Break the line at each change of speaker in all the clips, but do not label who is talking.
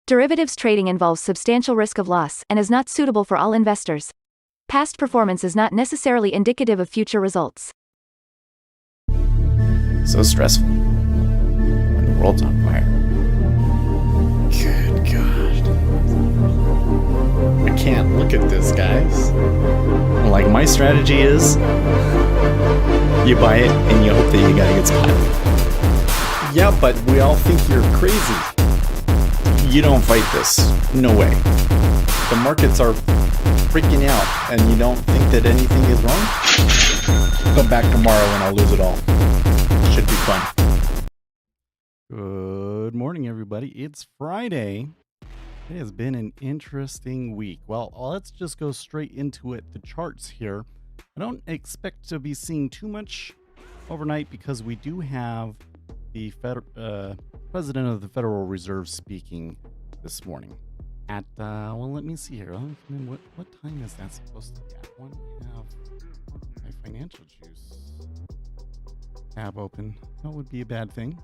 Derivatives trading involves substantial risk of loss and is not suitable for all investors. Past performance is not necessarily indicative of future results.
So stressful when the world's on fire. Good God. I can't look at this, guys. Like, my strategy is you buy it and you hope that you got a good spot. Yeah, but we all think you're crazy. You don't fight this. No way. The markets are freaking out and you don't think that anything is wrong? Come back tomorrow and I'll lose it all. Should be fun.
Good morning, everybody. It's Friday. It has been an interesting week. Well, let's just go straight into it. The charts here. I don't expect to be seeing too much overnight because we do have the President of the Federal Reserve speaking this morning at, well, let me see here. What time is that supposed to be at? I want to have my financial juice tab open. That would be a bad thing.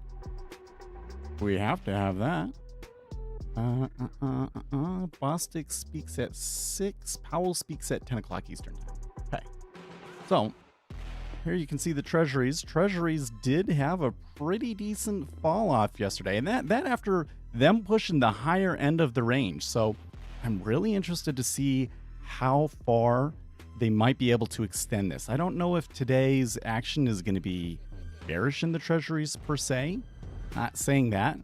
We have to have that. Bostic speaks at 6. Powell speaks at 10 o'clock Eastern time. Okay. So, here you can see the treasuries. Treasuries did have a pretty decent fall off yesterday, and that after them pushing the higher end of the range. So, I'm really interested to see how far they might be able to extend this. I don't know if today's action is going to be bearish in the treasuries per se. Not saying that,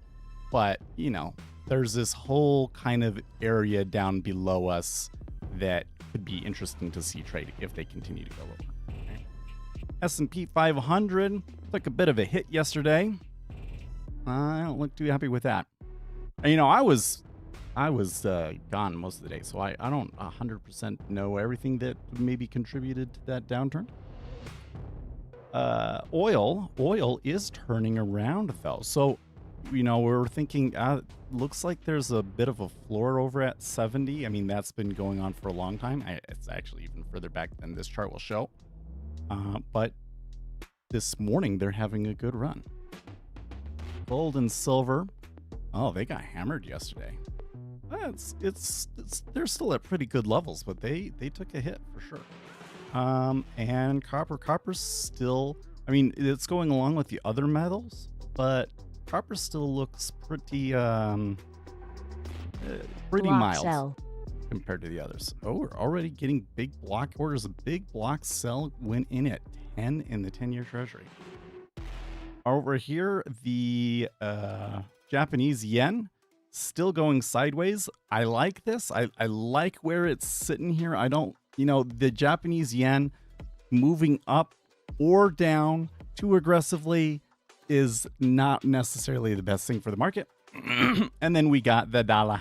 but you know, there's this whole kind of area down below us that could be interesting to see trade if they continue to go lower. Okay. S&P 500 took a bit of a hit yesterday. I don't look too happy with that. And, you know, I was gone most of the day, so I don't 100% know everything that maybe contributed to that downturn. Oil is turning around though. So, you know, we're thinking, looks like there's a bit of a floor over at 70. I mean, that's been going on for a long time. It's actually even further back than this chart will show. But this morning they're having a good run. Gold and silver. Oh, they got hammered yesterday. They're still at pretty good levels, but they took a hit for sure. And copper's still, I mean, it's going along with the other metals, but copper still looks pretty mild
sell
compared to the others. Oh, we're already getting big block orders. A big block sell went in at 10 in the 10-year treasury. Over here, the Japanese yen still going sideways. I like this. I like where it's sitting here. I don't, you know, the Japanese yen moving up or down too aggressively is not necessarily the best thing for the market. And then we got the dollar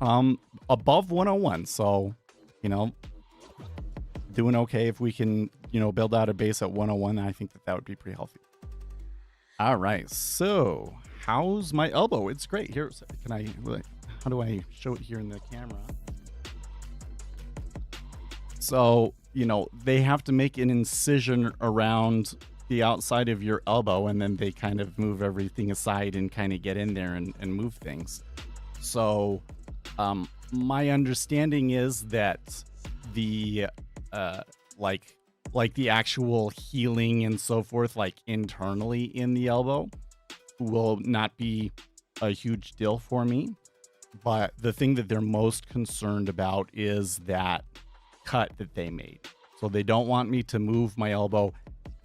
above 101. So, you know, doing okay. If we can, you know, build out a base at 101, I think that would be pretty healthy. All right. So how's my elbow? It's great. Here, how do I show it here in the camera? So, you know, they have to make an incision around the outside of your elbow, and then they kind of move everything aside and kind of get in there and move things. So, my understanding is that the, like the actual healing and so forth, like internally in the elbow, will not be a huge deal for me. But the thing that they're most concerned about is that cut that they made. So they don't want me to move my elbow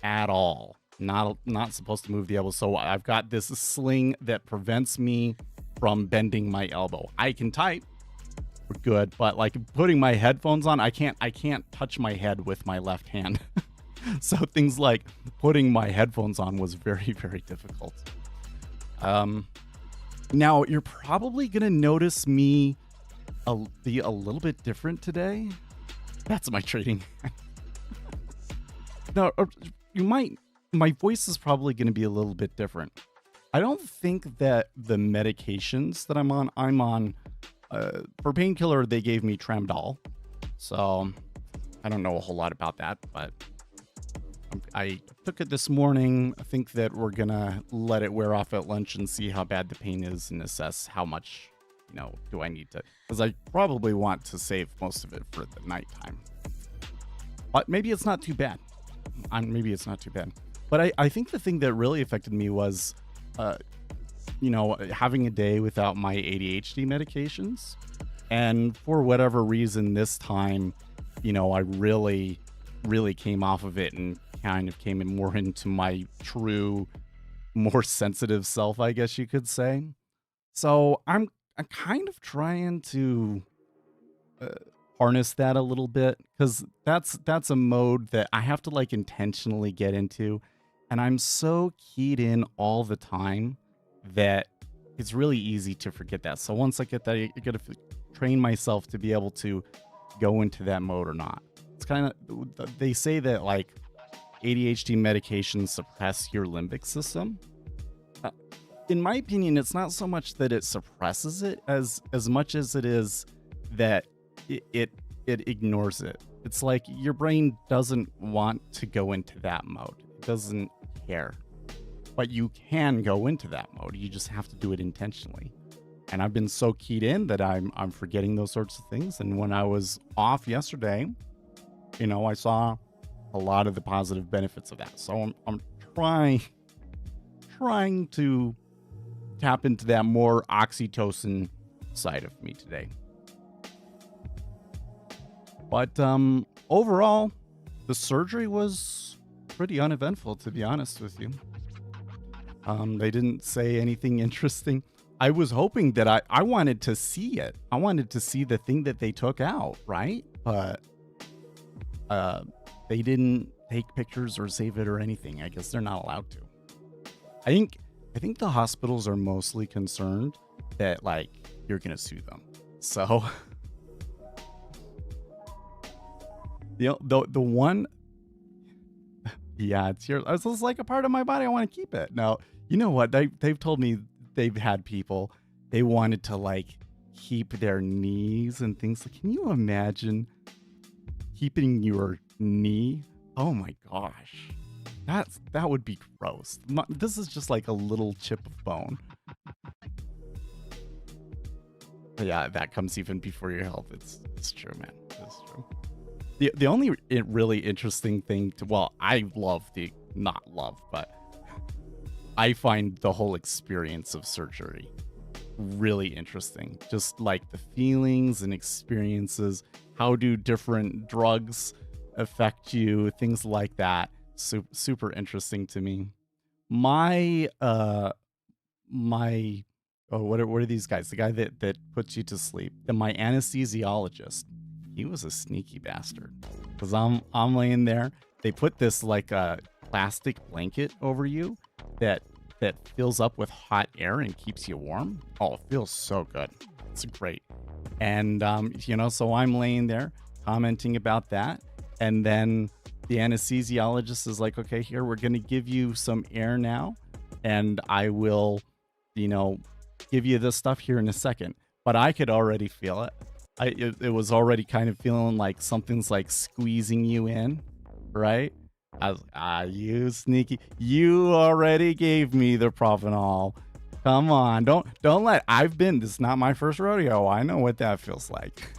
at all. Not supposed to move the elbow. So I've got this sling that prevents me from bending my elbow. I can type, we're good, but like putting my headphones on, I can't touch my head with my left hand. So things like putting my headphones on was very, very difficult. Now you're probably gonna notice me be a little bit different today. That's my trading. Now, you might, my voice is probably going to be a little bit different. I don't think that the medications that I'm on, for painkiller, they gave me Tramdol. So I don't know a whole lot about that, but I took it this morning. I think that we're gonna let it wear off at lunch and see how bad the pain is and assess how much, do I need to, because I probably want to save most of it for the nighttime. But maybe it's not too bad. Maybe it's not too bad. But I think the thing that really affected me was, having a day without my ADHD medications. And for whatever reason, this time, I really came off of it and kind of came in more into my true, more sensitive self, I guess you could say. So I'm kind of trying to harness that a little bit, because that's a mode that I have to like intentionally get into, and I'm so keyed in all the time that it's really easy to forget that. So once I get that, I gotta train myself to be able to go into that mode or not. It's kind of, they say that like ADHD medications suppress your limbic system. In my opinion, it's not so much that it suppresses it as much as it is that it ignores it. It's like your brain doesn't want to go into that mode. It doesn't care. But you can go into that mode. You just have to do it intentionally. And I've been so keyed in that I'm forgetting those sorts of things. And when I was off yesterday, I saw a lot of the positive benefits of that. So I'm trying to tap into that more oxytocin side of me today. But overall, the surgery was pretty uneventful, to be honest with you. They didn't say anything interesting. I was hoping that I wanted to see it. I wanted to see the thing that they took out, right? But they didn't take pictures or save it or anything. I guess they're not allowed to. I think the hospitals are mostly concerned that like you're gonna sue them. So the one, yeah, it's like a part of my body. I want to keep it. Now, you know what? They've told me they've had people, they wanted to like keep their knees and things. Like, can you imagine keeping your knee? Oh my gosh. That would be gross. This is just like a little chip of bone. But yeah, that comes even before your health. It's true, man. It's true. The only really interesting thing I I find the whole experience of surgery really interesting. Just like the feelings and experiences. How do different drugs affect you? Things like that. Super interesting to me. My what are these guys? The guy that puts you to sleep. My anesthesiologist. He was a sneaky bastard. Because I'm laying there. They put this like a plastic blanket over you that fills up with hot air and keeps you warm. Oh, it feels so good. It's great. And so I'm laying there commenting about that, and then the anesthesiologist is like, okay, here, we're going to give you some air now, and I will, give you this stuff here in a second. But I could already feel it. It was already kind of feeling like something's like squeezing you in, right? I was, you sneaky, you already gave me the Propanol. Come on, don't this is not my first rodeo. I know what that feels like.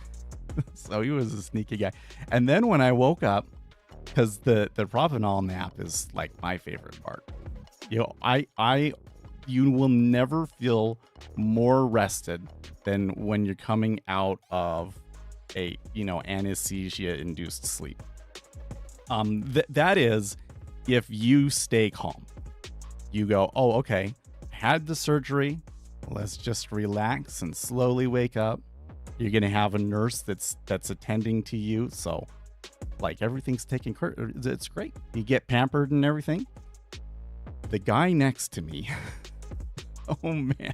So he was a sneaky guy. And then when I woke up, because the Propanol nap is like my favorite part. You will never feel more rested than when you're coming out of a, anesthesia induced sleep. That is if you stay calm. You go, oh, okay, had the surgery. Let's just relax and slowly wake up. You're going to have a nurse that's attending to you. So like everything's taken care of. It's great. You get pampered and everything. The guy next to me, oh man,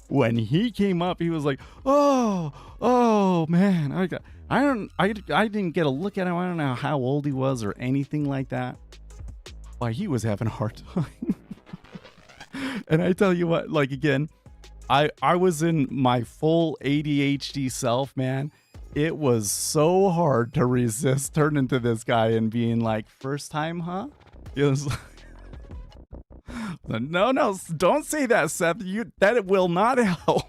when he came up, he was like, oh man, I didn't get a look at him. I don't know how old he was or anything like that. But he was having a hard time. And I tell you what, like, again, I was in my full ADHD self, man. it was so hard to resist turning to this guy and being like, first time, huh? It was like, no, don't say that, Seth. That will not help.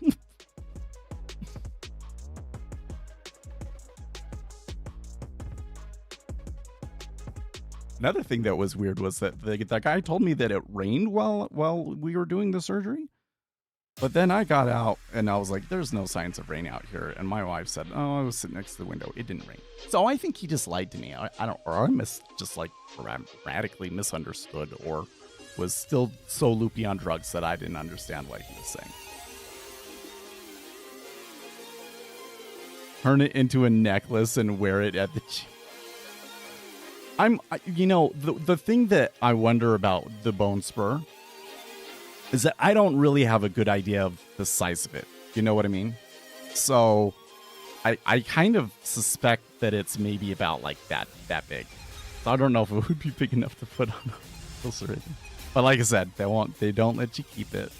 Another thing that was weird was that the guy told me that it rained while we were doing the surgery. But then I got out and I was like, there's no signs of rain out here. And my wife said, oh, I was sitting next to the window. It didn't rain. So I think he just lied to me. I just like radically misunderstood, or was still so loopy on drugs that I didn't understand what he was saying. Turn it into a necklace and wear it at the gym. The thing that I wonder about the bone spur is that I don't really have a good idea of the size of it. You know what I mean? So I kind of suspect that it's maybe about like that big. So I don't know if it would be big enough to put on a closer rating. But like I said, they don't let you keep it.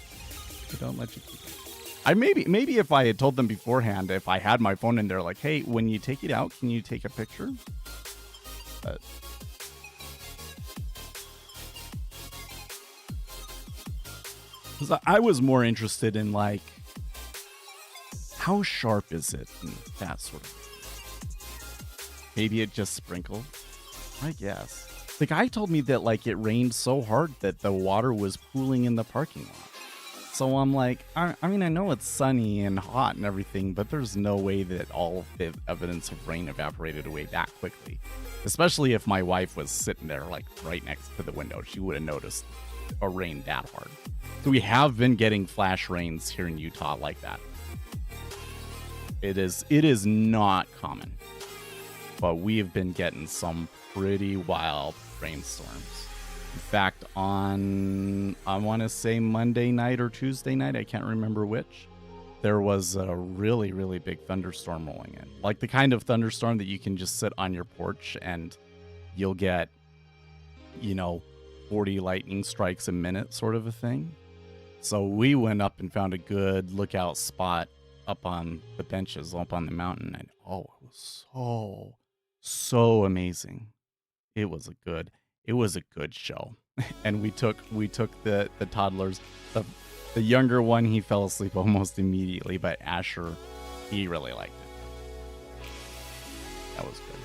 They don't let you keep it. I maybe if I had told them beforehand, if I had my phone in there, like, hey, when you take it out, can you take a picture? But because I was more interested in like, how sharp is it and that sort of thing. Maybe it just sprinkled, I guess. The guy told me that like it rained so hard that the water was pooling in the parking lot. So I'm like, I mean, I know it's sunny and hot and everything, but there's no way that all of the evidence of rain evaporated away that quickly. Especially if my wife was sitting there like right next to the window. She would have noticed a rain that hard. So we have been getting flash rains here in Utah like that. It is not common, but we have been getting some pretty wild rainstorms. In fact, on, I want to say Monday night or Tuesday night, I can't remember which, there was a really, really big thunderstorm rolling in. Like the kind of thunderstorm that you can just sit on your porch and you'll get, 40 lightning strikes a minute sort of a thing. So we went up and found a good lookout spot up on the benches, up on the mountain. And it was so amazing. It was a good show. And we took the toddlers. The younger one, he fell asleep almost immediately, but Asher, he really liked it. That was good.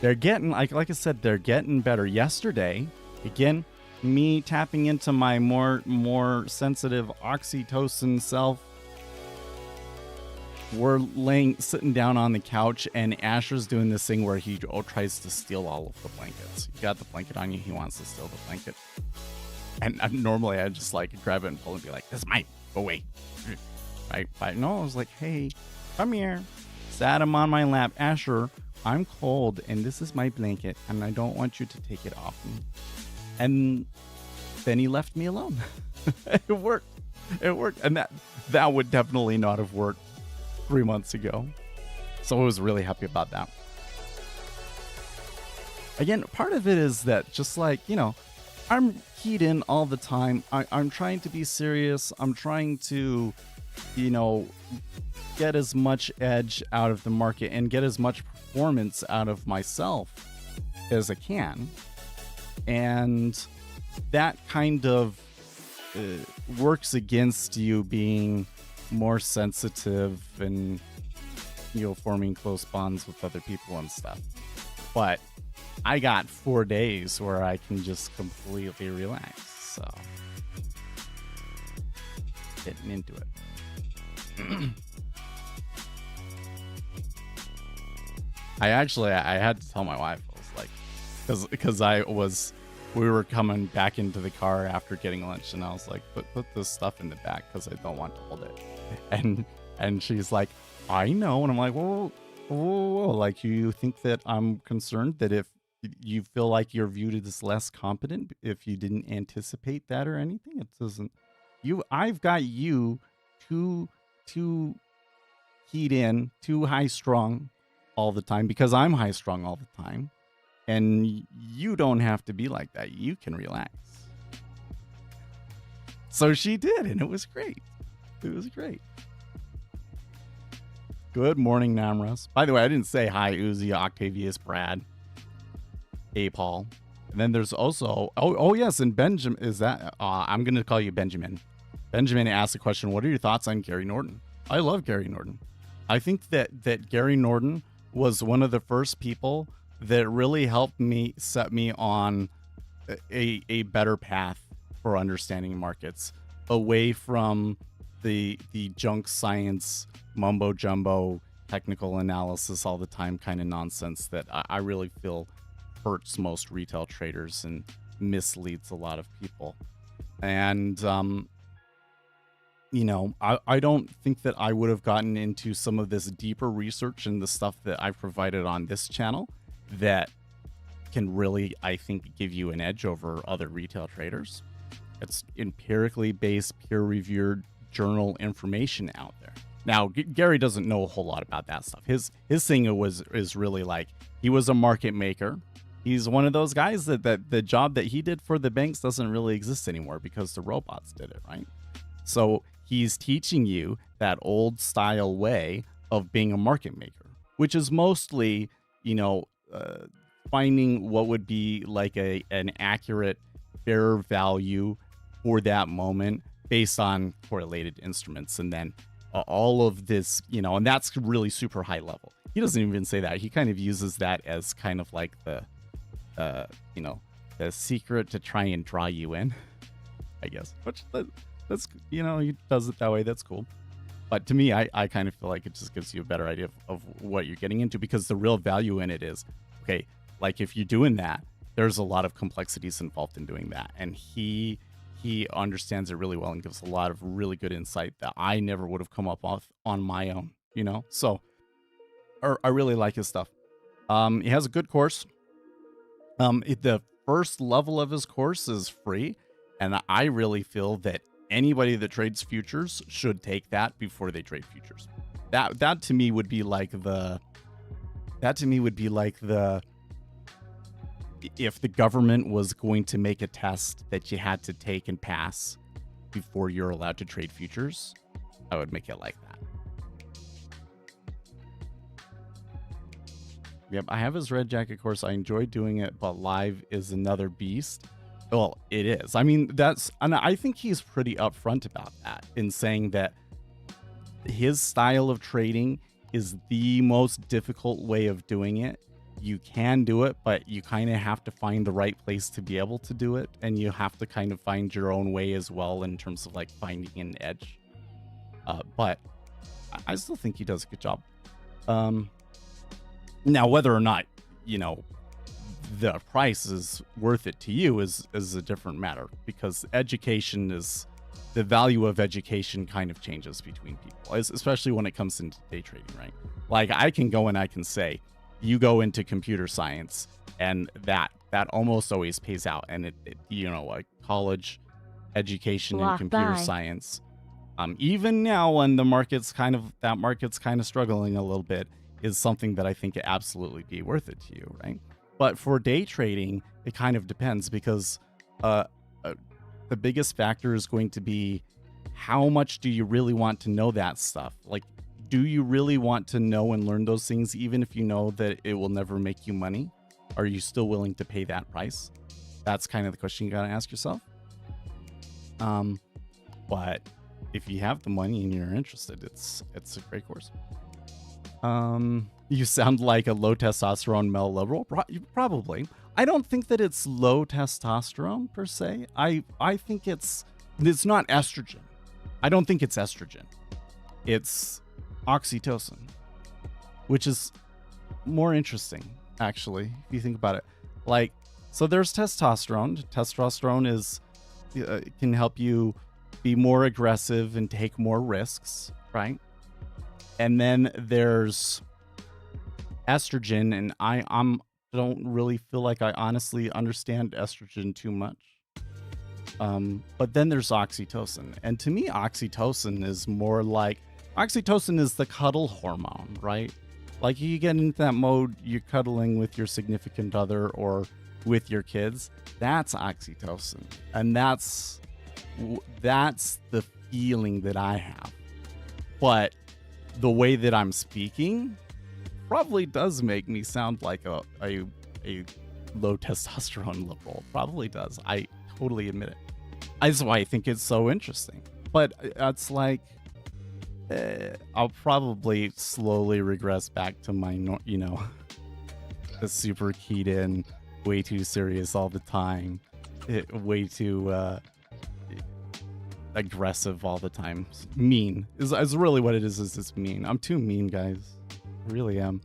They're getting, like I said, they're getting better. Yesterday, again, me tapping into my more sensitive oxytocin self. We're sitting down on the couch, and Asher's doing this thing where he tries to steal all of the blankets. You got the blanket on you, he wants to steal the blanket. And normally I just like grab it and pull and be like, "This is mine. Go away." Right? But no, I was like, "Hey, come here." Sat him on my lap. "Asher, I'm cold, and this is my blanket, and I don't want you to take it off me." And then he left me alone. It worked. And that would definitely not have worked 3 months ago. So I was really happy about that. Again, part of it is that just like, I'm keyed in all the time. I'm trying to be serious. I'm trying to, get as much edge out of the market and get as much performance out of myself as I can. And that kind of works against you being more sensitive and, forming close bonds with other people and stuff. But I got 4 days where I can just completely relax. So, getting into it. I had to tell my wife. I was like, because we were coming back into the car after getting lunch, and I was like, put this stuff in the back because I don't want to hold it. And she's like, "I know." And I'm like, whoa. Like, you think that I'm concerned that if you feel like you're viewed as less competent if you didn't anticipate that or anything? It doesn't. I've got you too keyed in, too high strung all the time because I'm high strung all the time. And you don't have to be like that. You can relax. So she did, and it was great. It was great. Good morning, Namras. By the way, I didn't say hi, Uzi, Octavius, Brad, Paul. And then there's also, yes, and Benjamin, is that, I'm going to call you Benjamin. Benjamin asked the question, what are your thoughts on Gary Norton? I love Gary Norton. I think that Gary Norton was one of the first people that really helped me set me on a better path for understanding markets, away from the junk science, mumbo jumbo, technical analysis all the time kind of nonsense that I really feel hurts most retail traders and misleads a lot of people. And, I don't think that I would have gotten into some of this deeper research and the stuff that I've provided on this channel that can really, I think, give you an edge over other retail traders. It's empirically based, peer-reviewed journal information out there. Now, Gary doesn't know a whole lot about that stuff. His thing is really like, he was a market maker. He's one of those guys that the job that he did for the banks doesn't really exist anymore because the robots did it, right? So he's teaching you that old style way of being a market maker, which is mostly, finding what would be like an accurate, fair value for that moment based on correlated instruments. And then all of this, and that's really super high level. He doesn't even say that. He kind of uses that as kind of like the secret to try and draw you in, I guess. Which that's, he does it that way. That's cool. But to me, I kind of feel like it just gives you a better idea of what you're getting into, because the real value in it is, okay, like if you're doing that, there's a lot of complexities involved in doing that. And he understands it really well and gives a lot of really good insight that I never would have come up with on my own, So I really like his stuff. He has a good course. The first level of his course is free. And I really feel that anybody that trades futures should take that before they trade futures. That to me would be like if the government was going to make a test that you had to take and pass before you're allowed to trade futures, I would make it like that. Yep, I have his Red Jacket course. I enjoy doing it, but live is another beast. Well, it is. I mean, and I think he's pretty upfront about that in saying that his style of trading is the most difficult way of doing it. You can do it, but you kind of have to find the right place to be able to do it. And you have to kind of find your own way as well in terms of like finding an edge. But I still think he does a good job. Now, whether or not, the price is worth it to you is a different matter, because the value of education kind of changes between people, especially when it comes into day trading, right? Like I can go and I can say, you go into computer science and that almost always pays out. And like college education in computer science, even now when the market's kind of struggling a little bit, is something that I think it absolutely be worth it to you, right? But for day trading, it kind of depends, because the biggest factor is going to be how much do you really want to know that stuff? Like, do you really want to know and learn those things, even if you know that it will never make you money? Are you still willing to pay that price? That's kind of the question you got to ask yourself. But if you have the money and you're interested, it's a great course. You sound like a low testosterone male liberal. Probably. I don't think that it's low testosterone per se. I think it's not estrogen. I don't think it's estrogen. It's oxytocin, which is more interesting, actually, if you think about it. Like, so there's testosterone. Testosterone can help you be more aggressive and take more risks, right? And then there's estrogen, and I don't really feel like I honestly understand estrogen too much. But then there's oxytocin, and to me, oxytocin is more like the cuddle hormone, right? Like you get into that mode, you're cuddling with your significant other or with your kids. That's oxytocin, and that's the feeling that I have. But the way that I'm speaking probably does make me sound like a low testosterone liberal. Probably does. I totally admit it. That's why I think it's so interesting. But it's like, I'll probably slowly regress back to my, the super keyed in, way too serious all the time, way too aggressive all the time. Mean is really what it is it's mean. I'm too mean, guys. I really am.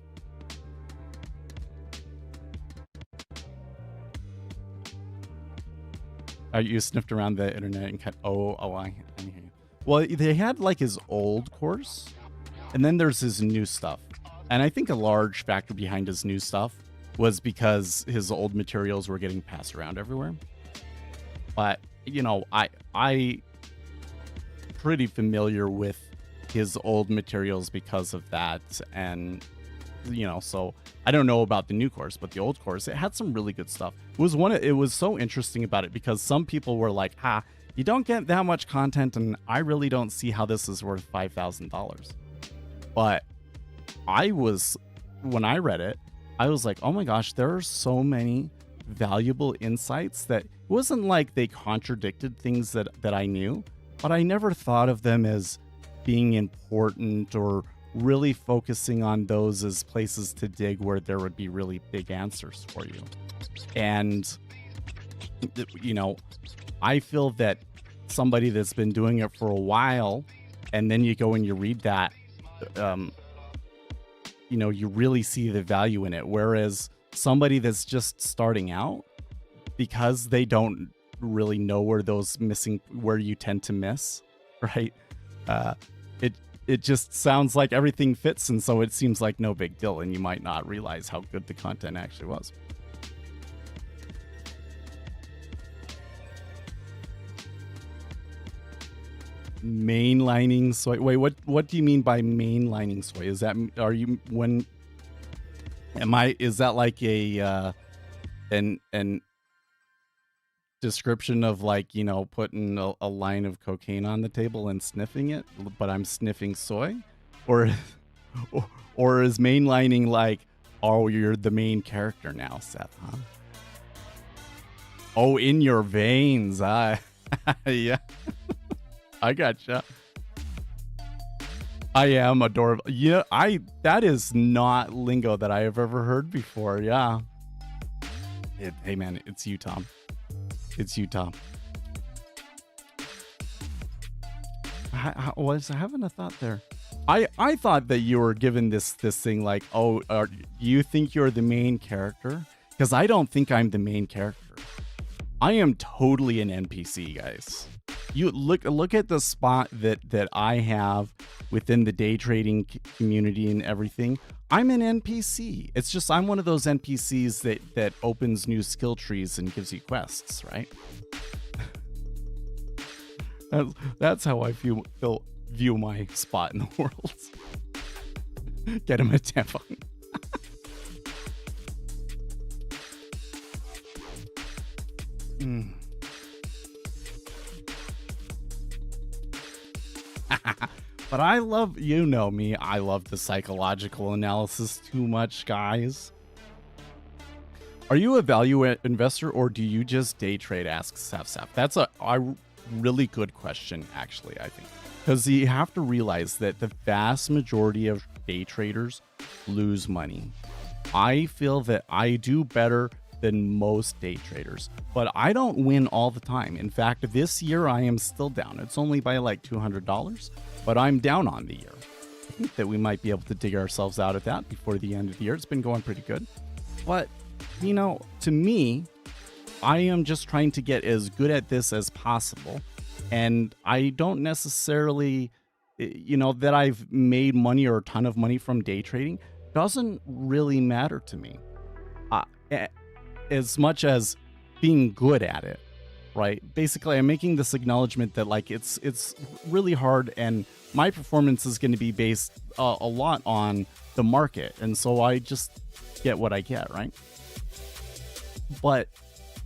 You sniffed around the internet and cut. I hear you. Well, they had like his old course, and then there's his new stuff. And I think a large factor behind his new stuff was because his old materials were getting passed around everywhere. But, I pretty familiar with his old materials because of that. And, so I don't know about the new course, but the old course, it had some really good stuff. It was so interesting about it because some people were like, you don't get that much content, and I really don't see how this is worth $5,000. But when I read it, I was like, oh my gosh, there are so many valuable insights that it wasn't like they contradicted things that I knew, but I never thought of them as being important or really focusing on those as places to dig where there would be really big answers for you. And, I feel that somebody that's been doing it for a while, and then you go and you read that, you really see the value in it. Whereas somebody that's just starting out, because they don't really know where you tend to miss, right? It just sounds like everything fits, and so it seems like no big deal, and you might not realize how good the content actually was. Mainlining soy. Wait, what do you mean by mainlining soy? Is that is that like a an description of like, putting a line of cocaine on the table and sniffing it, but I'm sniffing soy? Or is mainlining like, oh, you're the main character now, Seth, huh? Oh, in your veins. Yeah. I gotcha. I am adorable. Yeah, that is not lingo that I have ever heard before. Yeah. Hey man, it's you, Tom. It's you, Tom. I was having a thought there. I thought that you were given this thing like, oh, you think you're the main character? Because I don't think I'm the main character. I am totally an NPC, guys. You look at the spot that I have within the day trading community and everything. I'm an NPC. It's just I'm one of those NPCs that opens new skill trees and gives you quests, right? That's how I view my spot in the world. Get him a tampon. But I love, me, I love the psychological analysis too much, guys. Are you a value investor or do you just day trade? Asks Saf. That's a really good question, actually, I think. Because you have to realize that the vast majority of day traders lose money. I feel that I do better than most day traders, but I don't win all the time. In fact, this year I am still down. It's only by like $200, but I'm down on the year. I think that we might be able to dig ourselves out of that before the end of the year. It's been going pretty good. But, to me, I am just trying to get as good at this as possible. And I don't necessarily, that I've made money or a ton of money from day trading doesn't really matter to me. As much as being good at it, right? Basically, I'm making this acknowledgement that like it's really hard, and my performance is going to be based a lot on the market, and so I just get what I get, right? But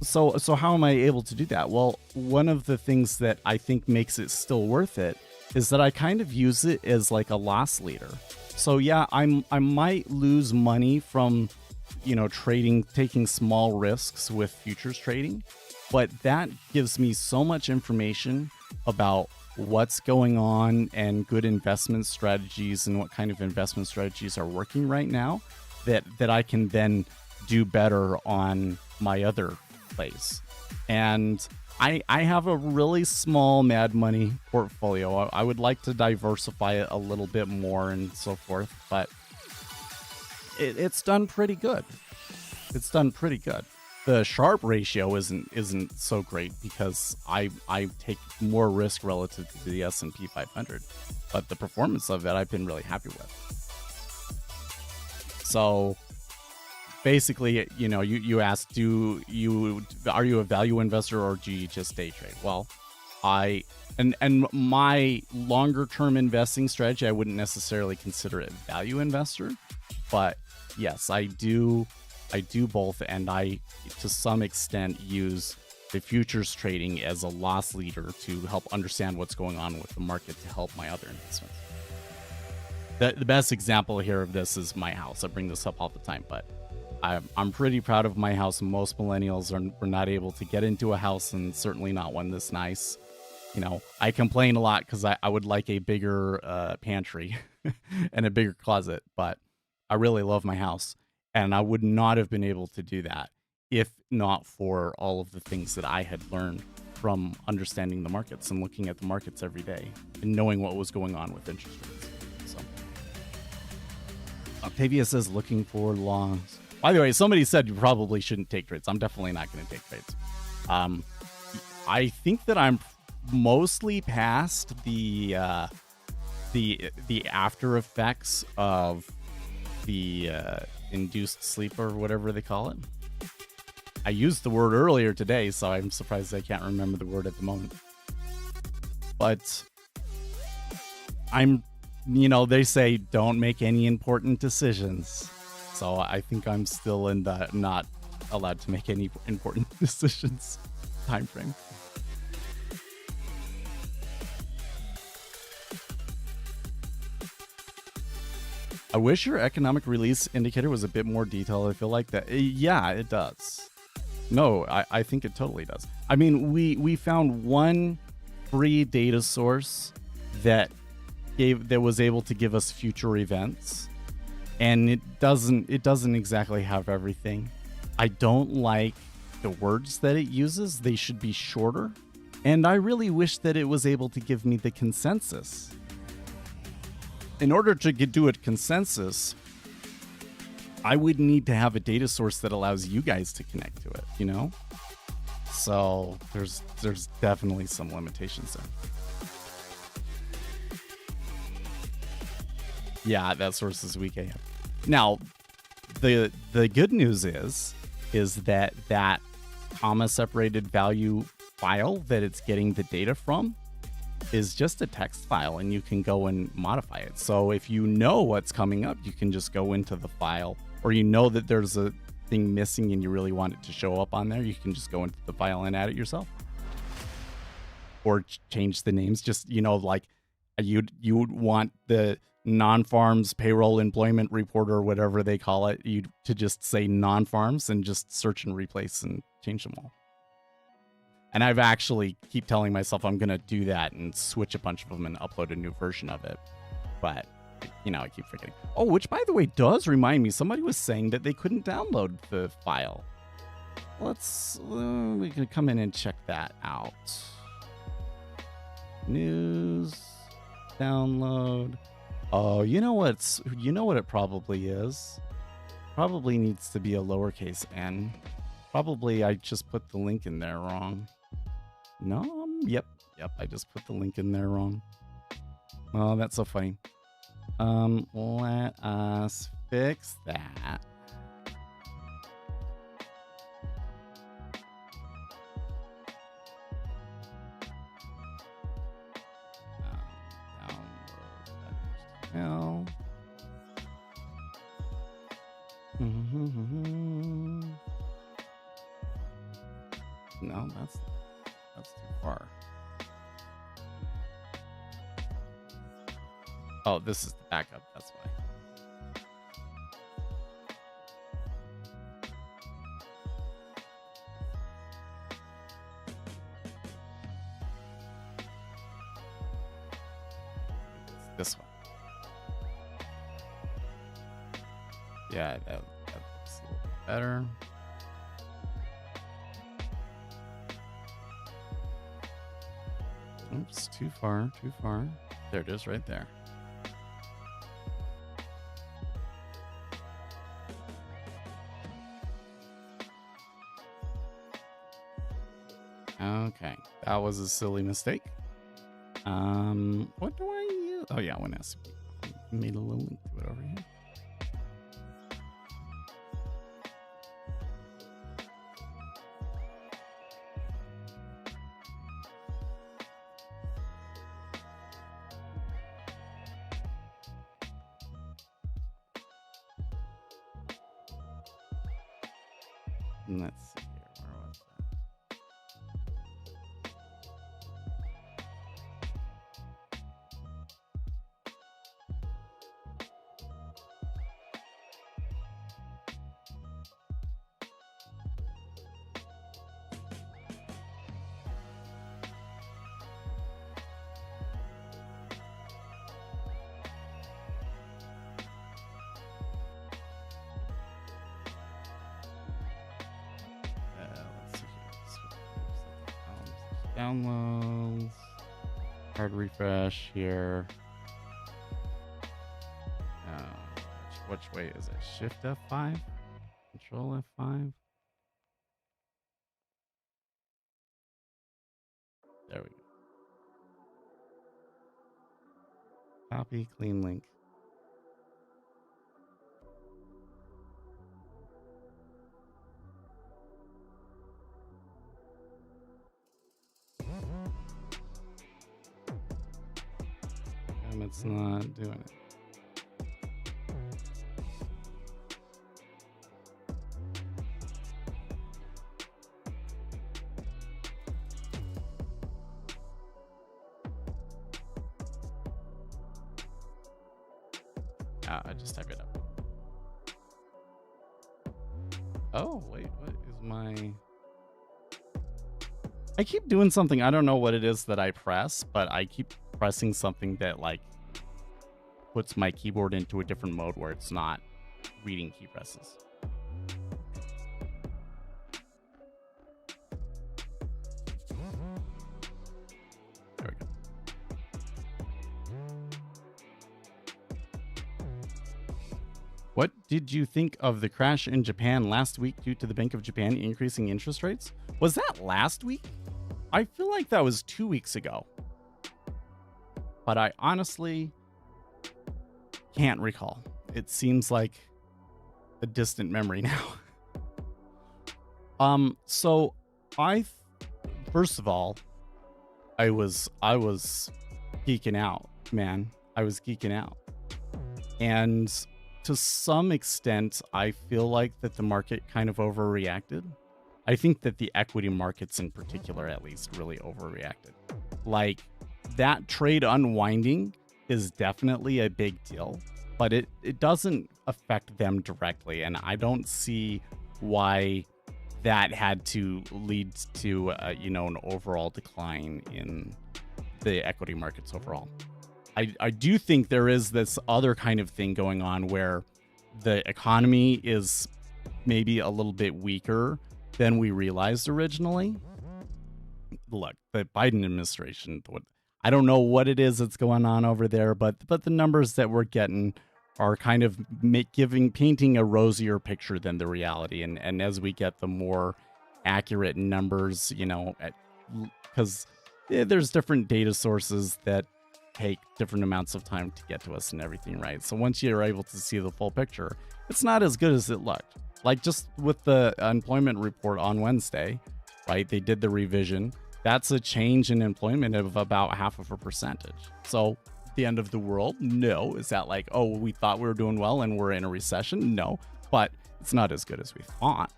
so how am I able to do that? Well, one of the things that I think makes it still worth it is that I kind of use it as like a loss leader. So yeah, I might lose money from, taking small risks with futures trading, but that gives me so much information about what's going on and good investment strategies and what kind of investment strategies are working right now that I can then do better on my other plays. And I have a really small Mad Money portfolio. I would like to diversify it a little bit more and so forth, but it's done pretty good. It's done pretty good. The Sharpe ratio isn't so great because I take more risk relative to the S&P 500, but the performance of it I've been really happy with. So basically, you asked, are you a value investor or do you just day trade? Well, and my longer term investing strategy, I wouldn't necessarily consider it value investor, but yes, I do both, and I to some extent use the futures trading as a loss leader to help understand what's going on with the market to help my other investments. The best example here of this is my house. I bring this up all the time, but I'm pretty proud of my house. Most millennials are not able to get into a house, and certainly not one this nice. I complain a lot because I would like a bigger pantry and a bigger closet, but I really love my house, and I would not have been able to do that if not for all of the things that I had learned from understanding the markets and looking at the markets every day and knowing what was going on with interest rates. So Octavia says looking for longs. By the way, somebody said you probably shouldn't take trades. I'm definitely not going to take trades. I think that I'm mostly past the after effects of the induced sleep or whatever they call it. I used the word earlier today, so I'm surprised I can't remember the word at the moment. But they say don't make any important decisions. So I think I'm still in the not allowed to make any important decisions time frame. I wish your economic release indicator was a bit more detailed. I feel like that. Yeah, it does. No, I think it totally does. I mean, we found one free data source that was able to give us future events, and it doesn't exactly have everything. I don't like the words that it uses. They should be shorter, and I really wish that it was able to give me the consensus. In order to do a consensus, I would need to have a data source that allows you guys to connect to it, So there's definitely some limitations there. Yeah, that source is weak AF. Now, the good news is that comma separated value file that it's getting the data from is just a text file, and you can go and modify it. So if you know what's coming up, you can just go into the file, or that there's a thing missing and you really want it to show up on there, you can just go into the file and add it yourself, or change the names. Just like you would want the non-farms payroll employment report or whatever they call it, you to just say non-farms and just search and replace and change them all. And I've actually keep telling myself I'm going to do that and switch a bunch of them and upload a new version of it. But, I keep forgetting. Oh, which, by the way, does remind me, somebody was saying that they couldn't download the file. We can come in and check that out. News, download. Oh, you know what it probably is? Probably needs to be a lowercase n. Probably I just put the link in there wrong. No, yep, I just put the link in there wrong. Oh, that's so funny. Let us fix that. Download HTML. No, that's too far. Oh, this is the backup. That's why. It's this one. Yeah, that looks a little bit better. Oops, too far, too far. There it is right there. Okay, that was a silly mistake. What do I use? Oh yeah, one has to be made a little link to it over here. And let's see here. Where was that? Let's see here. Downloads. Hard refresh here. Which way is it? Shift F5? Control F5? There we go. Copy, clean link. It's not doing it. I just type it up. Oh, wait, what is my... I keep doing something. I don't know what it is that I press, but I keep pressing something that like puts my keyboard into a different mode where it's not reading key presses. There we go. What did you think of the crash in Japan last week due to the Bank of Japan increasing interest rates? Was that last week? I feel like that was 2 weeks ago. But I honestly can't recall. It seems like a distant memory now. So first of all, I was geeking out, man. I was geeking out. And to some extent, I feel like that the market kind of overreacted. I think that the equity markets in particular, at least, really overreacted. Like, that trade unwinding is definitely a big deal, but it doesn't affect them directly. And I don't see why that had to lead to, an overall decline in the equity markets overall. I do think there is this other kind of thing going on where the economy is maybe a little bit weaker than we realized originally. Look, the Biden administration, I don't know what it is that's going on over there, but the numbers that we're getting are kind of painting a rosier picture than the reality. And as we get the more accurate numbers, because there's different data sources that take different amounts of time to get to us and everything, right? So once you're able to see the full picture, it's not as good as it looked. Like just with the employment report on Wednesday, right? They did the revision. That's a change in employment of about 0.5%. So the end of the world? No. Is that like, oh, we thought we were doing well and we're in a recession? No, but it's not as good as we thought,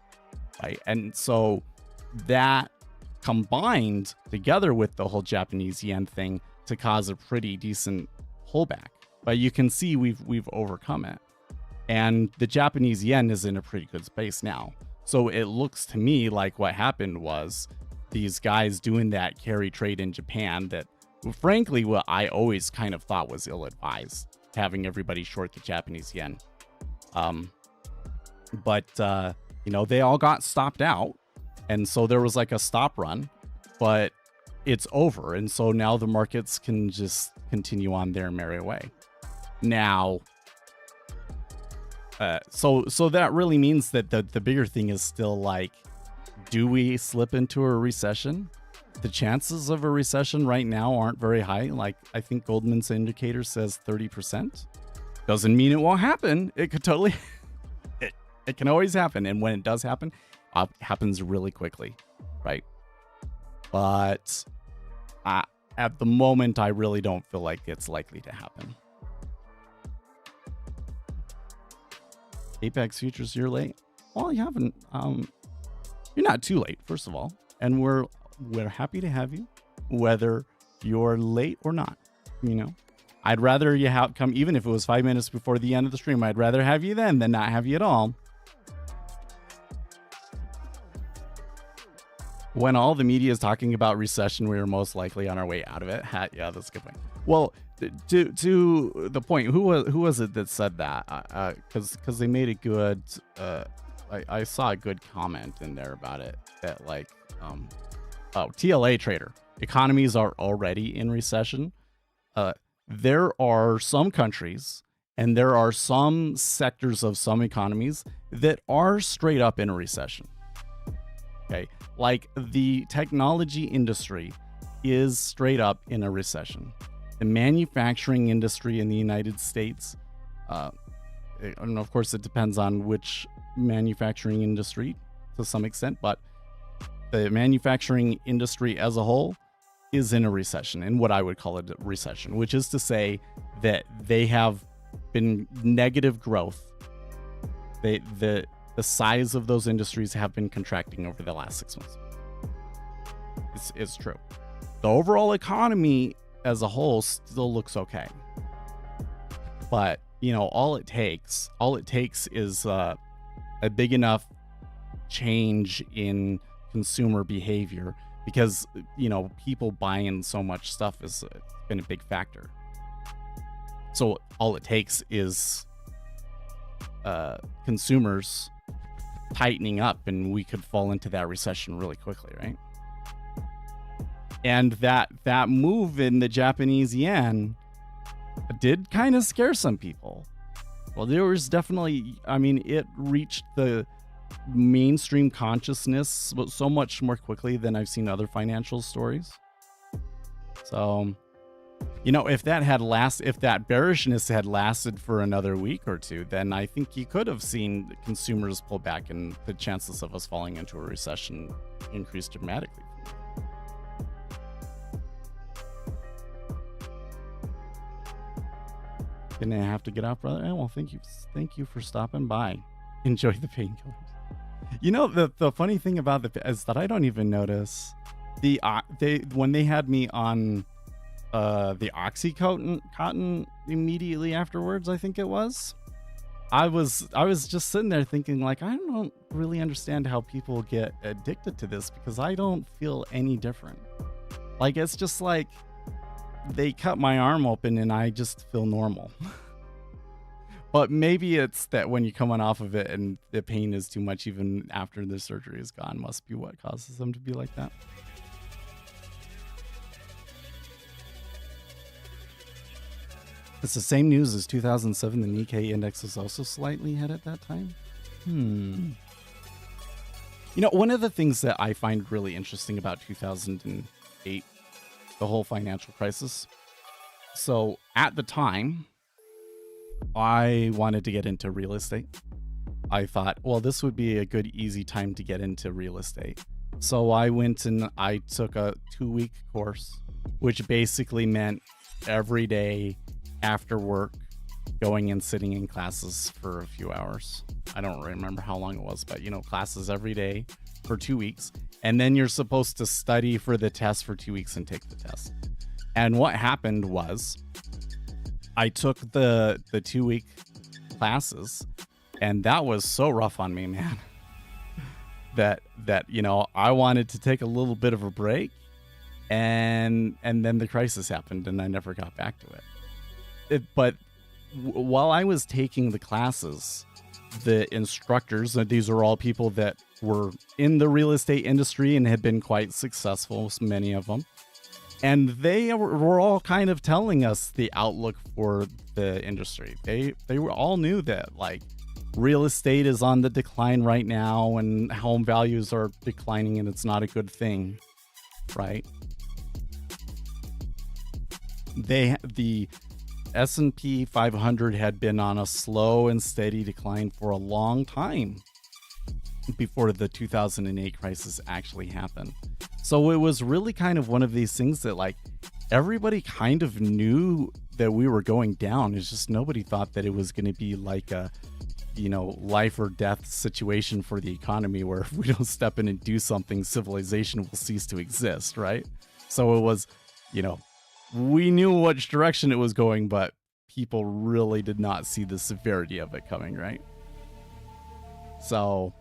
right? And so that combined together with the whole Japanese yen thing to cause a pretty decent pullback. but you can see we've overcome it. And the Japanese yen is in a pretty good space now. So it looks to me like what happened was these guys doing that carry trade in Japan that, frankly, what I always kind of thought was ill-advised, having everybody short the Japanese yen. But they all got stopped out. And so there was like a stop run, but it's over. And so now the markets can just continue on their merry way. Now, so that really means that the bigger thing is still like, do we slip into a recession? The chances of a recession right now aren't very high. Like, I think Goldman's indicator says 30%. Doesn't mean it won't happen. It could totally, it can always happen. And when it does happen, it happens really quickly, right? But at the moment, I really don't feel like it's likely to happen. Apex futures, you're late. Well, you haven't. You're not too late, first of all, and we're happy to have you, whether you're late or not. I'd rather you come, even if it was 5 minutes before the end of the stream. I'd rather have you then than not have you at all. When all the media is talking about recession, we are most likely on our way out of it. Yeah, that's a good point. Well, to the point, who was it that said that? Because they made a good. I saw a good comment in there about it that TLA Trader. Economies are already in recession. There are some countries and there are some sectors of some economies that are straight up in a recession. Okay, like the technology industry is straight up in a recession. The manufacturing industry in the United States, and of course it depends on which manufacturing industry to some extent, but the manufacturing industry as a whole is in a recession, in what I would call a recession, which is to say that they have been negative growth. The size of those industries have been contracting over the last 6 months. It's true. The overall economy as a whole still looks okay. But, all it takes is a big enough change in consumer behavior, because, people buying so much stuff has been a big factor. So all it takes is consumers tightening up, and we could fall into that recession really quickly, right? And that move in the Japanese yen did kind of scare some people. Well, there was definitely, it reached the mainstream consciousness so much more quickly than I've seen other financial stories. So, if that bearishness had lasted for another week or two, then I think you could have seen consumers pull back and the chances of us falling into a recession increased dramatically. Didn't I have to get out, brother? Oh, well, thank you for stopping by. Enjoy the painkillers. The funny thing about is that I don't even notice when they had me on the Oxycontin immediately afterwards, I think it was. I was just sitting there thinking, like, I don't really understand how people get addicted to this, because I don't feel any different. Like, it's just like they cut my arm open and I just feel normal. But maybe it's that when you're coming off of it and the pain is too much even after the surgery is gone, must be what causes them to be like that. It's the same news as 2007. The Nikkei index was also slightly ahead at that time. One of the things that I find really interesting about 2008, the whole financial crisis. So at the time, I wanted to get into real estate. I thought, well, this would be a good, easy time to get into real estate. So I went and I took a 2-week course, which basically meant every day after work, going and sitting in classes for a few hours. I don't remember how long it was, but classes every day for 2 weeks. And then you're supposed to study for the test for 2 weeks and take the test. And what happened was I took the 2-week classes, and that was so rough on me, man. that I wanted to take a little bit of a break, and then the crisis happened, and I never got back to it. But while I was taking the classes, the instructors, these are all people that were in the real estate industry and had been quite successful, many of them. And they were all kind of telling us the outlook for the industry. They all knew that, like, real estate is on the decline right now and home values are declining and it's not a good thing, right? The S&P 500 had been on a slow and steady decline for a long time before the 2008 crisis actually happened. So it was really kind of one of these things that, like, everybody kind of knew that we were going down. It's just nobody thought that it was going to be like a, life or death situation for the economy where if we don't step in and do something, civilization will cease to exist, right? So it was, we knew which direction it was going, but people really did not see the severity of it coming, right? So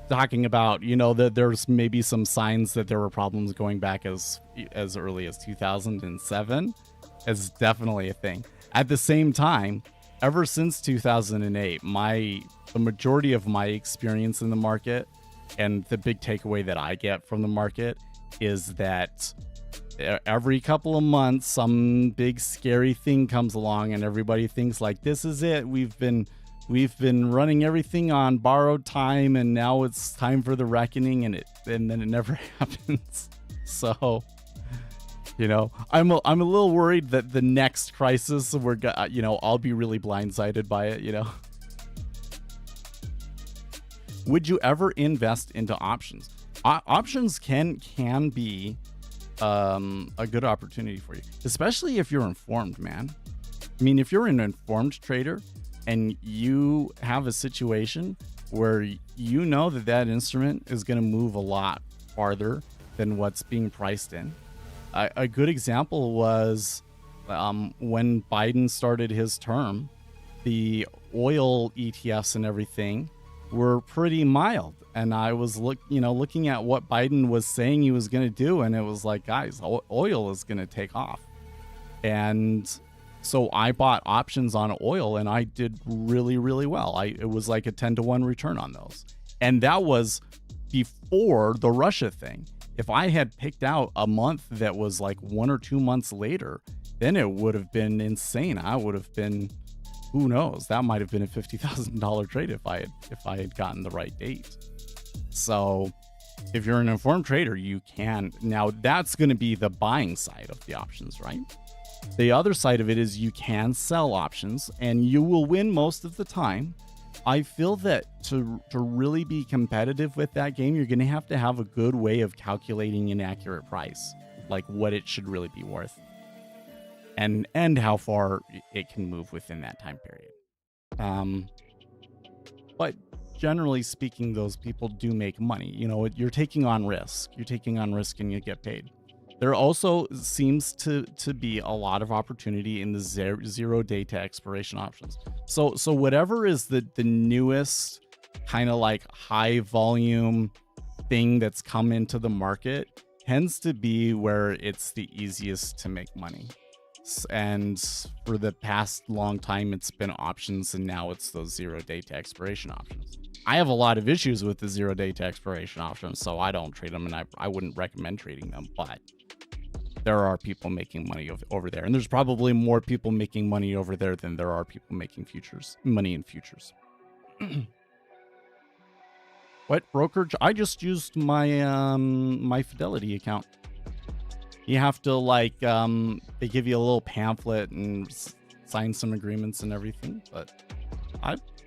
talking about, that there's maybe some signs that there were problems going back as early as 2007 is definitely a thing. At the same time, ever since 2008, the majority of my experience in the market and the big takeaway that I get from the market is that every couple of months, some big scary thing comes along and everybody thinks like, this is it. We've been running everything on borrowed time and now it's time for the reckoning, and then it never happens. So, I'm a little worried that the next crisis I'll be really blindsided by it, Would you ever invest into options? Options can be a good opportunity for you, especially if you're informed, man. I mean, if you're an informed trader and you have a situation where you know that instrument is going to move a lot farther than what's being priced in. A good example was when Biden started his term, the oil ETFs and everything were pretty mild. And I was looking at what Biden was saying he was going to do, and it was like, guys, oil is going to take off. And so I bought options on oil, and I did really, really well. It was like a 10-to-1 return on those. And that was before the Russia thing. If I had picked out a month that was like 1 or 2 months later, then it would have been insane. I would have been, who knows, that might have been a $50,000 trade if I had gotten the right date. So if you're an informed trader, you can. Now that's going to be the buying side of the options, right? The other side of it is you can sell options and you will win most of the time. I feel that to really be competitive with that game, you're going to have a good way of calculating an accurate price, like what it should really be worth and how far it can move within that time period. But generally speaking, those people do make money. You're taking on risk. You're taking on risk and you get paid. There also seems to be a lot of opportunity in the zero data expiration options. So whatever is the newest kind of like high volume thing that's come into the market tends to be where it's the easiest to make money. And for the past long time, it's been options, and now it's those 0 data expiration options. I have a lot of issues with the 0 data expiration options, so I don't trade them, and I wouldn't recommend trading them, but there are people making money over there, and there's probably more people making money over there than there are people making money in futures. What brokerage? I just used my my Fidelity account. You have to they give you a little pamphlet and sign some agreements and everything, but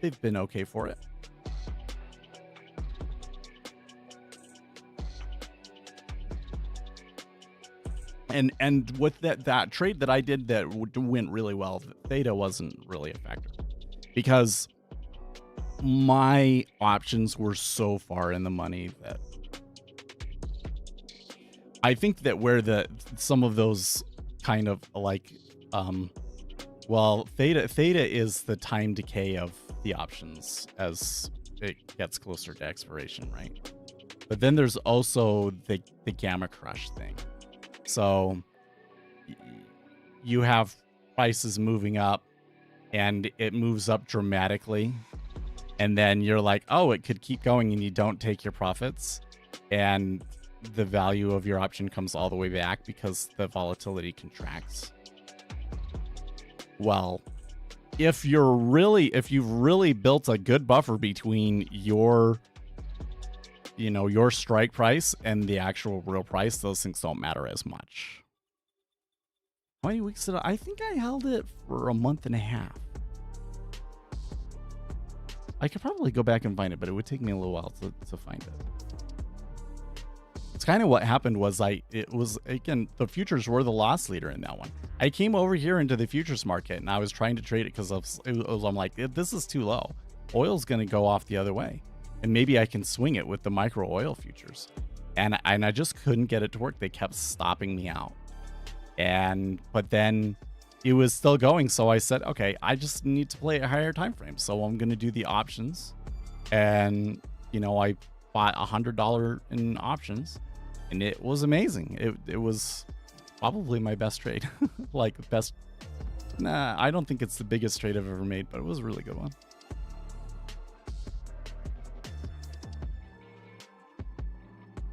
they've been okay for it. And with that trade that I did that went really well, theta wasn't really a factor because my options were so far in the money that I think that where some of those kind of Well, theta is the time decay of the options as it gets closer to expiration, right? But then there's also the gamma crush thing. So you have prices moving up and it moves up dramatically. And then you're like, oh, it could keep going, and you don't take your profits. And the value of your option comes all the way back because the volatility contracts. Well, if you've really built a good buffer between your strike price and the actual real price, those things don't matter as much. How many weeks did I think I held it for a month and a half. I could probably go back and find it, but it would take me a little while to find it. It's kind of what happened was the futures were the loss leader in that one. I came over here into the futures market and I was trying to trade it because I'm like, this is too low. Oil's going to go off the other way. And maybe I can swing it with the micro oil futures. And I just couldn't get it to work. They kept stopping me out. But then it was still going. So I said, okay, I just need to play a higher time frame. So I'm going to do the options. And, I bought $100 in options and it was amazing. It was probably my best trade. I don't think it's the biggest trade I've ever made, but it was a really good one.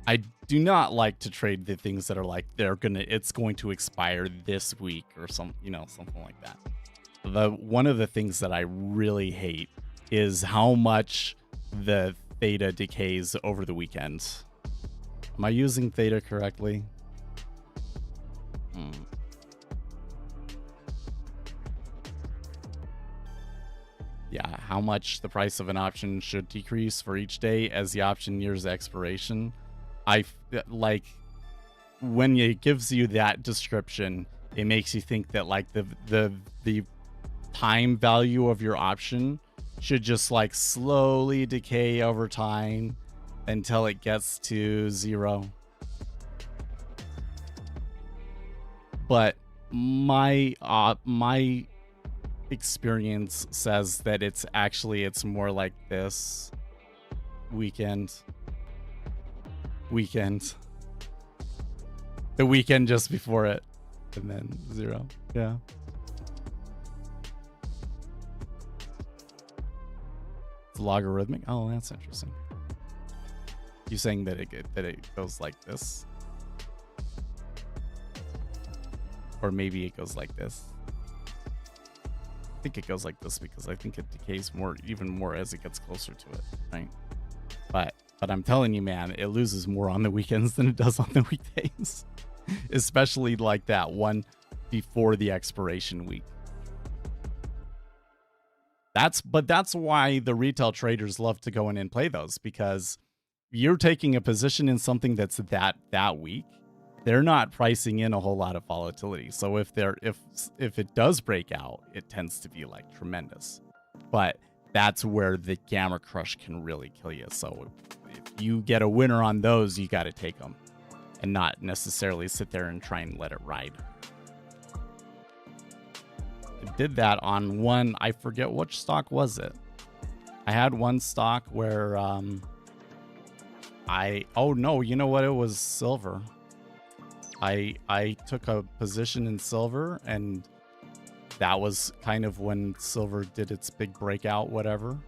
I do not like to trade the things that are like it's going to expire this week or something like that. One of the things that I really hate is how much the theta decays over the weekend. Am I using theta correctly? Yeah, how much the price of an option should decrease for each day as the option nears expiration. When it gives you that description, it makes you think that the time value of your option should just slowly decay over time until it gets to 0. But my experience says that it's more like this. Weekend, the weekend just before it, and then 0. Yeah. It's logarithmic. Oh, that's interesting. You saying that it goes like this, or maybe it goes like this? I think it goes like this because I think it decays even more as it gets closer to it, right? But I'm telling you, man, it loses more on the weekends than it does on the weekdays, especially like that one before the expiration week. That's why the retail traders love to go in and play those, because you're taking a position in something that's that week. They're not pricing in a whole lot of volatility. So if it does break out, it tends to be tremendous. But that's where the gamma crush can really kill you. So if you get a winner on those, you got to take them and not necessarily sit there and try and let it ride. I did that on one, I forget which stock was it. I had one stock where oh no, you know what? It was silver. I took a position in silver, and that was kind of when silver did its big breakout, whatever.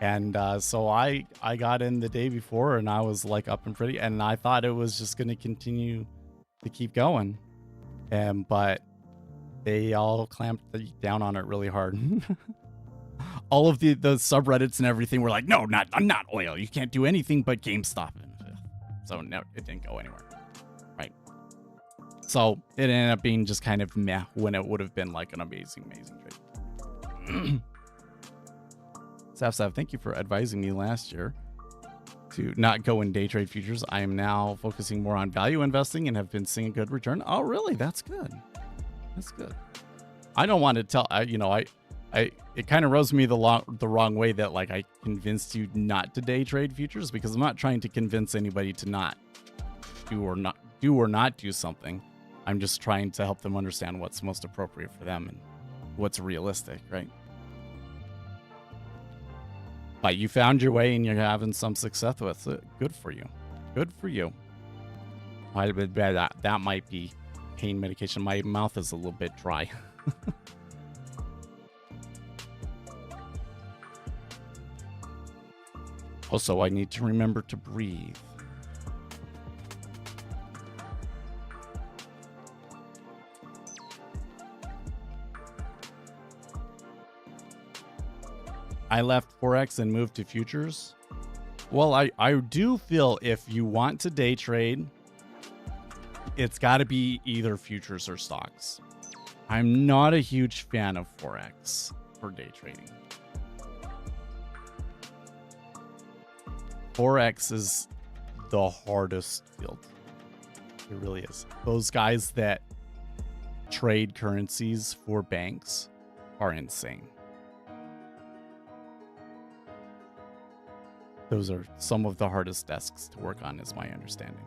And so I got in the day before, and I was up and pretty, and I thought it was just going to continue to keep going. But they all clamped down on it really hard. All of the subreddits and everything were like, no, not oil. You can't do anything but GameStop. So no, it didn't go anywhere. Right. So it ended up being just kind of meh when it would have been an amazing trade. Sav, thank you for advising me last year to not go in day trade futures. I am now focusing more on value investing and have been seeing a good return. Oh, really? That's good. That's good. I don't want to tell, it kind of rubs me the wrong way that I convinced you not to day trade futures, because I'm not trying to convince anybody to not do something. I'm just trying to help them understand what's most appropriate for them. And what's realistic, right? But you found your way and you're having some success with it. Good for you. Good for you. That might be pain medication. My mouth is a little bit dry. Also, I need to remember to breathe. I left Forex and moved to futures. Well, I do feel if you want to day trade, it's got to be either futures or stocks. I'm not a huge fan of Forex for day trading. Forex is the hardest field. It really is. Those guys that trade currencies for banks are insane. Those are some of the hardest desks to work on, is my understanding.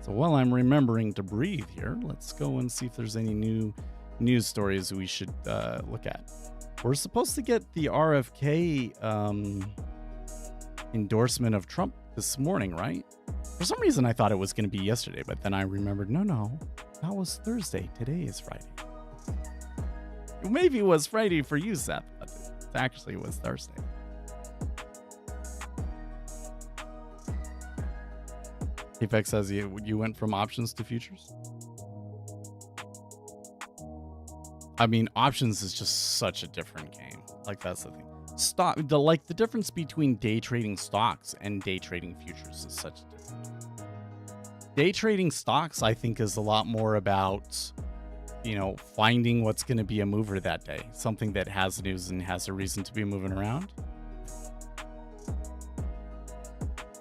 So while I'm remembering to breathe here, let's go and see if there's any new news stories we should look at. We're supposed to get the RFK endorsement of Trump this morning, right? For some reason, I thought it was going to be yesterday, but then I remembered, no, that was Thursday. Today is Friday. Maybe it was Friday for you, Seth, but it actually was Thursday. Apex says you went from options to futures. I mean, options is just such a different game. Like, that's the thing. The difference between day trading stocks and day trading futures is such a difference. Day trading stocks, I think, is a lot more about, finding what's going to be a mover that day. Something that has news and has a reason to be moving around.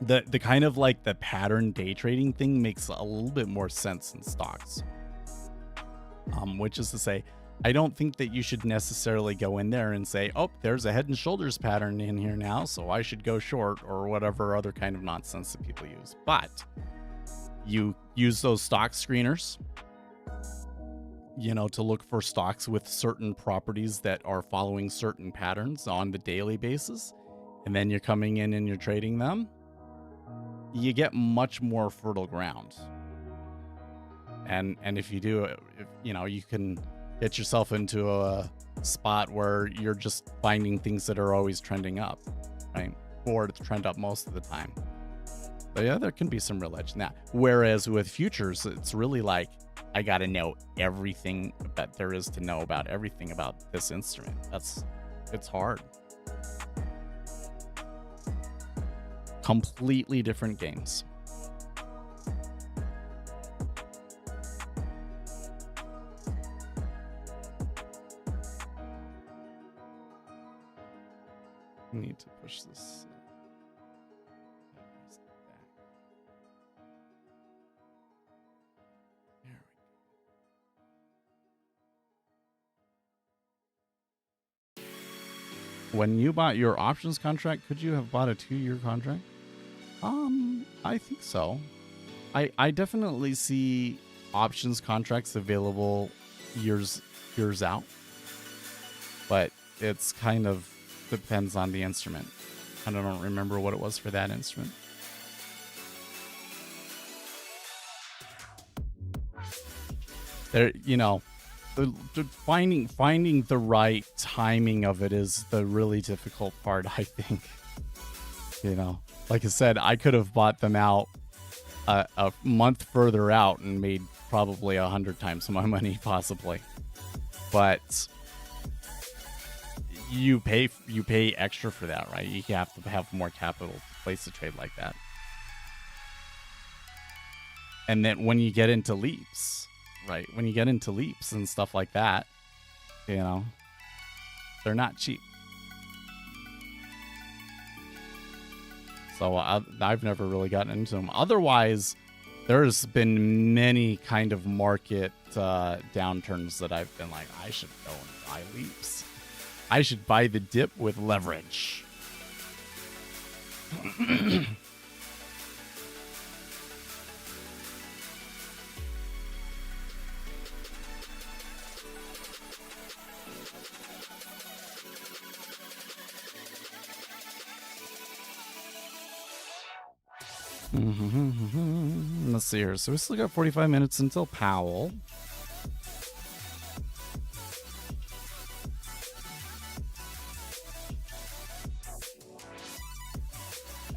The kind of like the pattern day trading thing makes a little bit more sense in stocks. Which is to say, I don't think that you should necessarily go in there and say, oh, there's a head and shoulders pattern in here now, so I should go short, or whatever other kind of nonsense that people use. But you use those stock screeners, to look for stocks with certain properties that are following certain patterns on the daily basis, and then you're coming in and you're trading them, you get much more fertile ground. And if you do, you can get yourself into a spot where you're just finding things that are always trending up, right? Or to trend up most of the time. But yeah, there can be some real edge in that. Whereas with futures, it's really like, I got to know everything that there is to know about everything about this instrument. It's hard. Completely different games. I need to push this. There we go. When you bought your options contract, could you have bought a 2-year contract? I think so. I definitely see options contracts available years out, but it's kind of depends on the instrument. I don't remember what it was for that instrument. There, finding the right timing of it is the really difficult part, I think. Like I said, I could have bought them out a month further out and made probably 100 times my money, possibly. But you pay extra for that, right? You have to have more capital to place a trade like that. And then when you get into leaps, right? When you get into leaps and stuff like that, they're not cheap. So I've never really gotten into them. Otherwise, there's been many kind of market downturns that I've been like, I should go and buy leaps. I should buy the dip with leverage. Let's see here. So we still got 45 minutes until Powell.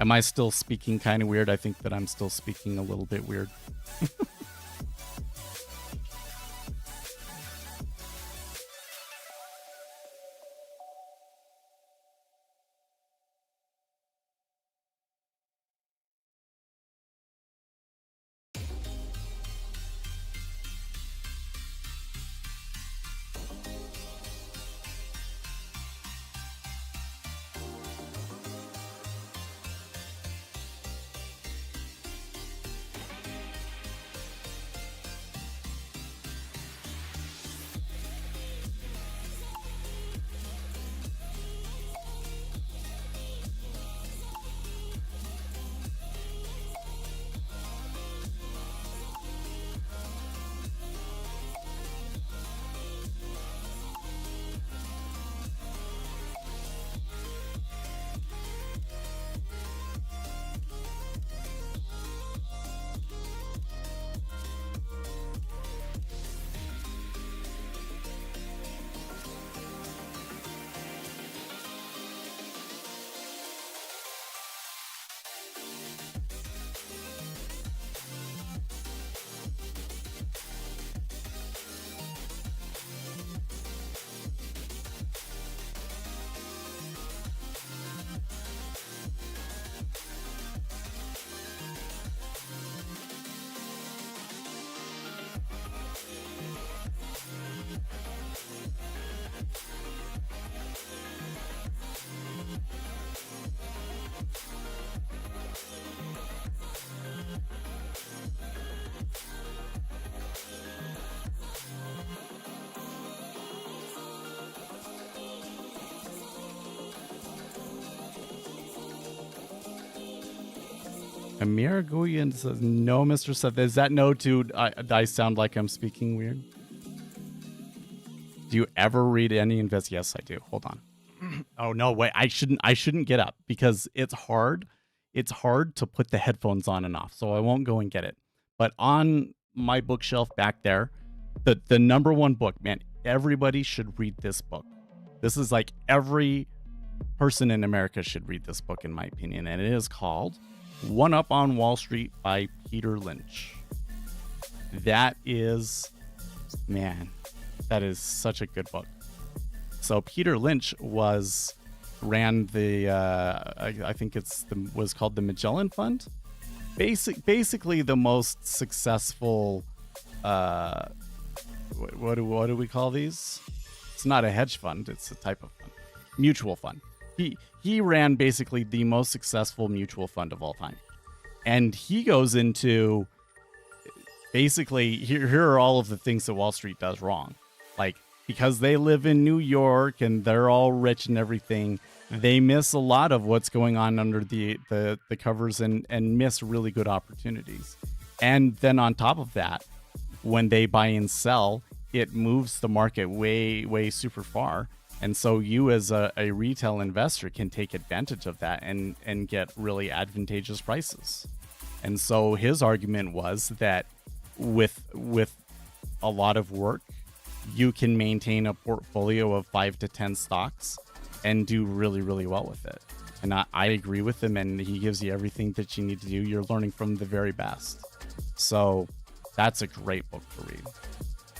Am I still speaking kind of weird? I think that I'm still speaking a little bit weird. Amir Guyan says, no, Mr. Seth. Is that no to I sound like I'm speaking weird? Do you ever read any invest? Yes, I do. Hold on. Oh no, wait. I shouldn't get up because it's hard. It's hard to put the headphones on and off. So I won't go and get it. But on my bookshelf back there, the number one book, man, everybody should read this book. This is like every person in America should read this book, in my opinion. And it is called One Up on Wall Street by Peter Lynch. That is, man, that is such a good book. So Peter Lynch ran the, I think was called the Magellan Fund. Basically the most successful, what do we call these? It's not a hedge fund. It's a type of fund. Mutual fund. He ran basically the most successful mutual fund of all time. And he goes into basically, here are all of the things that Wall Street does wrong. Like, because they live in New York and they're all rich and everything, they miss a lot of what's going on under the covers and miss really good opportunities. And then on top of that, when they buy and sell, it moves the market way, way super far. And so you as a retail investor can take advantage of that and get really advantageous prices. And so his argument was that with a lot of work, you can maintain a portfolio of 5 to 10 stocks and do really, really well with it. And I agree with him, and he gives you everything that you need to do. You're learning from the very best. So that's a great book to read.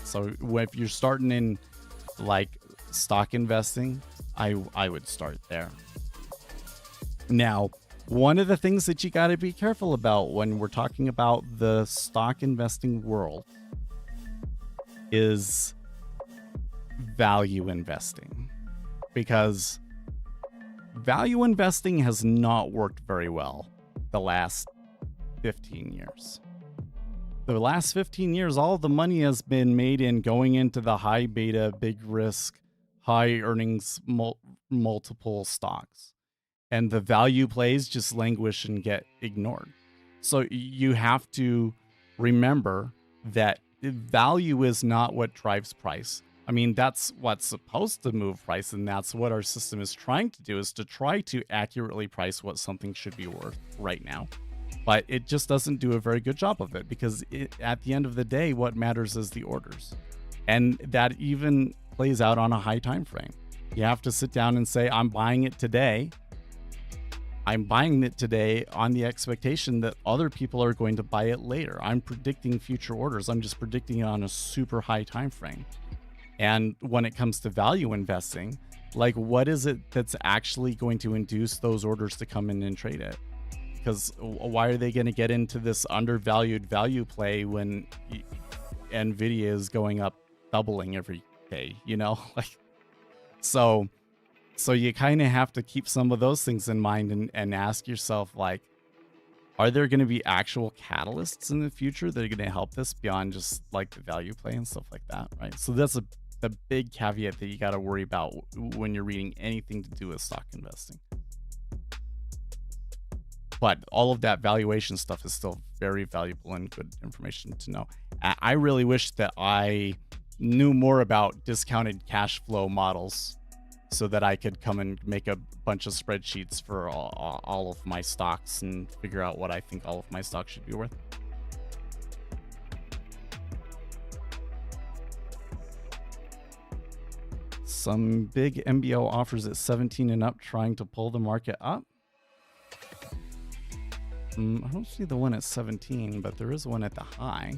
So if you're starting in like stock investing, I would start there. Now, one of the things that you got to be careful about when we're talking about the stock investing world is value investing, because value investing has not worked very well the last 15 years. The last 15 years, all of the money has been made in going into the high beta, big risk, high earnings multiple stocks. And the value plays just languish and get ignored. So you have to remember that value is not what drives price. I mean, that's what's supposed to move price, and that's what our system is trying to do, is to try to accurately price what something should be worth right now. but it just doesn't do a very good job of it, because at the end of the day, what matters is the orders. And that even plays out on a high time frame. You have to sit down and say, I'm buying it today. I'm buying it today on the expectation that other people are going to buy it later. I'm predicting future orders. I'm just predicting it on a super high time frame. And when it comes to value investing, like, what is it that's actually going to induce those orders to come in and trade it? Because why are they going to get into this undervalued value play when Nvidia is going up, doubling every day, you know? Like, so you kind of have to keep some of those things in mind and ask yourself, like, are there going to be actual catalysts in the future that are going to help this beyond just like the value play and stuff like that, right? So that's the big caveat that you got to worry about when you're reading anything to do with stock investing. But all of that valuation stuff is still very valuable and good information to know. I really wish that I knew more about discounted cash flow models so that I could come and make a bunch of spreadsheets for all of my stocks and figure out what I think all of my stocks should be worth. Some big MBO offers at 17 and up trying to pull the market up. I don't see the one at 17, but there is one at the high.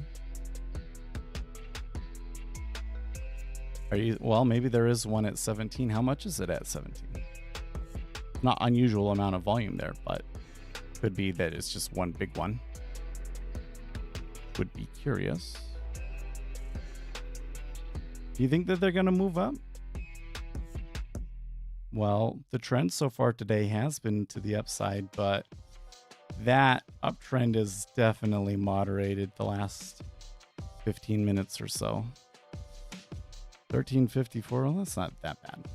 Well, maybe there is one at 17. How much is it at 17? Not unusual amount of volume there, but could be that it's just one big one. Would be curious. Do you think that they're going to move up? Well, the trend so far today has been to the upside, but that uptrend is definitely moderated the last 15 minutes or so. 1354, well, that's not that bad.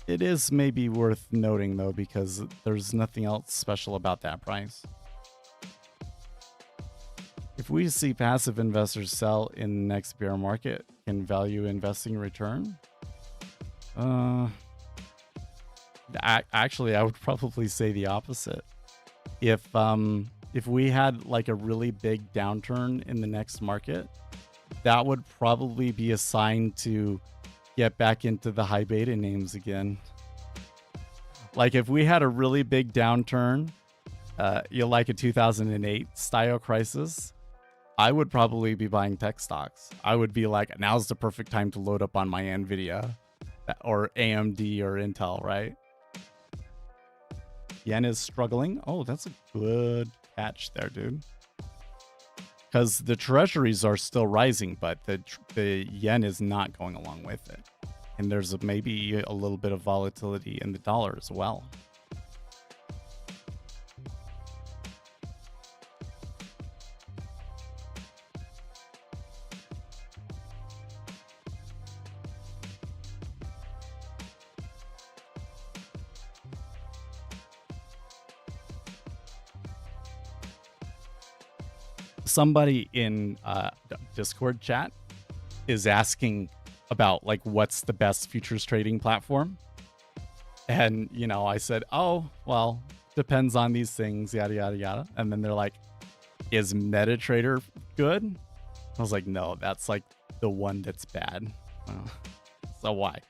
It is maybe worth noting, though, because there's nothing else special about that price. If we see passive investors sell in the next bear market, can value investing return? Actually, I would probably say the opposite. If we had like a really big downturn in the next market, that would probably be a sign to get back into the high beta names again. Like if we had a really big downturn, like a 2008 style crisis, I would probably be buying tech stocks. I would be like, now's the perfect time to load up on my Nvidia or AMD or Intel, right? Yen is struggling. Oh, that's a good catch there, dude. Because the treasuries are still rising, but the yen is not going along with it. And there's maybe a little bit of volatility in the dollar as well. Somebody in Discord chat is asking about like what's the best futures trading platform, and you know, I said, oh well, depends on these things, yada yada yada. And then they're like, is MetaTrader good? I was like, no, that's like the one that's bad. So why?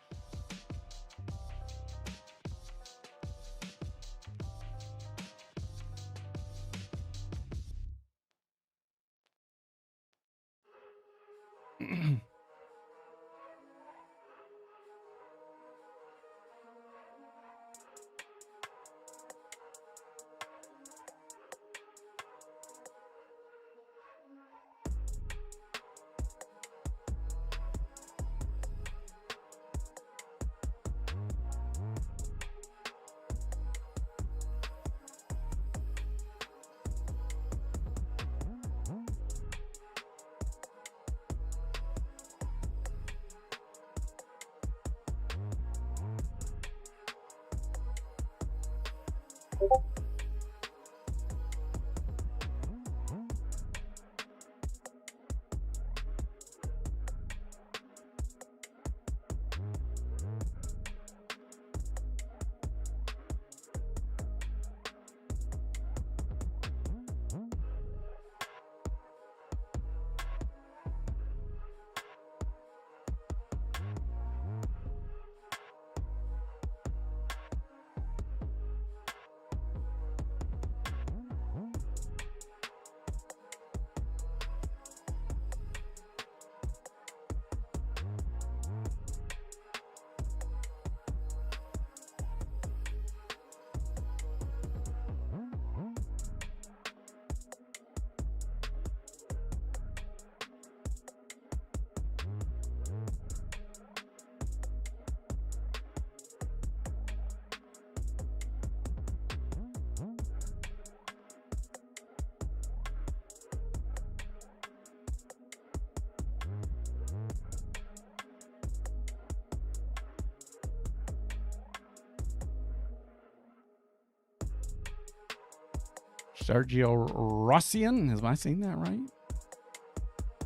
Sergio Rossian. Am I saying that right?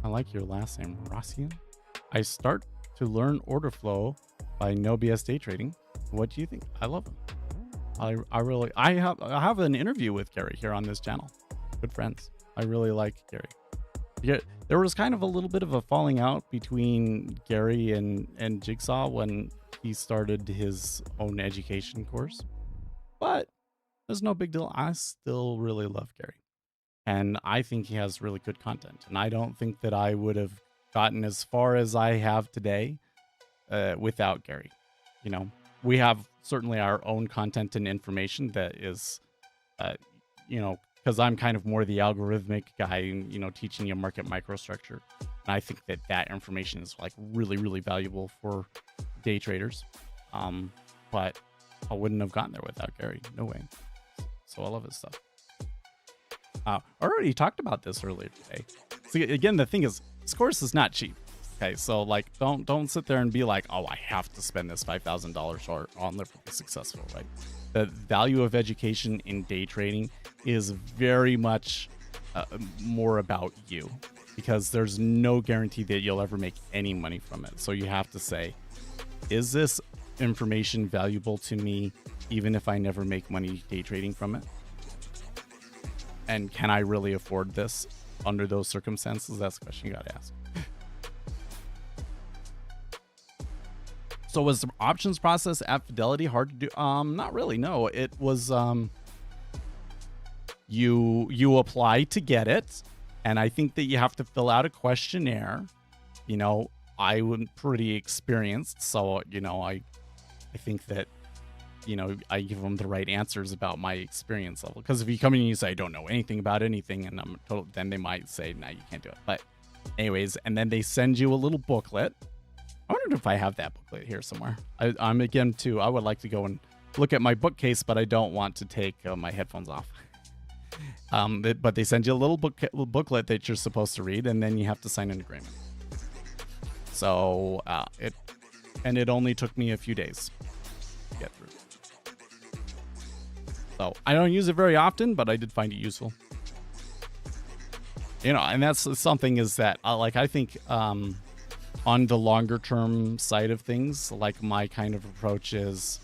I like your last name, Rossian. I start to learn order flow by No BS Day Trading. What do you think? I love him. I have an interview with Gary here on this channel. Good friends. I really like Gary. Yeah, there was kind of a little bit of a falling out between Gary and Jigsaw when he started his own education course, but there's no big deal. I still really love Gary, and I think he has really good content, and I don't think that I would have gotten as far as I have today without Gary. You know, we have certainly our own content and information that is, you know, because I'm kind of more the algorithmic guy, you know, teaching you market microstructure. And I think that that information is like really, really valuable for day traders. But I wouldn't have gotten there without Gary. No way. So I love his stuff. I already talked about this earlier today. So again, the thing is, this course is not cheap. Okay, so like, don't sit there and be like, oh, I have to spend this $5,000 or I'll never be successful, right? The value of education in day trading is very much more about you, because there's no guarantee that you'll ever make any money from it. So you have to say, is this information valuable to me even if I never make money day trading from it? And can I really afford this under those circumstances? That's the question you got to ask. So was the options process at Fidelity hard to do? Not really. No, it was, you apply to get it. And I think that you have to fill out a questionnaire. You know, I was pretty experienced. So, you know, I think that, you know, I give them the right answers about my experience level. Because if you come in and you say, I don't know anything about anything, and I'm total, then they might say, no, you can't do it. But anyways, and then they send you a little booklet. I wondered if I have that booklet here somewhere. I'm again too. I would like to go and look at my bookcase, but I don't want to take my headphones off. But they send you a little booklet that you're supposed to read, and then you have to sign an agreement. So it only took me a few days to get through. So I don't use it very often, but I did find it useful. You know, and that's something is that I think. On the longer term side of things, like my kind of approach is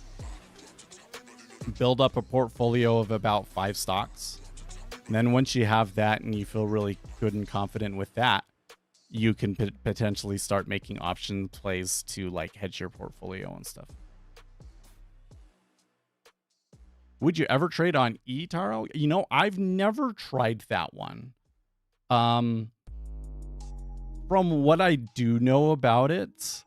build up a portfolio of about 5 stocks. And then once you have that and you feel really good and confident with that, you can potentially start making option plays to like hedge your portfolio and stuff. Would you ever trade on eToro? You know, I've never tried that one. From what I do know about it,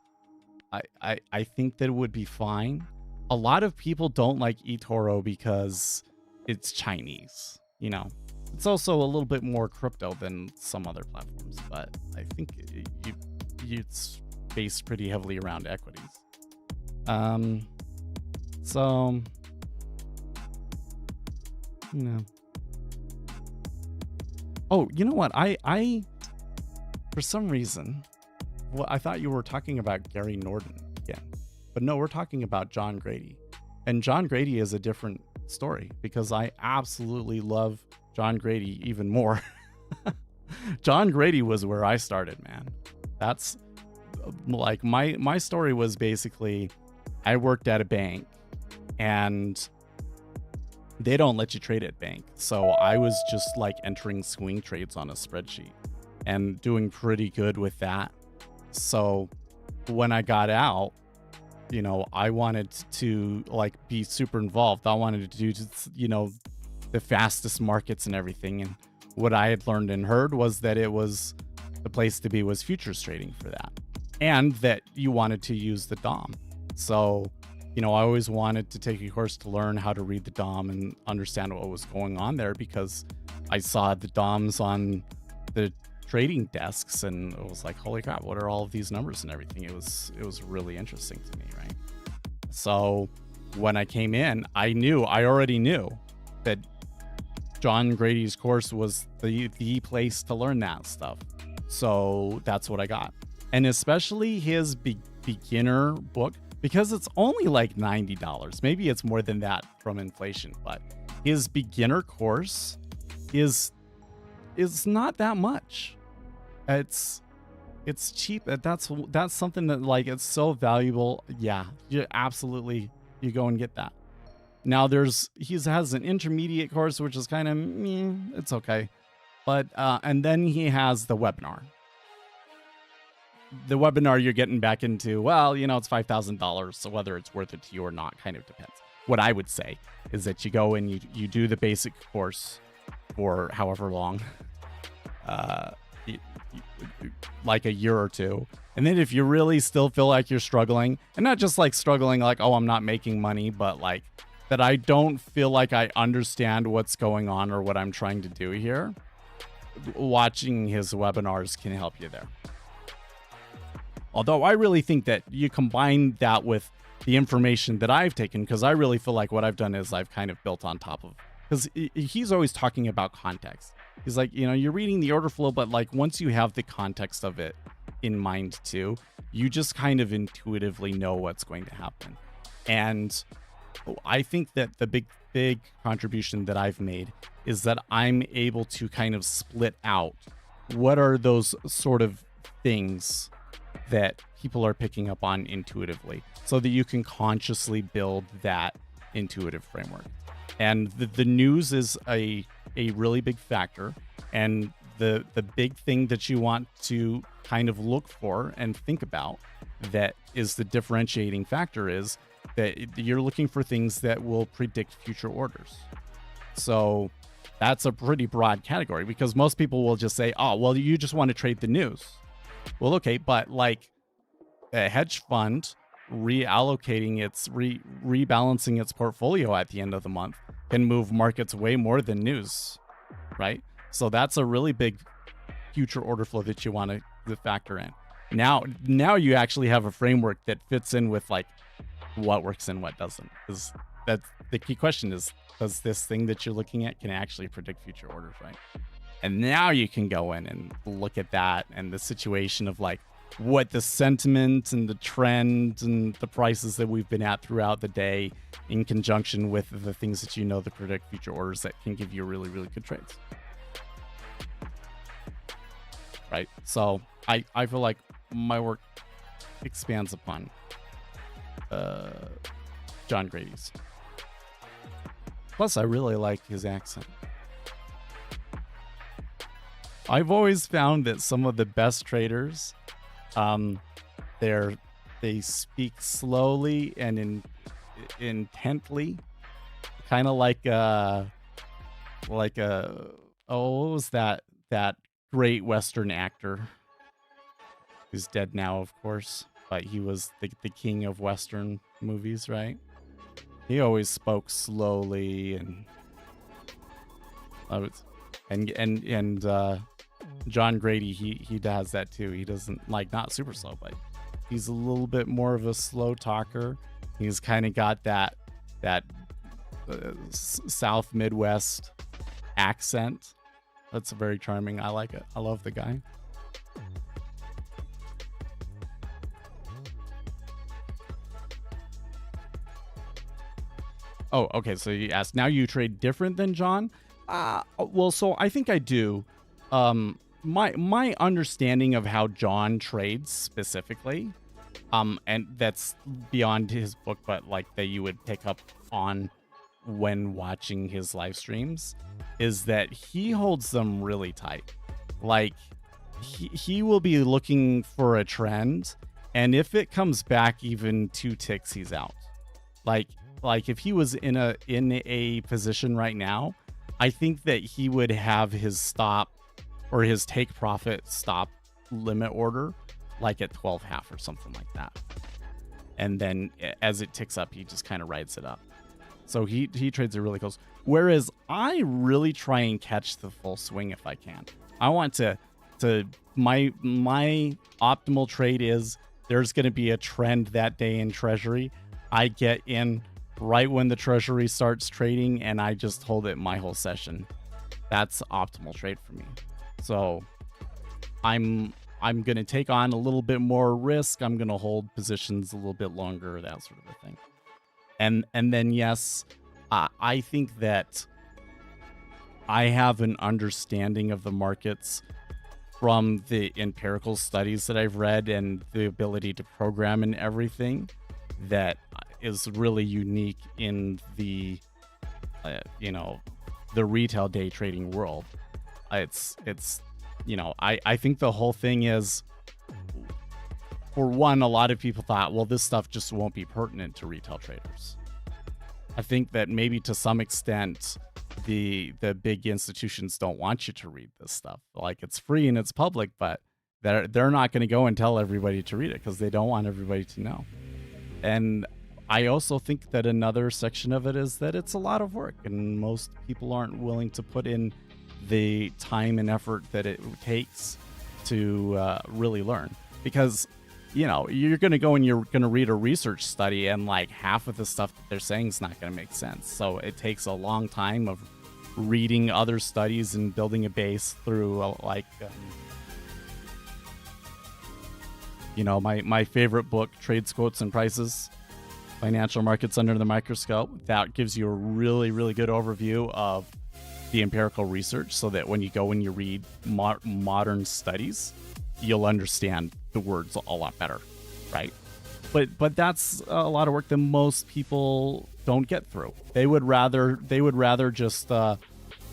I think that it would be fine. A lot of people don't like eToro because it's Chinese, you know. It's also a little bit more crypto than some other platforms, but I think it's based pretty heavily around equities. So, you know. Oh, you know what? I for some reason, well, I thought you were talking about Gary Norton again, but no, we're talking about John Grady. And John Grady is a different story because I absolutely love John Grady even more. John Grady was where I started, man. That's like my story was basically I worked at a bank and they don't let you trade at bank. So I was just like entering swing trades on a spreadsheet and doing pretty good with that. So when I got out, you know, I wanted to like be super involved. I wanted to do, you know, the fastest markets and everything. And what I had learned and heard was that it was the place to be was futures trading for that. And that you wanted to use the DOM. So, you know, I always wanted to take a course to learn how to read the DOM and understand what was going on there because I saw the DOMs on the trading desks and it was like, holy crap, what are all of these numbers and everything? It was really interesting to me, right? So when I came in, I already knew that John Grady's course was the place to learn that stuff. So that's what I got. And especially his beginner book, because it's only like $90. Maybe it's more than that from inflation, but his beginner course is not that much. It's cheap. That's something that like it's so valuable. Yeah, you absolutely you go and get that. Now he has an intermediate course which is kind of it's okay, but and then he has the webinar. The webinar you're getting back into, well, it's $5,000, so whether it's worth it to you or not kind of depends. What I would say is that you go and you do the basic course for however long, like a year or two. And then if you really still feel like you're struggling, and not just like struggling like, oh, I'm not making money, but like that I don't feel like I understand what's going on or what I'm trying to do here, watching his webinars can help you there. Although I really think that you combine that with the information that I've taken, because I really feel like what I've done is I've kind of built on top of, because he's always talking about context. He's like, you're reading the order flow, but like once you have the context of it in mind too, you just kind of intuitively know what's going to happen. And I think that the big contribution that I've made is that I'm able to kind of split out what are those sort of things that people are picking up on intuitively, so that you can consciously build that intuitive framework. And the news is a really big factor, and the big thing that you want to kind of look for and think about that is the differentiating factor is that you're looking for things that will predict future orders. So that's a pretty broad category, because most people will just say, oh, well, you just want to trade the news. Well, okay, but like a hedge fund reallocating rebalancing its portfolio at the end of the month can move markets way more than news, right? So that's a really big future order flow that you want to factor in. Now you actually have a framework that fits in with like what works and what doesn't. Because that's the key question is, does this thing that you're looking at can actually predict future orders, right? And now you can go in and look at that and the situation of like what the sentiment and the trend and the prices that we've been at throughout the day in conjunction with the things that that predict future orders that can give you really, really good trades. Right? So I feel like my work expands upon John Grady's. Plus, I really like his accent. I've always found that some of the best traders, they speak slowly and intently, kind of like what was that great Western actor who's dead now, of course, but he was the king of Western movies, right? He always spoke slowly and John Grady, he does that too. He doesn't not super slow, but he's a little bit more of a slow talker. He's kind of got that South Midwest accent. That's very charming. I like it. I love the guy. Oh, okay. So you asked, now you trade different than John? Well, so I think I do. My understanding of how John trades specifically, and that's beyond his book, but that you would pick up on when watching his live streams, is that he holds them really tight. He will be looking for a trend, and if it comes back even 2 ticks, he's out. Like if he was in a position right now, I think that he would have his stop or his take profit stop limit order at 12.5 or something like that. And then as it ticks up, he just kind of rides it up. So he trades it really close. Whereas I really try and catch the full swing if I can. I want to my optimal trade is there's going to be a trend that day in Treasury. I get in right when the Treasury starts trading and I just hold it my whole session. That's optimal trade for me. So I'm going to take on a little bit more risk. I'm going to hold positions a little bit longer, that sort of a thing. And then, yes, I think that I have an understanding of the markets from the empirical studies that I've read and the ability to program and everything that is really unique in the the retail day trading world. It's I think the whole thing is, for one, a lot of people thought, well, this stuff just won't be pertinent to retail traders. I think that maybe to some extent the big institutions don't want you to read this stuff. Like, it's free and it's public, but they're not going to go and tell everybody to read it because they don't want everybody to know. And I also think that another section of it is that it's a lot of work, and most people aren't willing to put in the time and effort that it takes to really learn. Because, you're going to go and you're going to read a research study, and like half of the stuff that they're saying is not going to make sense. So it takes a long time of reading other studies and building a base through my favorite book, Trades, Quotes, and Prices, Financial Markets Under the Microscope. That gives you a really, really good overview of the empirical research, so that when you go and you read modern studies, you'll understand the words a lot better, right? But that's a lot of work that most people don't get through. They would rather just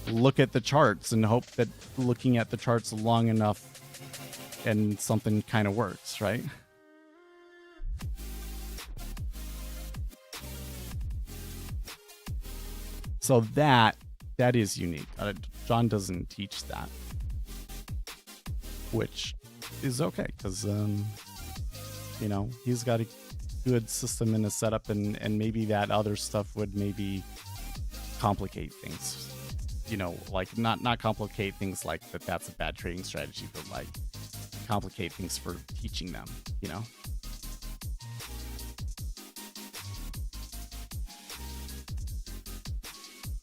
look at the charts and hope that looking at the charts long enough and something kind of works, right? So that is unique. John doesn't teach that, which is okay, because he's got a good system and a setup, and maybe that other stuff would maybe complicate things. Like not complicate things like that's a bad trading strategy, but like complicate things for teaching them.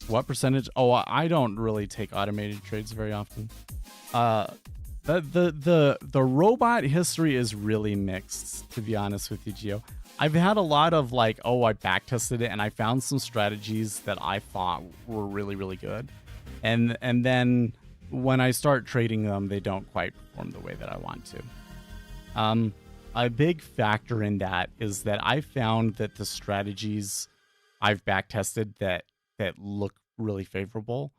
What percentage? Oh, I don't really take automated trades very often. The robot history is really mixed, to be honest with you, Gio. I've had a lot of I back tested it and I found some strategies that I thought were really, really good, and then when I start trading them, they don't quite perform the way that I want to. A big factor in that is that I found that the strategies I've back tested that look really favorable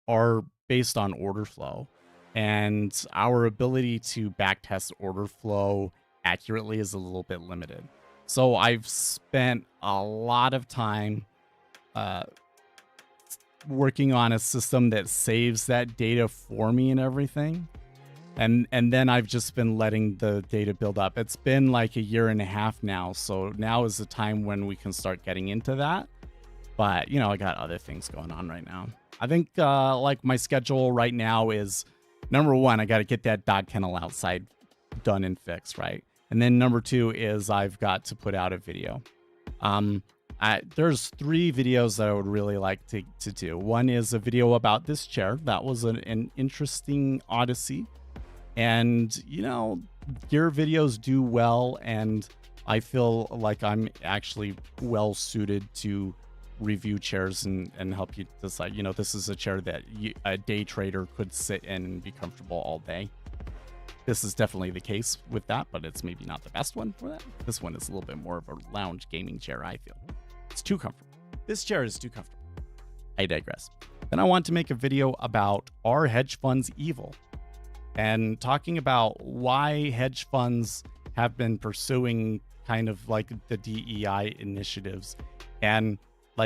are based on order flow, and our ability to backtest order flow accurately is a little bit limited. So I've spent a lot of time working on a system that saves that data for me and everything, and then I've just been letting the data build up. It's been like a year and a half now, so now is the time when we can start getting into that. But I got other things going on right now. I think my schedule right now is, number one, I got to get that dog kennel outside done and fixed, right? And then number two is I've got to put out a video. There's 3 videos that I would really like to do. One is a video about this chair. That was an interesting odyssey. And, your videos do well, and I feel like I'm actually well suited to review chairs and help you decide, this is a chair that a day trader could sit in and be comfortable all day. This is definitely the case with that, but it's maybe not the best one for that. This one is a little bit more of a lounge gaming chair, I feel. It's too comfortable. This chair is too comfortable. I digress. Then I want to make a video about, are hedge funds evil? And talking about why hedge funds have been pursuing kind of like the DEI initiatives, and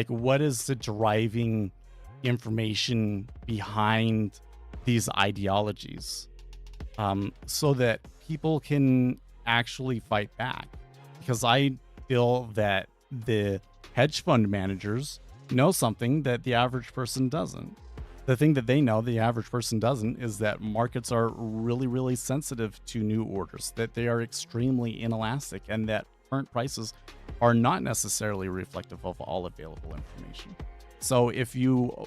what is the driving information behind these ideologies, so that people can actually fight back. Because I feel that the hedge fund managers know something that the average person doesn't. The thing that they know the average person doesn't is that markets are really, really sensitive to new orders, that they are extremely inelastic, and that current prices are not necessarily reflective of all available information. So if you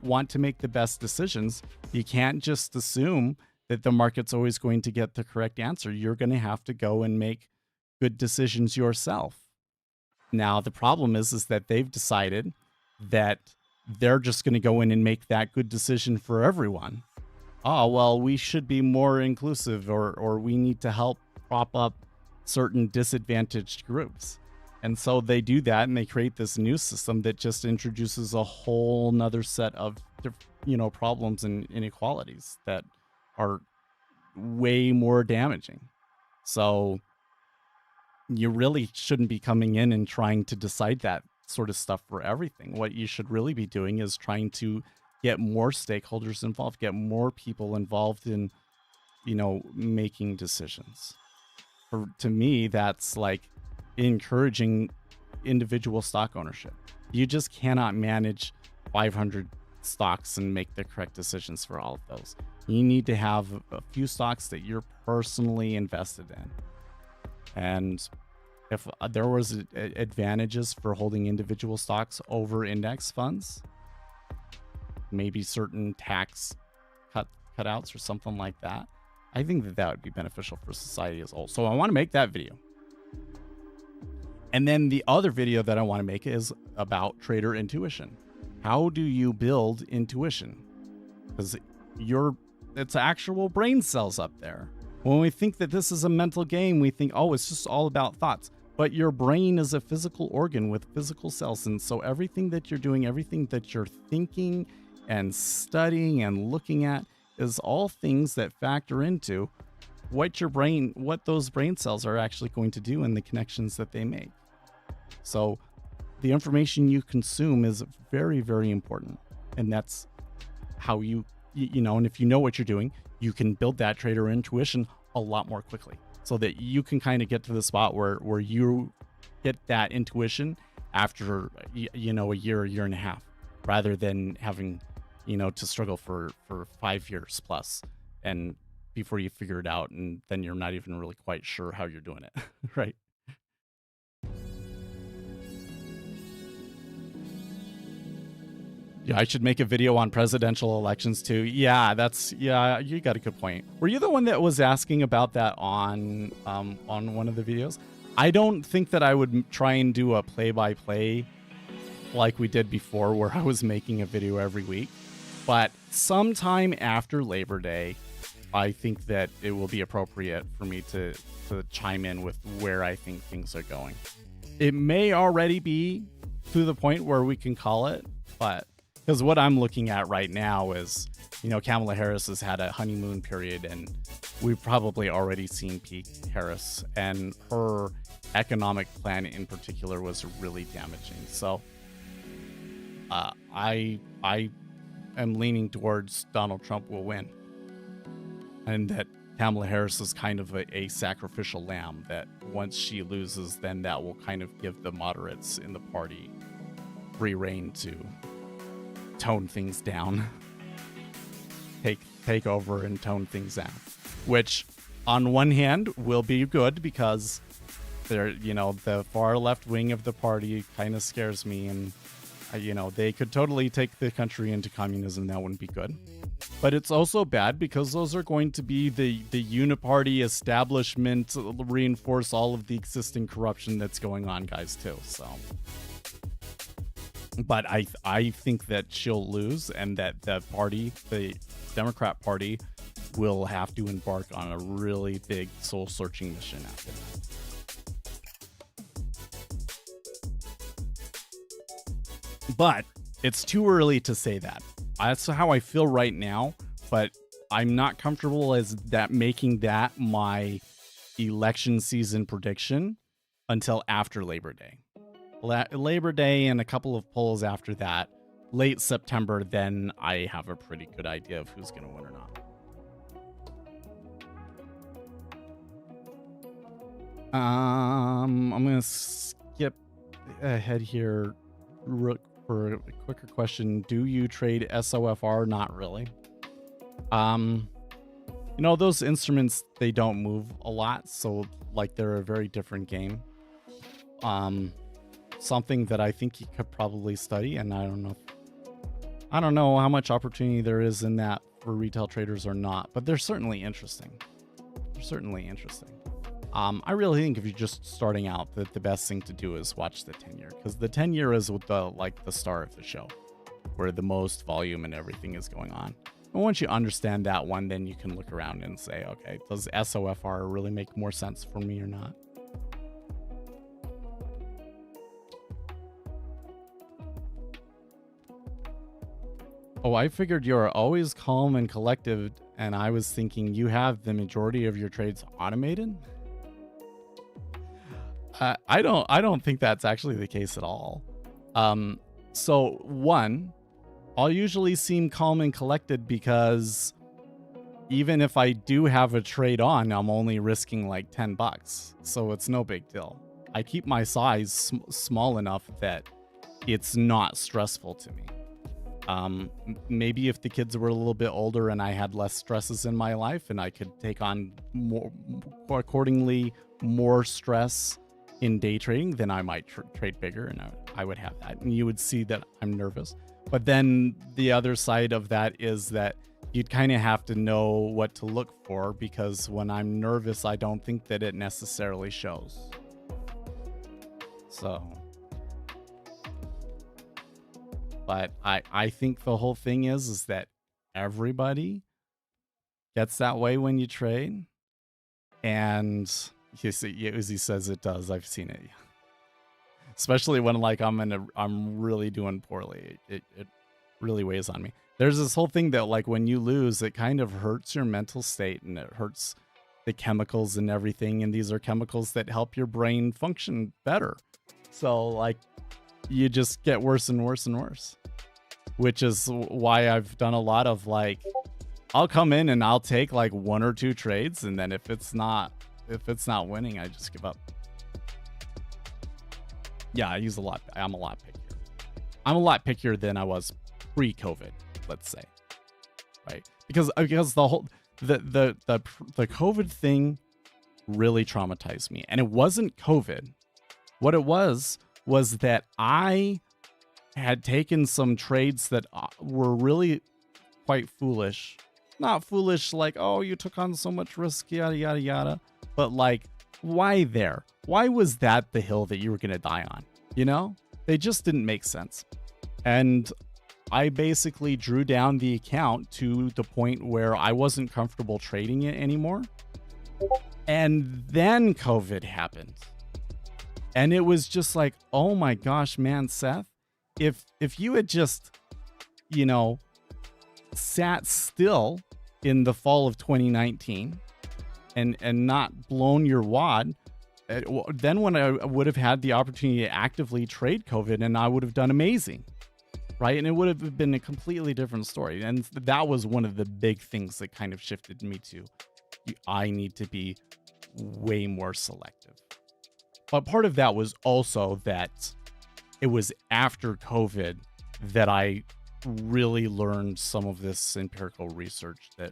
want to make the best decisions, you can't just assume that the market's always going to get the correct answer. You're going to have to go and make good decisions yourself. Now, the problem is that they've decided that they're just going to go in and make that good decision for everyone. Oh, well, we should be more inclusive, or we need to help prop up certain disadvantaged groups. And so they do that, and they create this new system that just introduces a whole nother set of, problems and inequalities that are way more damaging. So you really shouldn't be coming in and trying to decide that sort of stuff for everything. What you should really be doing is trying to get more stakeholders involved, get more people involved in, making decisions. To me, that's like encouraging individual stock ownership. You just cannot manage 500 stocks and make the correct decisions for all of those. You need to have a few stocks that you're personally invested in. And if there was advantages for holding individual stocks over index funds, maybe certain tax cutouts or something like that, I think that would be beneficial for society as a whole. So I want to make that video. And then the other video that I want to make is about trader intuition. How do you build intuition? Because it's actual brain cells up there. When we think that this is a mental game, we think, oh, it's just all about thoughts. But your brain is a physical organ with physical cells. And so everything that you're doing, everything that you're thinking and studying and looking at is all things that factor into what those brain cells are actually going to do and the connections that they make. So the information you consume is very, very important. And that's how and if you know what you're doing, you can build that trader intuition a lot more quickly, so that you can kind of get to the spot where you get that intuition after, a year and a half, rather than having, to struggle for 5 years plus and before you figure it out. And then you're not even really quite sure how you're doing it. Right. Yeah, I should make a video on presidential elections too. Yeah, you got a good point. Were you the one that was asking about that on one of the videos? I don't think that I would try and do a play-by-play like we did before, where I was making a video every week. But sometime after Labor Day, I think that it will be appropriate for me to chime in with where I think things are going. It may already be to the point where we can call it, but because what I'm looking at right now is, Kamala Harris has had a honeymoon period, and we've probably already seen peak Harris, and her economic plan in particular was really damaging. So I am leaning towards Donald Trump will win, and that Kamala Harris is kind of a sacrificial lamb, that once she loses, then that will kind of give the moderates in the party free rein to tone things down, take over and tone things down, which on one hand will be good, because they're, the far left wing of the party kind of scares me, and they could totally take the country into communism. That wouldn't be good. But it's also bad because those are going to be the uniparty establishment, reinforce all of the existing corruption that's going on, guys, too. So, but I think that she'll lose, and that the Democrat Party, will have to embark on a really big soul-searching mission after that. But it's too early to say that. That's how I feel right now, but I'm not comfortable as that making that my election season prediction until after Labor Day. Labor Day and a couple of polls after that, late September, then I have a pretty good idea of who's going to win or not. I'm going to skip ahead here for a quicker question. Do you trade SOFR? Not really. Those instruments, they don't move a lot, so like they're a very different game. Something that I think you could probably study, and I don't know how much opportunity there is in that for retail traders or not, but they're certainly interesting. I really think if you're just starting out, that the best thing to do is watch the 10-year, because the 10-year is the star of the show. where the most volume and everything is going on. And once you understand that one, then you can look around and say, okay, does SOFR really make more sense for me or not? Oh, I figured you're always calm and collected, and I was thinking you have the majority of your trades automated. I don't think that's actually the case at all. So one, I'll usually seem calm and collected because even if I do have a trade on, I'm only risking like $10, so it's no big deal. I keep my size small enough that it's not stressful to me. Maybe if the kids were a little bit older and I had less stresses in my life and I could take on more stress in day trading, then I might trade bigger and I would have that. And you would see that I'm nervous. But then the other side of that is that you'd kind of have to know what to look for, because when I'm nervous, I don't think that it necessarily shows. So... But I think the whole thing is that everybody gets that way when you trade. And you see, as he says, it does. I've seen it. Especially when like I'm really doing poorly. It really weighs on me. There's this whole thing that like when you lose, it kind of hurts your mental state and it hurts the chemicals and everything. And these are chemicals that help your brain function better. So like, you just get worse and worse and worse, which is why I've done a lot of like, I'll come in and I'll take like 1 or 2 trades. And then if it's not winning, I just give up. Yeah, I'm a lot pickier. I'm a lot pickier than I was pre-COVID, let's say. Right. Because the whole, the COVID thing really traumatized me. And it wasn't COVID. What it was that I had taken some trades that were really quite foolish. Not foolish like, oh, you took on so much risk, yada, yada, yada. But like, why there? Why was that the hill that you were going to die on? You know? They just didn't make sense. And I basically drew down the account to the point where I wasn't comfortable trading it anymore. And then COVID happened. And it was just like, oh my gosh, man, Seth, if you had just, you know, sat still in the fall of 2019 and not blown your wad, then when I would have had the opportunity to actively trade COVID, and I would have done amazing, right? And it would have been a completely different story. And that was one of the big things that kind of shifted me to, I need to be way more selective. But part of that was also that it was after COVID that I really learned some of this empirical research that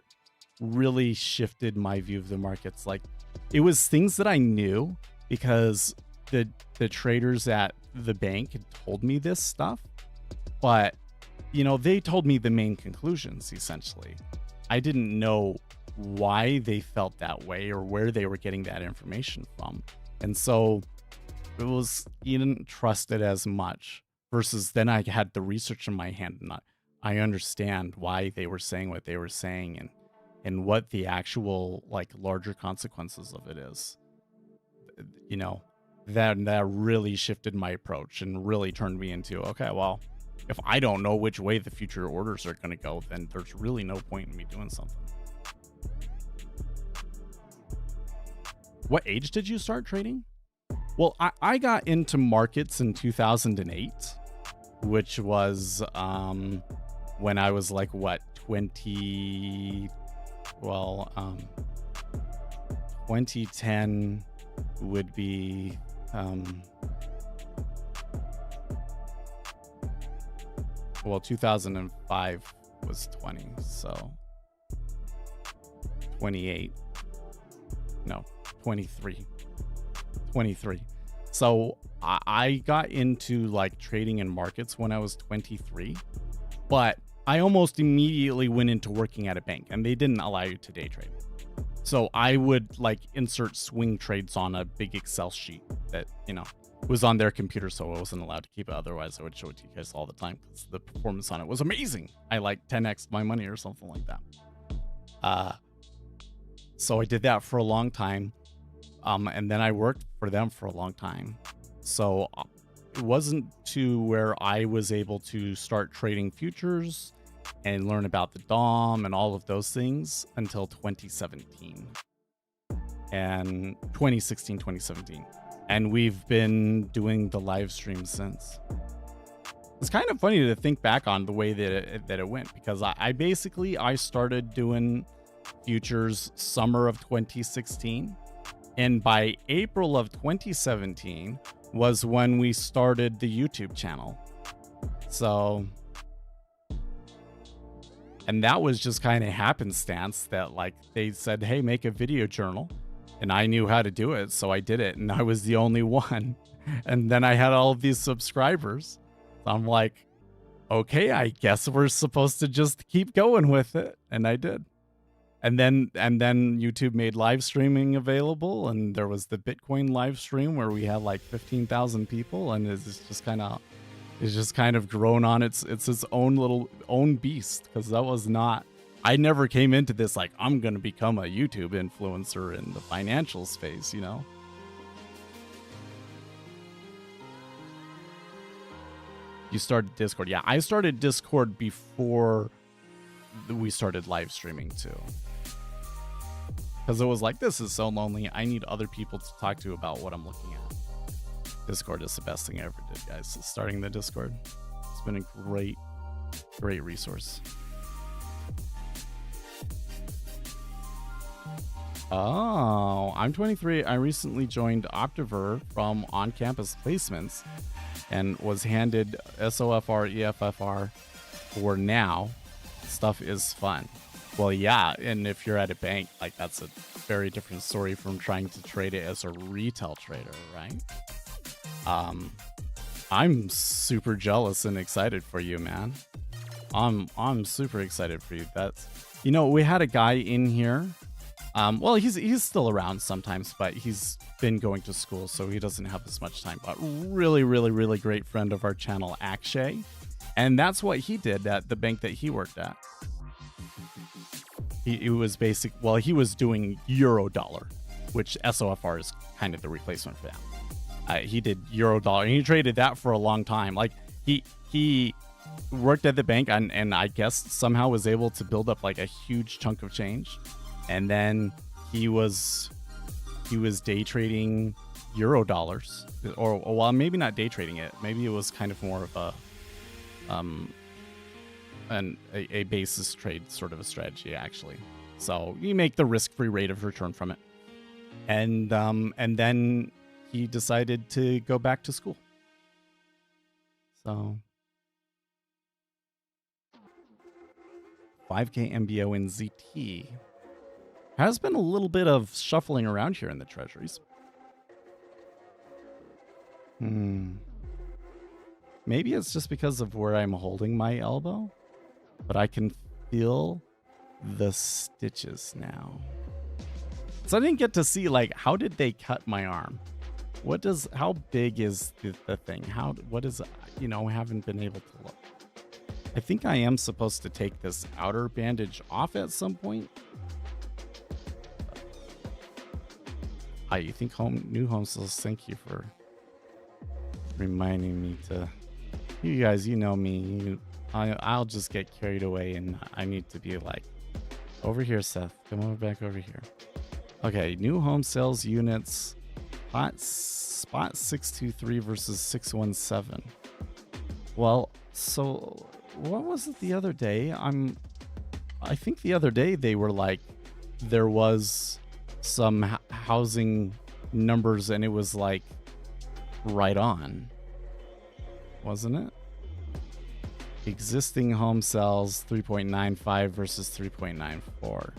really shifted my view of the markets. Like, it was things that I knew because the traders at the bank had told me this stuff. But, you know, they told me the main conclusions, essentially. I didn't know why they felt that way or where they were getting that information from. And so it was, you didn't trust it as much, versus then I had the research in my hand and I understand why they were saying what they were saying and what the actual like larger consequences of it is. You know, that really shifted my approach and really turned me into, okay, well, if I don't know which way the future orders are going to go, then there's really no point in me doing something. What age did you start trading? Well, I got into markets in 2008, which was when I was like, what, 2010 would be well, 2005 was 20, so 28, no, 23. So I got into like trading in markets when I was 23, but I almost immediately went into working at a bank, and they didn't allow you to day trade. So I would like insert swing trades on a big Excel sheet that, you know, It was on their computer, so I wasn't allowed to keep it. Otherwise, I would show it to you guys all the time because the performance on it was amazing. I like 10x my money or something like that. So I did that for a long time. And then I worked for them for a long time. So it wasn't to where I was able to start trading futures and learn about the DOM and all of those things until 2017 and 2016, 2017. And we've been doing the live stream since. It's kind of funny to think back on the way that it went, because I started doing futures summer of 2016. And by April of 2017 was when we started the YouTube channel. So, and that was just kind of happenstance that like they said, hey, make a video journal. And I knew how to do it, so I did it, and I was the only one. And then I had all of these subscribers. So I'm like, okay, I guess we're supposed to just keep going with it. And I did. And then YouTube made live streaming available, and there was the Bitcoin live stream where we had like 15,000 people, and it's just kind of grown on its own beast, because that was not, I never came into this like, I'm going to become a YouTube influencer in the financial space, you know? You started Discord. Yeah, I started Discord before we started live streaming too. Because it was like, this is so lonely. I need other people to talk to about what I'm looking at. Discord is the best thing I ever did, guys. Starting the Discord. It's been a great resource. Oh, I'm 23. I recently joined Optiver from on-campus placements and was handed SOFR, EFFR for now. Stuff is fun. Well, yeah, and if you're at a bank, like that's a very different story from trying to trade it as a retail trader, right? I'm super jealous and excited for you, man. I'm super excited for you. That's, you know, we had a guy in here. Well, he's still around sometimes, but he's been going to school, so he doesn't have as much time. But really great friend of our channel, Akshay, and that's what he did at the bank that he worked at. He was he was doing euro dollar, which SOFR is kind of the replacement for that. He did euro dollar, and he traded that for a long time. Like he worked at the bank, and I guess somehow was able to build up like a huge chunk of change. And then he was day trading euro dollars, or well, maybe not day trading it. Maybe it was kind of more of a basis trade sort of a strategy, actually. So you make the risk-free rate of return from it. And then he decided to go back to school. So 5K MBO in ZT. Has been a little bit of shuffling around here in the treasuries. Maybe it's just because of where I'm holding my elbow, but I can feel the stitches now. So I didn't get to see, like, how did they cut my arm? How big is the thing? What is, you know, I haven't been able to look. I think I am supposed to take this outer bandage off at some point. You think new home sales, thank you for reminding me to, you guys, you know me, I'll just get carried away, and I need to be like, over here, Seth, come over back over here. Okay, new home sales units, spot 623 versus 617. Well, so what was it the other day? I think the other day they were like, there was some housing numbers, and it was like right on, wasn't it? Existing home sales 3.95 versus 3.94,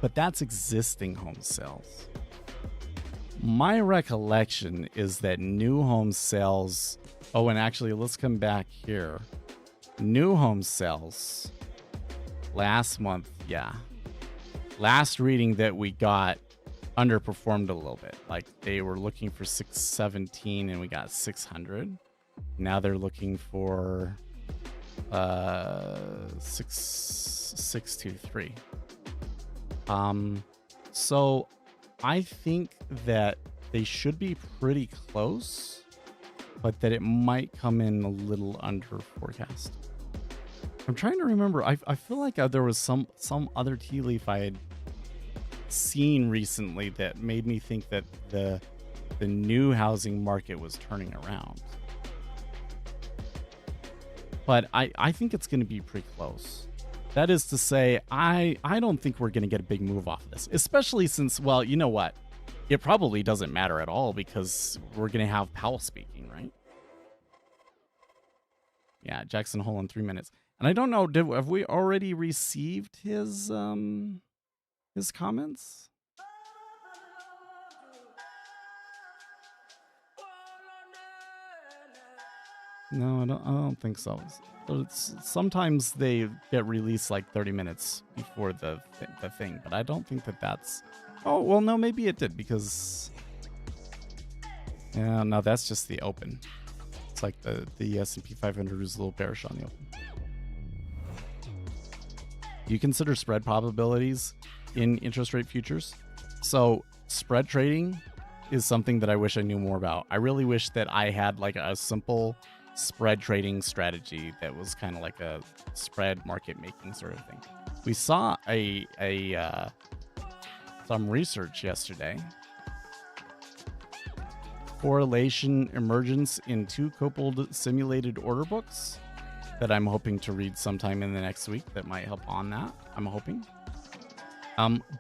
but that's existing home sales. My recollection is that new home sales, and actually let's come back here. New home sales last month, last reading that we got, underperformed a little bit. Like they were looking for 617 and we got 600. Now they're looking for 623. So I think that they should be pretty close, but that it might come in a little under forecast. I'm trying to remember. I feel like there was some other tea leaf I had seen recently that made me think that the new housing market was turning around. But I think it's going to be pretty close. That is to say, I don't think we're going to get a big move off of this, especially since, well, you know what? It probably doesn't matter at all because we're going to have Powell speaking, right? Yeah, Jackson Hole in 3 minutes. And I don't know, have we already received his comments? No, I don't think so. But sometimes they get released like 30 minutes before the thing, but I don't think that's. Oh well, no, maybe it did because. Yeah, no, that's just the open. It's like the S&P 500 is a little bearish on the open. Do you consider spread probabilities in interest rate futures? So spread trading is something that I wish I knew more about. I really wish that I had like a simple spread trading strategy that was kind of like a spread market making sort of thing. We saw some research yesterday. Correlation emergence in two coupled simulated order books that I'm hoping to read sometime in the next week that might help on that. I'm hoping.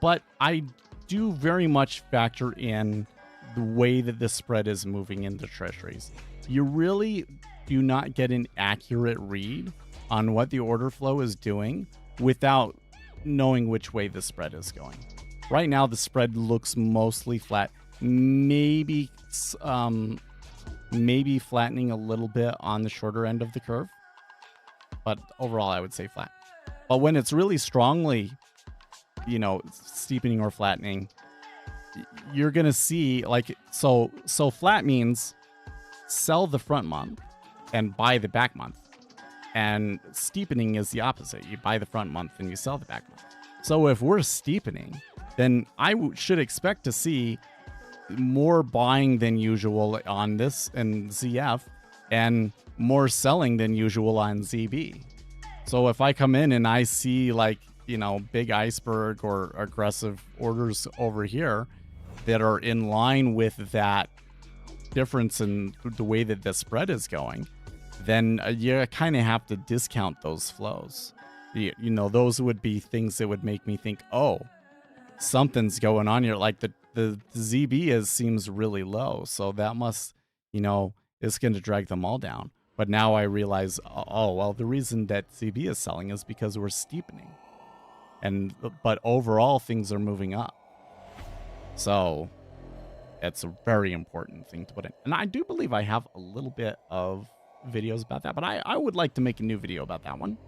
But I do very much factor in the way that the spread is moving into treasuries. You really do not get an accurate read on what the order flow is doing without knowing which way the spread is going. Right now, the spread looks mostly flat, maybe flattening a little bit on the shorter end of the curve, but overall, I would say flat. But when it's really strongly, steepening or flattening, you're gonna see like so flat means sell the front month and buy the back month, and steepening is the opposite. You buy the front month and you sell the back month. So if we're steepening, then I should expect to see more buying than usual on this and ZF and more selling than usual on ZB. So if I come in and I see like, big iceberg or aggressive orders over here that are in line with that difference in the way that the spread is going, then you kind of have to discount those flows. Those would be things that would make me think, oh, something's going on here. Like the ZB seems really low, so that must, it's going to drag them all down. But now I realize, oh, well, the reason that ZB is selling is because we're steepening. But overall, things are moving up. So it's a very important thing to put in. And I do believe I have a little bit of videos about that, but I would like to make a new video about that one.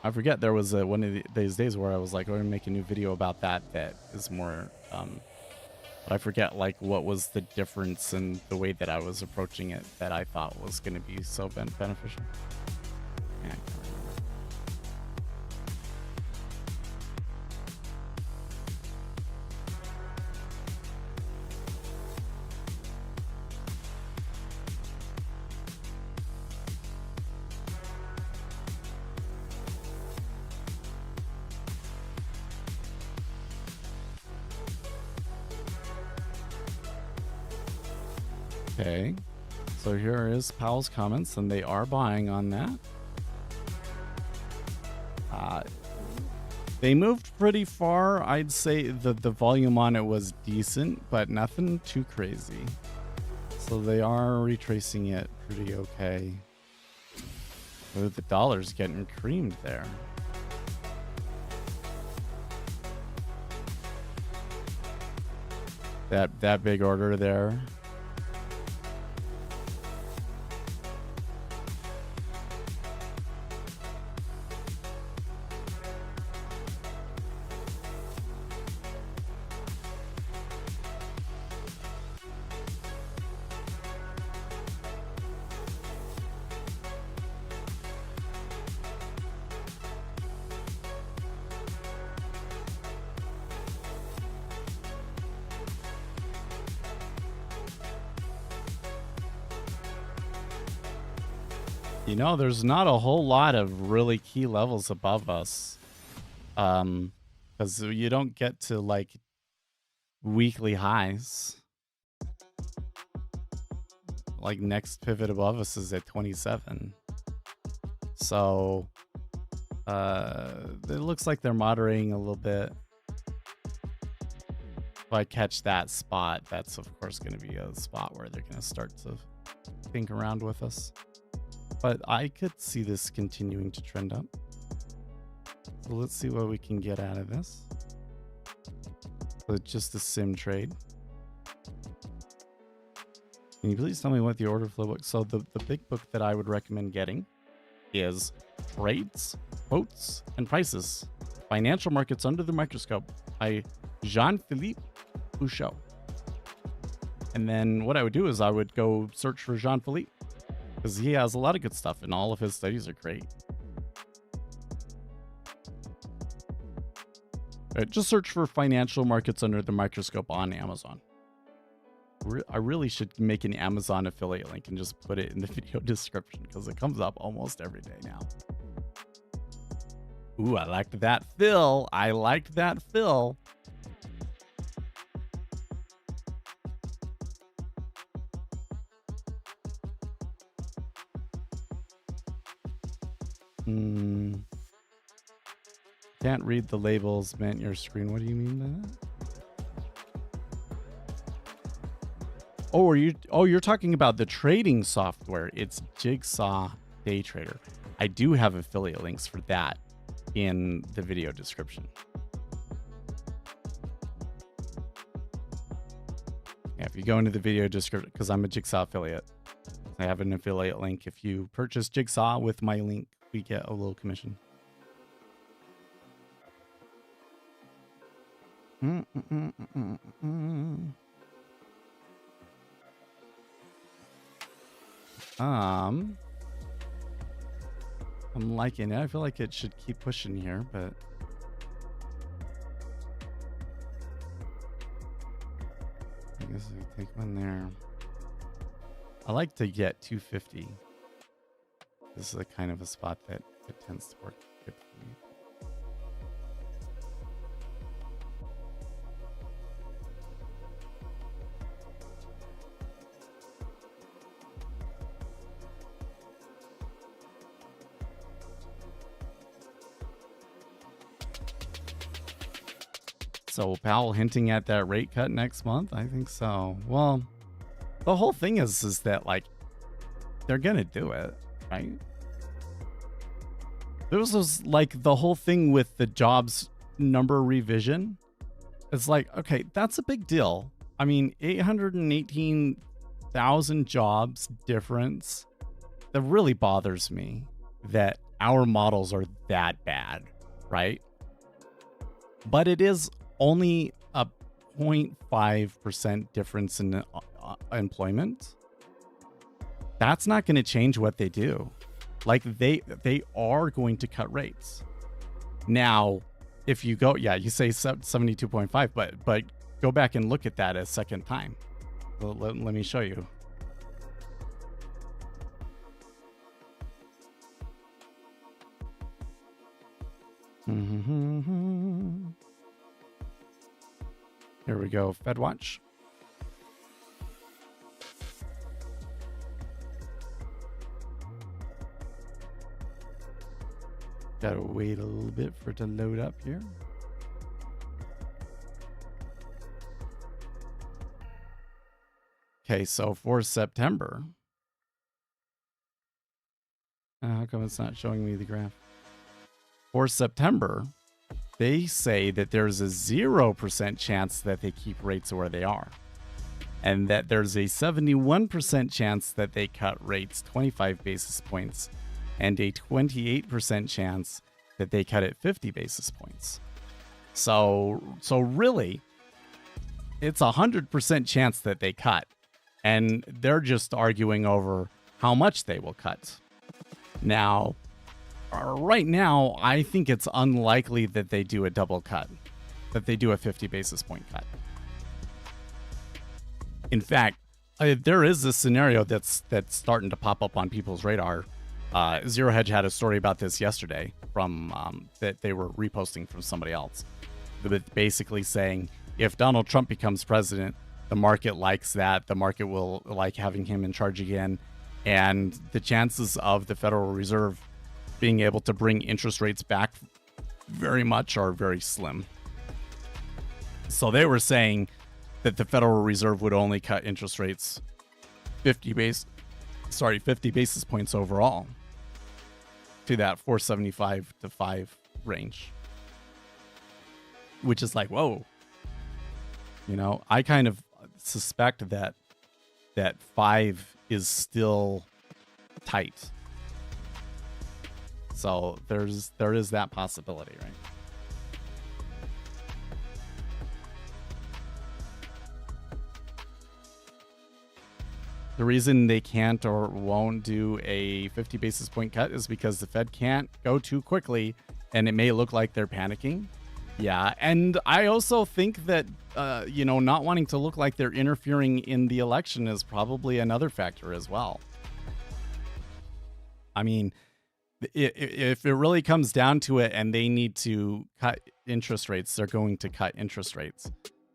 I forget there was one of these days where I was like, I'm going to make a new video about that is more, but I forget like what was the difference in the way that I was approaching it that I thought was going to be so beneficial. Yeah. Okay, so here is Powell's comments, and they are buying on that. They moved pretty far. I'd say the volume on it was decent, but nothing too crazy. So they are retracing it pretty okay. Ooh, the dollar's getting creamed there. That big order there. You know, there's not a whole lot of really key levels above us. Because you don't get to like weekly highs. Like next pivot above us is at 27. So it looks like they're moderating a little bit. If I catch that spot, that's of course going to be a spot where they're going to start to think around with us. But I could see this continuing to trend up. So let's see what we can get out of this. So it's just a sim trade. Can you please tell me what the order flow book? So the big book that I would recommend getting is Trades, Quotes, and Prices. Financial Markets Under the Microscope by Jean-Philippe Bouchot. And then what I would do is I would go search for Jean-Philippe because he has a lot of good stuff and all of his studies are great. Just search for Financial Markets Under the Microscope on Amazon. I really should make an Amazon affiliate link and just put it in the video description because it comes up almost every day now. Ooh, I liked that fill. I liked that fill. Can't read the labels meant your screen. What do you mean by that? Oh, you're talking about the trading software. It's Jigsaw Day Trader. I do have affiliate links for that in the video description. Yeah, if you go into the video description, because I'm a Jigsaw affiliate, I have an affiliate link. If you purchase Jigsaw with my link, we get a little commission. I'm liking it. I feel like it should keep pushing here, but I guess we take one there. I like to get 250. This is a kind of a spot that it tends to work good for me. So Powell hinting at that rate cut next month? I think so. Well, the whole thing is that like they're gonna do it, right? There was like the whole thing with the jobs number revision. It's like, okay, that's a big deal. I mean, 818,000 jobs difference. That really bothers me that our models are that bad, right? But it is only a 0.5% difference in employment. That's not going to change what they do. Like they are going to cut rates. Now, if you go, yeah, you say 72.5, but go back and look at that a second time. Let me show you. Here we go, FedWatch. Gotta wait a little bit for it to load up here. Okay, so for September, how come it's not showing me the graph? For September, they say that there's a 0% chance that they keep rates where they are, and that there's a 71% chance that they cut rates 25 basis points, and a 28% chance that they cut it 50 basis points. So really, it's 100% chance that they cut, and they're just arguing over how much they will cut. Now, right now, I think it's unlikely that they do a double cut, that they do a 50 basis point cut. In fact, there is a scenario that's starting to pop up on people's radar Zero Hedge had a story about this yesterday from that they were reposting from somebody else, but basically saying if Donald Trump becomes president, the market likes that. The market will like having him in charge again, and the chances of the Federal Reserve being able to bring interest rates back very much are very slim. So they were saying that the Federal Reserve would only cut interest rates 50 basis points overall to that 475 to 5 range, which is like, whoa. You know, I kind of suspect that 5 is still tight. So there is that possibility, right? The reason they can't or won't do a 50 basis point cut is because the Fed can't go too quickly, and it may look like they're panicking. Yeah, and I also think that, not wanting to look like they're interfering in the election is probably another factor as well. I mean, if it really comes down to it and they need to cut interest rates, they're going to cut interest rates.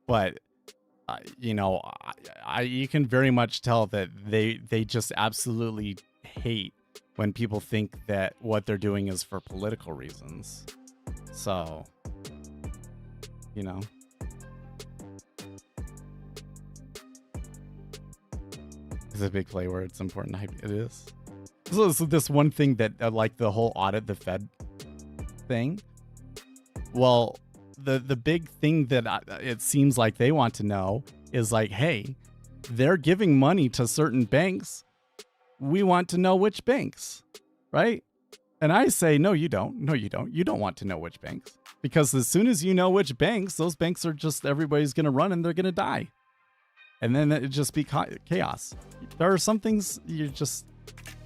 But you can very much tell that they just absolutely hate when people think that what they're doing is for political reasons. So, it's a big play word. It's important. It is. So this one thing that like the whole audit the Fed thing. Well, the big thing that it seems like they want to know is like, hey, they're giving money to certain banks. We want to know which banks, right? And I say, no, you don't. No, you don't. You don't want to know which banks, because as soon as you know which banks, those banks are just, everybody's going to run and they're going to die. And then it'd just be chaos. There are some things you just,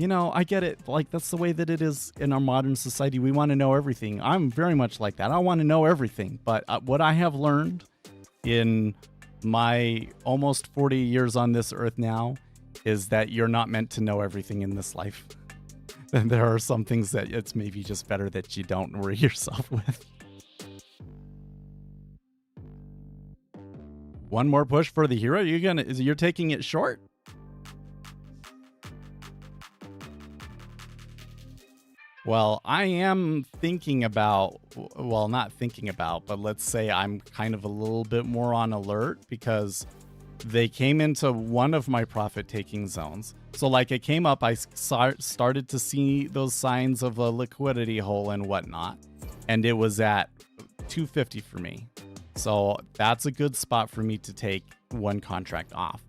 I get it. Like, that's the way that it is in our modern society. We want to know everything. I'm very much like that. I want to know everything. But what I have learned in my almost 40 years on this earth now is that you're not meant to know everything in this life. And there are some things that it's maybe just better that you don't worry yourself with. One more push for the hero. You're taking it short? Well, I am thinking about, not thinking about, but let's say I'm kind of a little bit more on alert because they came into one of my profit-taking zones. So like it came up, I started to see those signs of a liquidity hole and whatnot, and it was at 250 for me. So that's a good spot for me to take one contract off.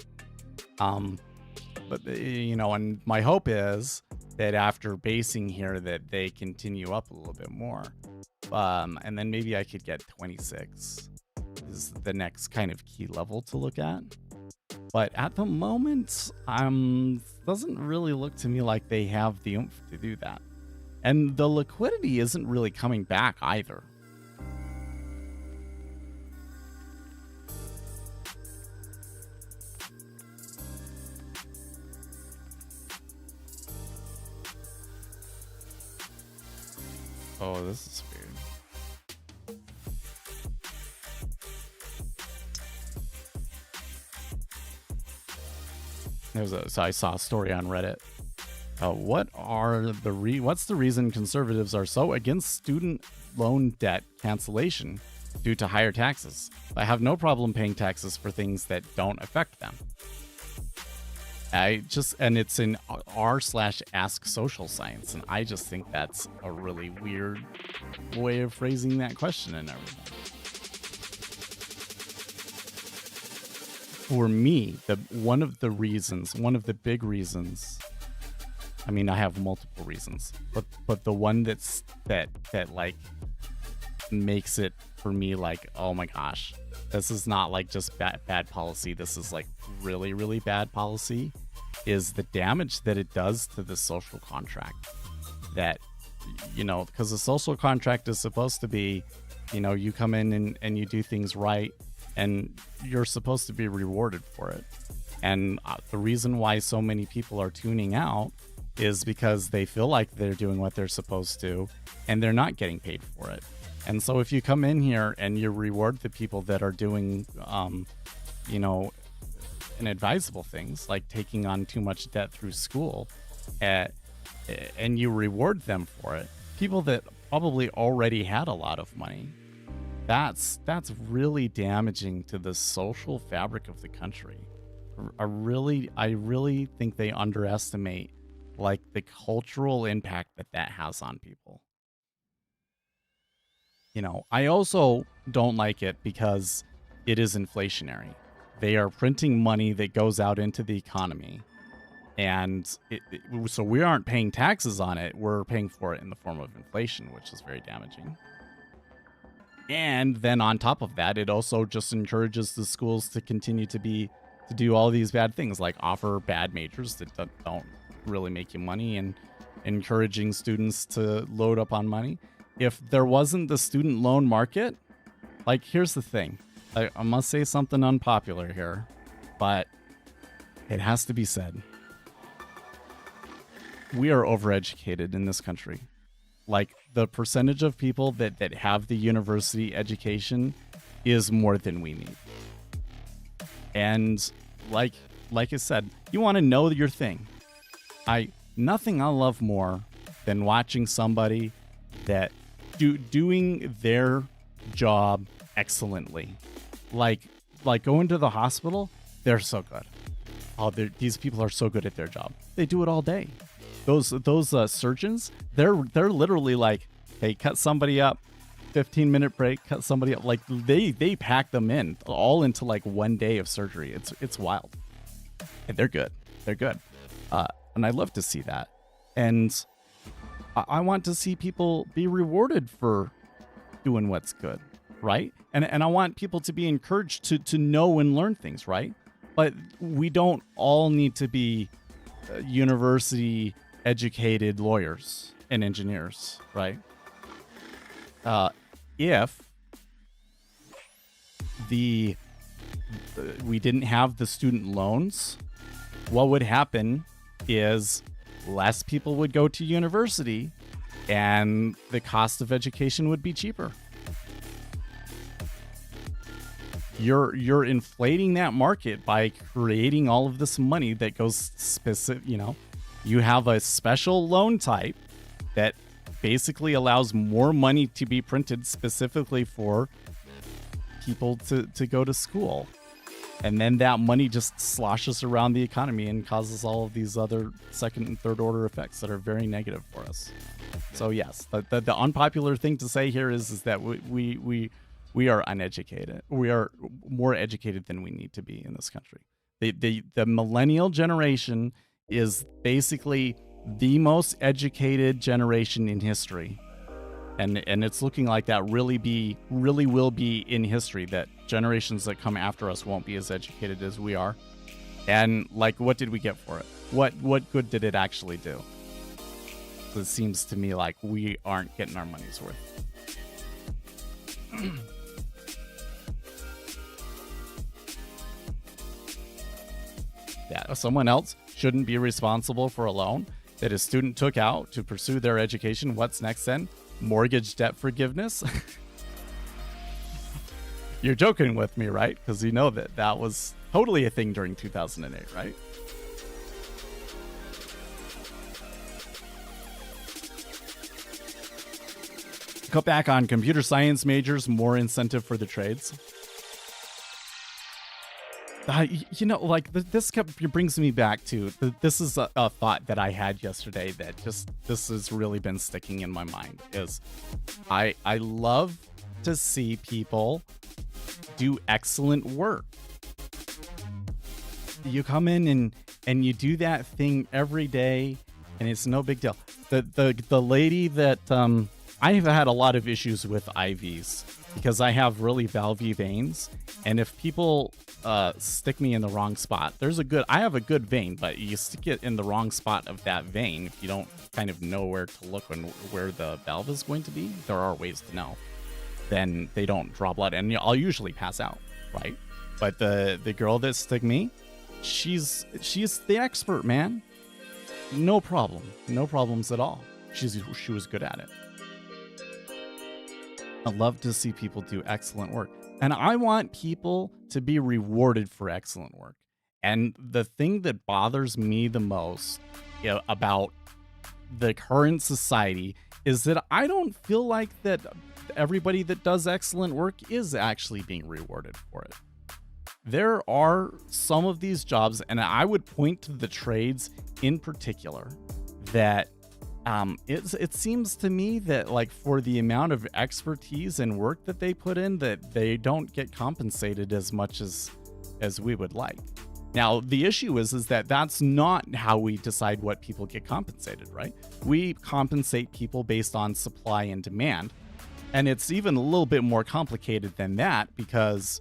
But and my hope is that after basing here that they continue up a little bit more. And then maybe I could get 26 is the next kind of key level to look at. But at the moment, doesn't really look to me like they have the oomph to do that. And the liquidity isn't really coming back either. Oh, this is weird. So I saw a story on Reddit. What's the reason conservatives are so against student loan debt cancellation due to higher taxes? I have no problem paying taxes for things that don't affect them. And it's in r/ask social science, and I just think that's a really weird way of phrasing that question and everything. For me, one of the big reasons, I mean, I have multiple reasons, but the one that like makes it for me like, oh my gosh, this is not like just bad policy. This is like really, really bad policy, is the damage that it does to the social contract. That, because the social contract is supposed to be, you come in and you do things right, and you're supposed to be rewarded for it. And the reason why so many people are tuning out is because they feel like they're doing what they're supposed to and they're not getting paid for it. And so if you come in here and you reward the people that are doing, inadvisable things like taking on too much debt through school, and you reward them for it, people that probably already had a lot of money, that's really damaging to the social fabric of the country. I really think they underestimate like the cultural impact that has on people. I also don't like it because it is inflationary. They are printing money that goes out into the economy. And so we aren't paying taxes on it. We're paying for it in the form of inflation, which is very damaging. And then on top of that, it also just encourages the schools to continue to do all these bad things, like offer bad majors that don't really make you money, and encouraging students to load up on money. If there wasn't the student loan market, like, here's the thing. I must say something unpopular here, but it has to be said. We are overeducated in this country. Like, the percentage of people that have the university education is more than we need. And like I said, you want to know your thing. Nothing I love more than watching somebody that doing their job excellently. Like going to the hospital, they're so good. These people are so good at their job. They do it all day. Those surgeons, they're literally like, hey, cut somebody up, 15-minute break, cut somebody up. Like they pack them in all into like 1 day of surgery. It's wild. And they're good. They're good. And I love to see that. And I want to see people be rewarded for doing what's good, right? And I want people to be encouraged to know and learn things, right? But we don't all need to be university educated lawyers and engineers, right? If we didn't have the student loans, what would happen is less people would go to university and the cost of education would be cheaper. You're inflating that market by creating all of this money that goes specific. You have a special loan type that basically allows more money to be printed specifically for people to go to school. And then that money just sloshes around the economy and causes all of these other second and third order effects that are very negative for us. So yes, the unpopular thing to say here is that we are uneducated. We are more educated than we need to be in this country. The millennial generation is basically the most educated generation in history. And it's looking like that really will be in history, that generations that come after us won't be as educated as we are. And like, what did we get for it? What good did it actually do? It seems to me like we aren't getting our money's worth. Yeah, someone else shouldn't be responsible for a loan that a student took out to pursue their education. What's next then? Mortgage debt forgiveness? You're joking with me, right? Because you know that was totally a thing during 2008, right? Cut back on computer science majors, more incentive for the trades. This brings me back to, this is a thought that I had yesterday that this has really been sticking in my mind, is I love to see people do excellent work. You come in and you do that thing every day and it's no big deal. The lady that, I have had a lot of issues with IVs because I have really valvy veins, and if people stick me in the wrong spot, I have a good vein, but you stick it in the wrong spot of that vein, if you don't kind of know where to look and where the valve is going to be, there are ways to know, then they don't draw blood, and I'll usually pass out, right? But the girl that stuck me, she's the expert, man. no problem. No problems at all. She was good at it. I love to see people do excellent work. And I want people to be rewarded for excellent work. And the thing that bothers me the most, about the current society is that I don't feel like that everybody that does excellent work is actually being rewarded for it. There are some of these jobs, and I would point to the trades in particular, that it seems to me that, like, for the amount of expertise and work that they put in, that they don't get compensated as much as we would like. Now, the issue is that that's not how we decide what people get compensated, right? We compensate people based on supply and demand. And it's even a little bit more complicated than that because,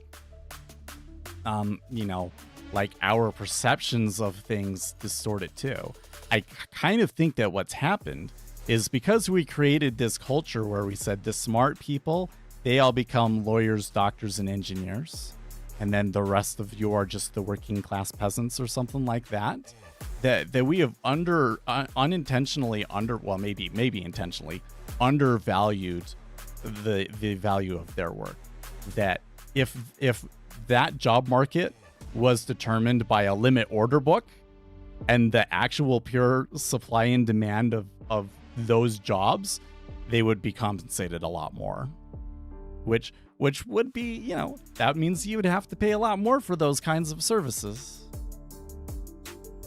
like, our perceptions of things distort it too. I kind of think that what's happened is because we created this culture where we said the smart people, they all become lawyers, doctors, and engineers. And then the rest of you are just the working class peasants or something like that. That we have unintentionally maybe intentionally undervalued the value of their work. That if that job market was determined by a limit order book and the actual pure supply and demand of those jobs, they would be compensated a lot more. Which would be, that means you would have to pay a lot more for those kinds of services.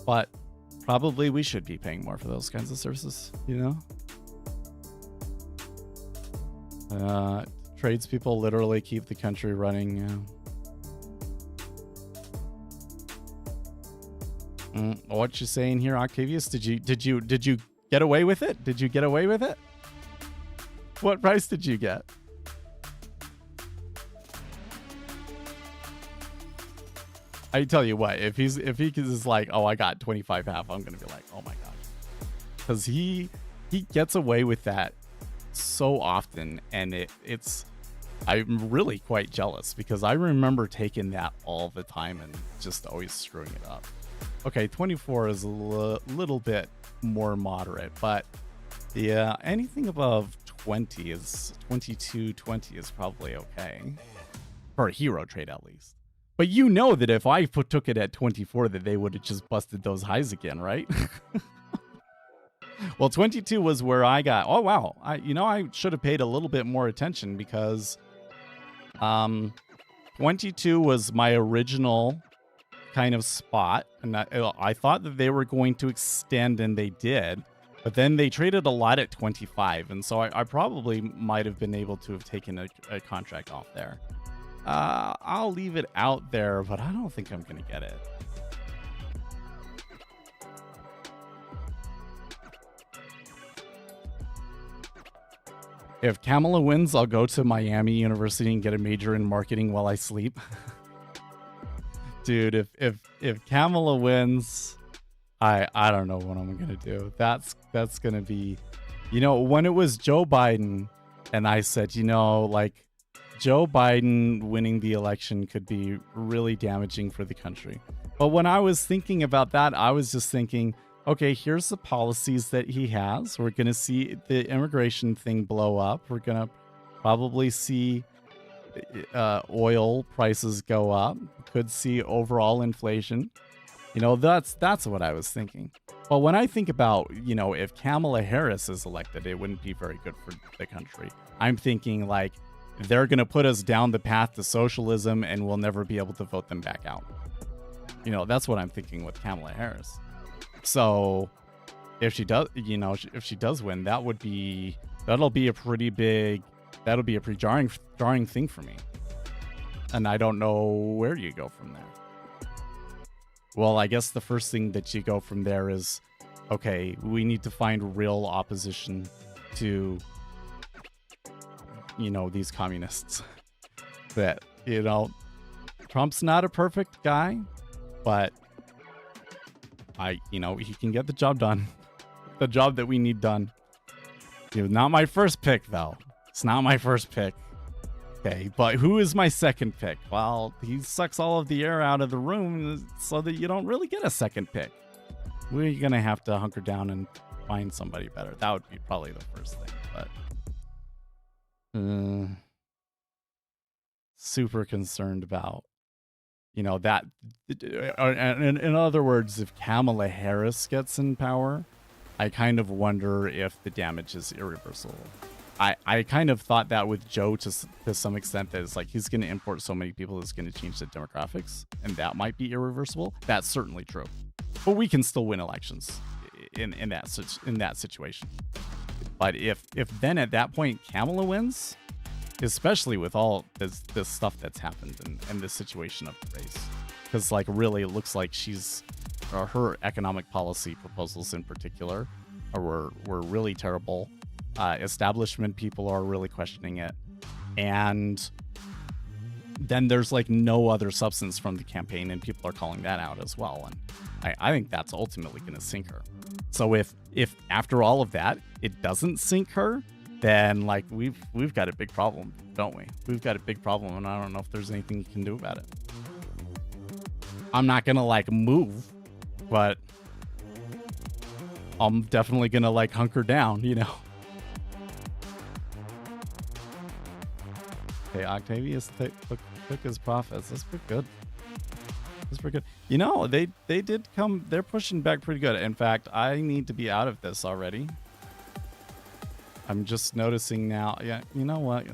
But probably we should be paying more for those kinds of services, Tradespeople literally keep the country running. What you saying here, Octavius? Did you get away with it? Did you get away with it? What price did you get? I tell you what, if he is like, oh, I got 25 half, I'm gonna be like, oh my gosh, because he gets away with that so often, and I'm really quite jealous because I remember taking that all the time and just always screwing it up. Okay, 24 is a little bit more moderate, but yeah, anything above 20 is 22.20 is probably okay for a hero trade at least. But that if I took it at 24, that they would have just busted those highs again, right? Well, 22 was where I got. Oh wow, I should have paid a little bit more attention because 22 was my original kind of spot, and I thought that they were going to extend, and they did. But then they traded a lot at 25, and so I probably might have been able to have taken a contract off there. I'll leave it out there, but I don't think I'm gonna get it. If Kamala wins, I'll go to Miami University and get a major in marketing while I sleep. Dude, if Kamala wins, I don't know what I'm gonna do. That's gonna be, when it was Joe Biden, and I said, like, Joe Biden winning the election could be really damaging for the country. But when I was thinking about that, I was just thinking, okay, here's the policies that he has. We're going to see the immigration thing blow up. We're going to probably see oil prices go up. Could see overall inflation. That's what I was thinking. But when I think about, if Kamala Harris is elected, it wouldn't be very good for the country. I'm thinking like, they're going to put us down the path to socialism and we'll never be able to vote them back out. That's what I'm thinking with Kamala Harris. So if she does, if she does win, that'll be a pretty jarring thing for me. And I don't know where you go from there. Well, I guess the first thing that you go from there is, okay, we need to find real opposition to these communists. That, Trump's not a perfect guy, but he can get the job done. The job that we need done. Not my first pick, though. It's not my first pick. Okay, but who is my second pick? Well, he sucks all of the air out of the room so that you don't really get a second pick. we're gonna have to hunker down and find somebody better. That would be probably the first thing, but super concerned about, you know, that. In other words, if Kamala Harris gets in power, I kind of wonder if the damage is irreversible. I kind of thought that with Joe to some extent, that it's like he's going to import so many people it's going to change the demographics, and that might be irreversible. That's certainly true, but we can still win elections in that situation. But if then at that point Kamala wins, especially with all this stuff that's happened and this situation of the race, because like really it looks like she's her economic policy proposals in particular were really terrible. Establishment people are really questioning it, and then there's like no other substance from the campaign, and people are calling that out as well. And I think that's ultimately going to sink her. So if after all of that it doesn't sink her, then like we've got a big problem, don't we? We've got a big problem, and I don't know if there's anything you can do about it. I'm not gonna like move, but I'm definitely gonna like hunker down, you know. Okay, Octavius took his profits. That's pretty good. That's pretty good. You know, they did come. They're pushing back pretty good. In fact, I need to be out of this already. I'm just noticing now. Yeah, you know what?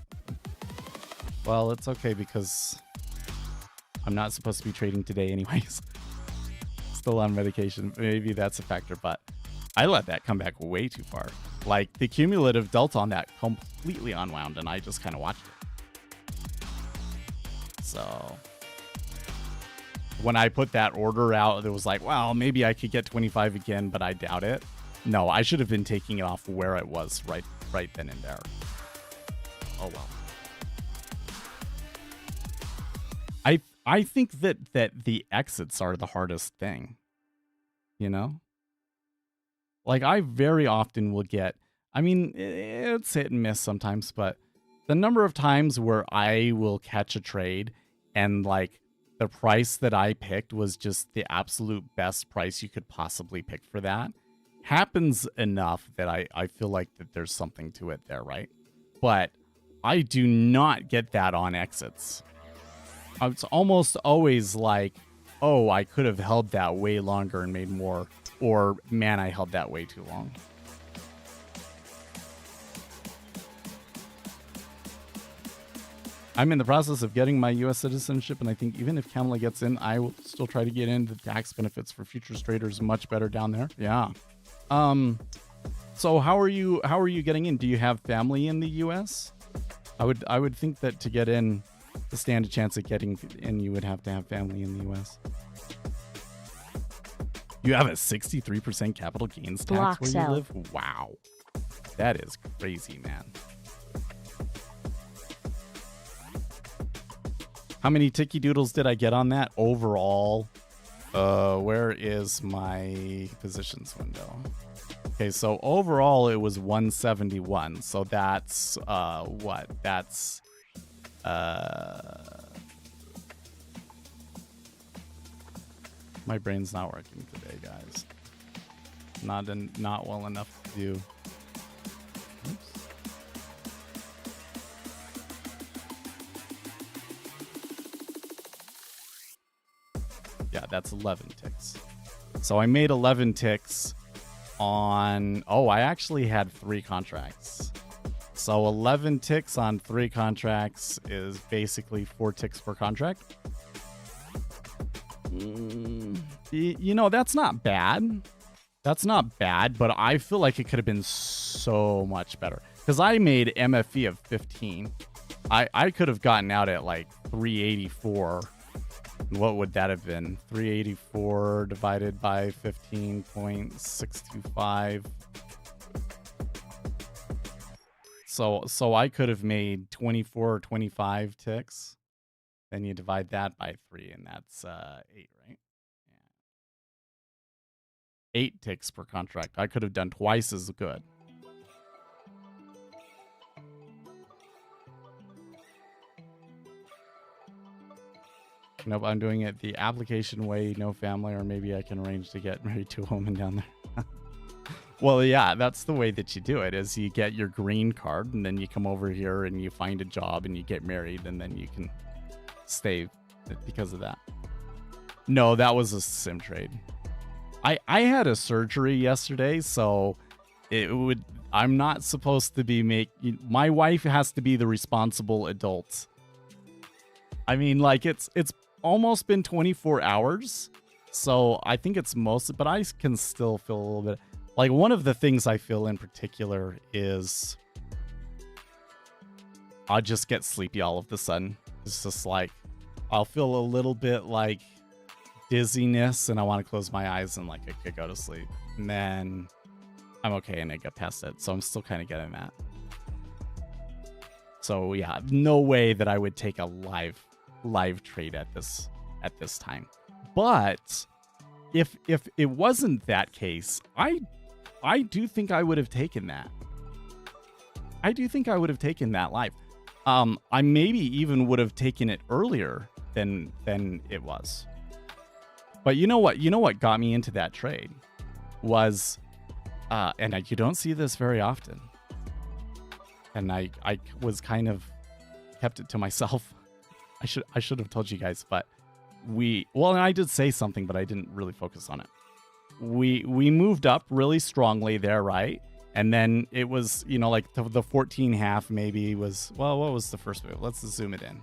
Well, it's okay because I'm not supposed to be trading today anyways. Still on medication. Maybe that's a factor, but I let that come back way too far. Like the cumulative delta on that completely unwound, and I just kind of watched it. So when I put that order out, it was like, well, maybe I could get 25 again, but I doubt it. No, I should have been taking it off where it was right then and there. Oh well. I think that the exits are the hardest thing. You know? Like I very often will get, I mean, it's hit and miss sometimes, but the number of times where I will catch a trade and like the price that I picked was just the absolute best price you could possibly pick for that happens enough that I feel like that there's something to it there, right? But I do not get that on exits. It's almost always like, oh, I could have held that way longer and made more, or man, I held that way too long. I'm in the process of getting my U.S. citizenship, and I think even if Kamala gets in, I will still try to get in. The tax benefits for futures traders much better down there. Yeah. So how are you getting in? Do you have family in the U.S.? I would think that to get in, to stand a chance at getting in, you would have to have family in the U.S. You have a 63% capital gains tax where you live? Wow. That is crazy, man. How many Tiki Doodles did I get on that overall? Where is my positions window? Okay, so overall it was 171. So that's what? That's my brain's not working today, guys. Not well enough to do. Oops. Yeah, that's 11 ticks. So I made 11 ticks on... Oh, I actually had 3 contracts. So 11 ticks on 3 contracts is basically 4 ticks per contract. You know, that's not bad. That's not bad, but I feel like it could have been so much better. Because I made MFE of 15. I could have gotten out at like 384. What would that have been? 384 divided by 15.625. So I could have made 24 or 25 ticks. Then you divide that by 3, and that's 8, right? Yeah. 8 ticks per contract. I could have done twice as good. Nope, I'm doing it the application way, no family, or maybe I can arrange to get married to a woman down there. Well, yeah, that's the way that you do it, is you get your green card, and then you come over here and you find a job and you get married, and then you can stay because of that. No, that was a sim trade. I had a surgery yesterday, so I'm not supposed to be my wife has to be the responsible adult. I mean, like, it's almost been 24 hours, so I think it's but I can still feel a little bit. Like, one of the things I feel in particular is I'll just get sleepy all of a sudden. It's just like, I'll feel a little bit like dizziness and I want to close my eyes and like I could go to sleep. And then I'm okay and I get past it. So I'm still kind of getting that. So yeah, no way that I would take a live trade at this time. But if it wasn't that case, I do think I would have taken that. I do think I would have taken that live. I maybe even would have taken it earlier than it was. But you know what got me into that trade was, and you don't see this very often. And I was kind of kept it to myself. I should have told you guys, but and I did say something, but I didn't really focus on it. We moved up really strongly there, right? And then it was, like the 14.5 maybe was, well, what was the first move? Let's zoom it in.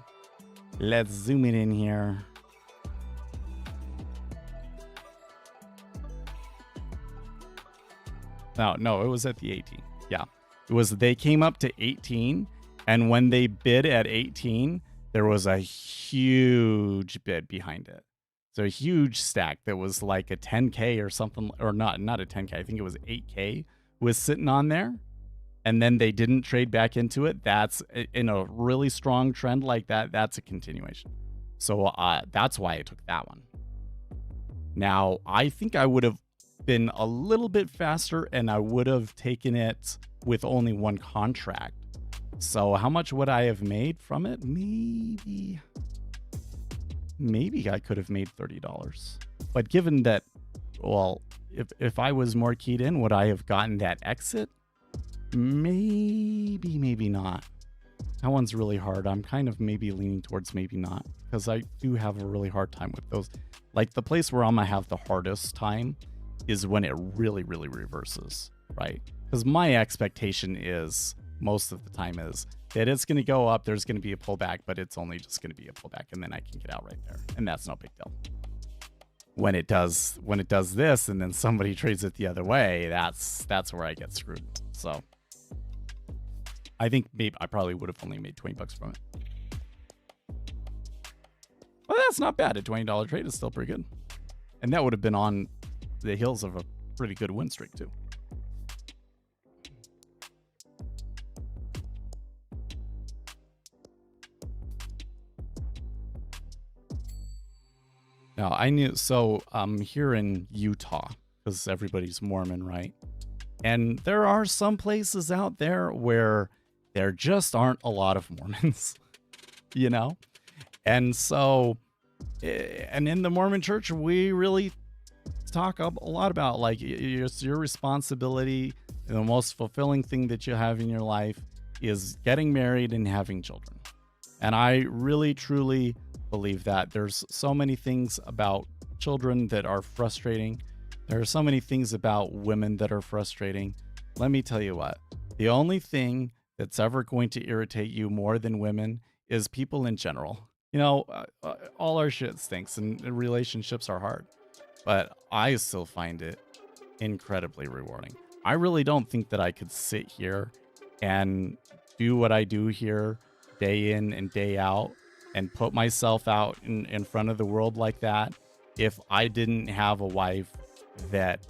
Let's zoom it in here. No, it was at the 18. Yeah. They came up to 18, and when they bid at 18, there was a huge bid behind it. So a huge stack that was like a 10K or something, or not a 10K. I think it was 8K was sitting on there, and then they didn't trade back into it. That's in a really strong trend like that. That's a continuation. So that's why I took that one. Now, I think I would have been a little bit faster and I would have taken it with only one contract. So how much would I have made from it? Maybe I could have made $30. But given that, well, if I was more keyed in, would I have gotten that exit? Maybe not. That one's really hard. I'm kind of maybe leaning towards maybe not, because I do have a really hard time with those. Like, the place where I'm gonna have the hardest time is when it really, really reverses, right? Because my expectation is, most of the time, is that it's going to go up, there's going to be a pullback, but it's only just going to be a pullback, and then I can get out right there, and that's no big deal. When it does this, and then somebody trades it the other way, that's where I get screwed. So I think maybe I probably would have only made $20 from it. Well, that's not bad. A $20 trade is still pretty good, and that would have been on the heels of a pretty good win streak too. Now, I knew, so I'm here in Utah, because everybody's Mormon, right? And there are some places out there where there just aren't a lot of Mormons, And so, and in the Mormon church, we really talk a lot about, like, it's your responsibility, and the most fulfilling thing that you have in your life is getting married and having children. And I really, truly believe that. There's so many things about children that are frustrating. There are so many things about women that are frustrating. Let me tell you what, the only thing that's ever going to irritate you more than women is people in general. All our shit stinks and relationships are hard, but I still find it incredibly rewarding. I really don't think that I could sit here and do what I do here day in and day out and put myself out in front of the world like that if I didn't have a wife that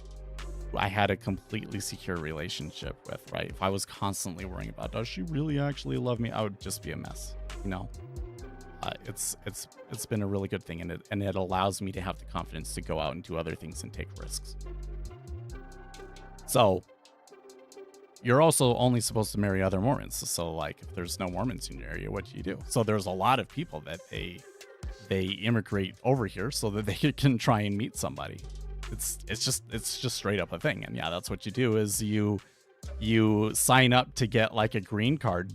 I had a completely secure relationship with, right? If I was constantly worrying about, does she really actually love me? I would just be a mess, It's been a really good thing, and it allows me to have the confidence to go out and do other things and take risks. So you're also only supposed to marry other Mormons. So, like, if there's no Mormons in your area, what do you do? So there's a lot of people that they immigrate over here so that they can try and meet somebody. It's just straight up a thing. And yeah, that's what you do is you sign up to get like a green card.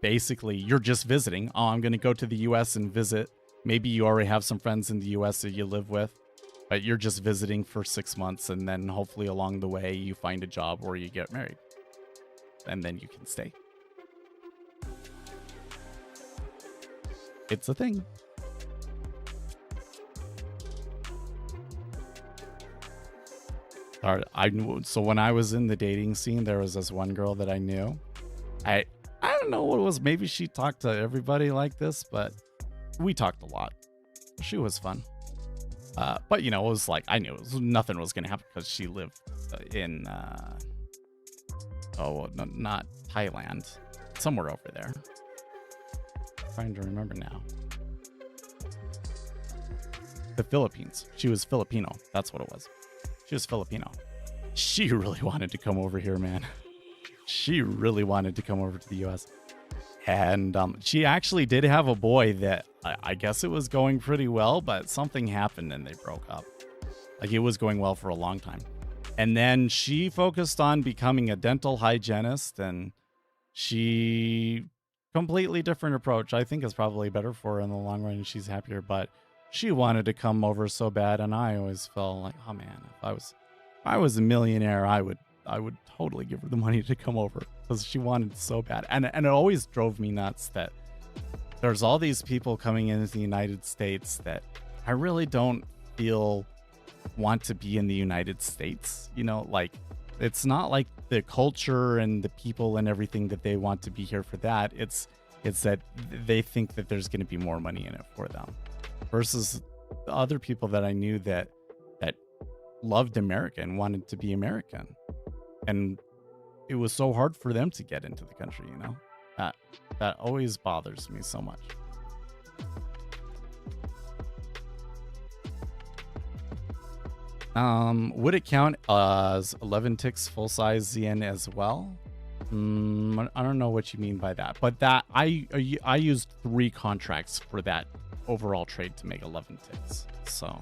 Basically, you're just visiting. Oh, I'm going to go to the US and visit. Maybe you already have some friends in the US that you live with, but you're just visiting for 6 months, and then hopefully along the way you find a job or you get married. And then you can stay. It's a thing. So when I was in the dating scene, there was this one girl that I knew. I don't know what it was. Maybe she talked to everybody like this, but we talked a lot. She was fun. But, you know, it was like, I knew nothing was going to happen because she lived in, not Thailand, somewhere over there. I'm trying to remember now. The Philippines. She was Filipino. That's what it was. She was Filipino. She really wanted to come over here, man. She really wanted to come over to the US. And she actually did have a boy that I guess it was going pretty well, but something happened and they broke up. Like, it was going well for a long time. And then she focused on becoming a dental hygienist, and she completely different approach. I think is probably better for her in the long run, and she's happier, but she wanted to come over so bad, and I always felt like, oh man, if I was a millionaire, I would totally give her the money to come over because she wanted so bad. And it always drove me nuts that there's all these people coming into the United States that I really don't feel want to be in the United States. You know, like, it's not like the culture and the people and everything that they want to be here for that. It's that they think that there's going to be more money in it for them versus the other people that I knew that loved America and wanted to be American. And it was so hard for them to get into the country, you know? That always bothers me so much. Would it count as 11 ticks full-size ZN as well? I don't know what you mean by that, but that I used 3 contracts for that overall trade to make 11 ticks. So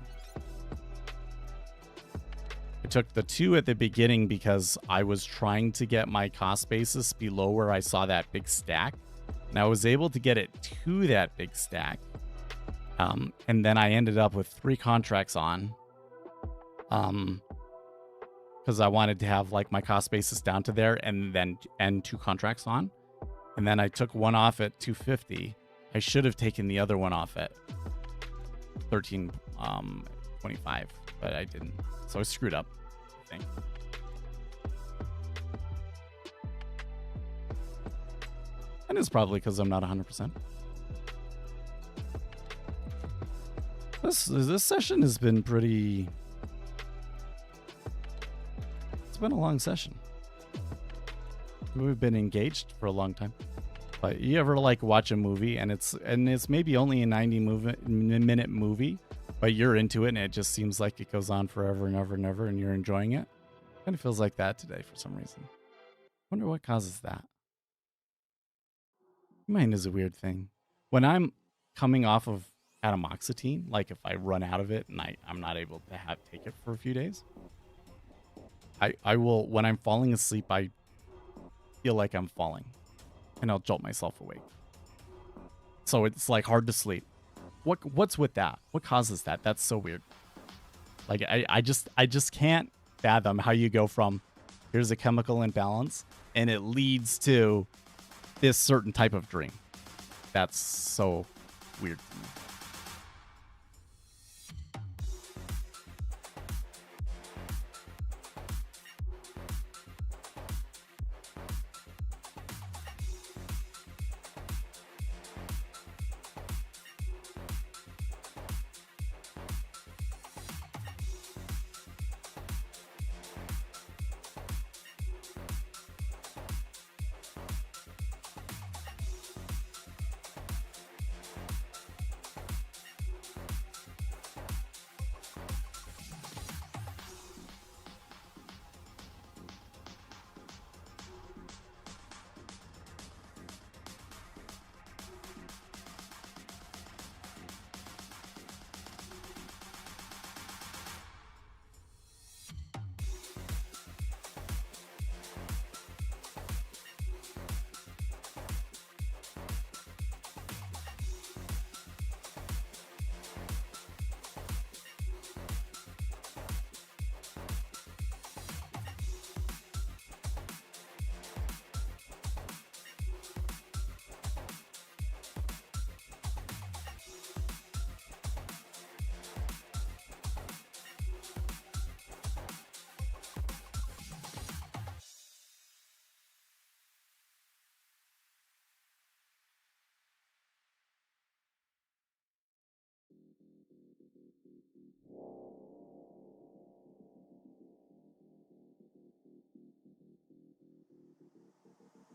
I took the 2 at the beginning because I was trying to get my cost basis below where I saw that big stack, and I was able to get it to that big stack. And then I ended up with 3 contracts on, because I wanted to have like my cost basis down to there, and 2 contracts on. And then I took one off at 250. I should have taken the other one off at 13.25, but I didn't. So I screwed up, I think. And it's probably because I'm not 100%. This session has been pretty... It's been a long session. We've been engaged for a long time. But you ever like watch a movie and it's maybe only a 90-minute movie, but you're into it and it just seems like it goes on forever and ever and ever, and you're enjoying it? Kind of feels like that today for some reason. Wonder what causes that. Mine is a weird thing. When I'm coming off of atomoxetine, like if I run out of it and I'm not able to take it for a few days, I will, when I'm falling asleep, I feel like I'm falling, and I'll jolt myself awake. So it's like hard to sleep. What's with that? What causes that? That's so weird. Like I just can't fathom how you go from here's a chemical imbalance and it leads to this certain type of dream. That's so weird to me.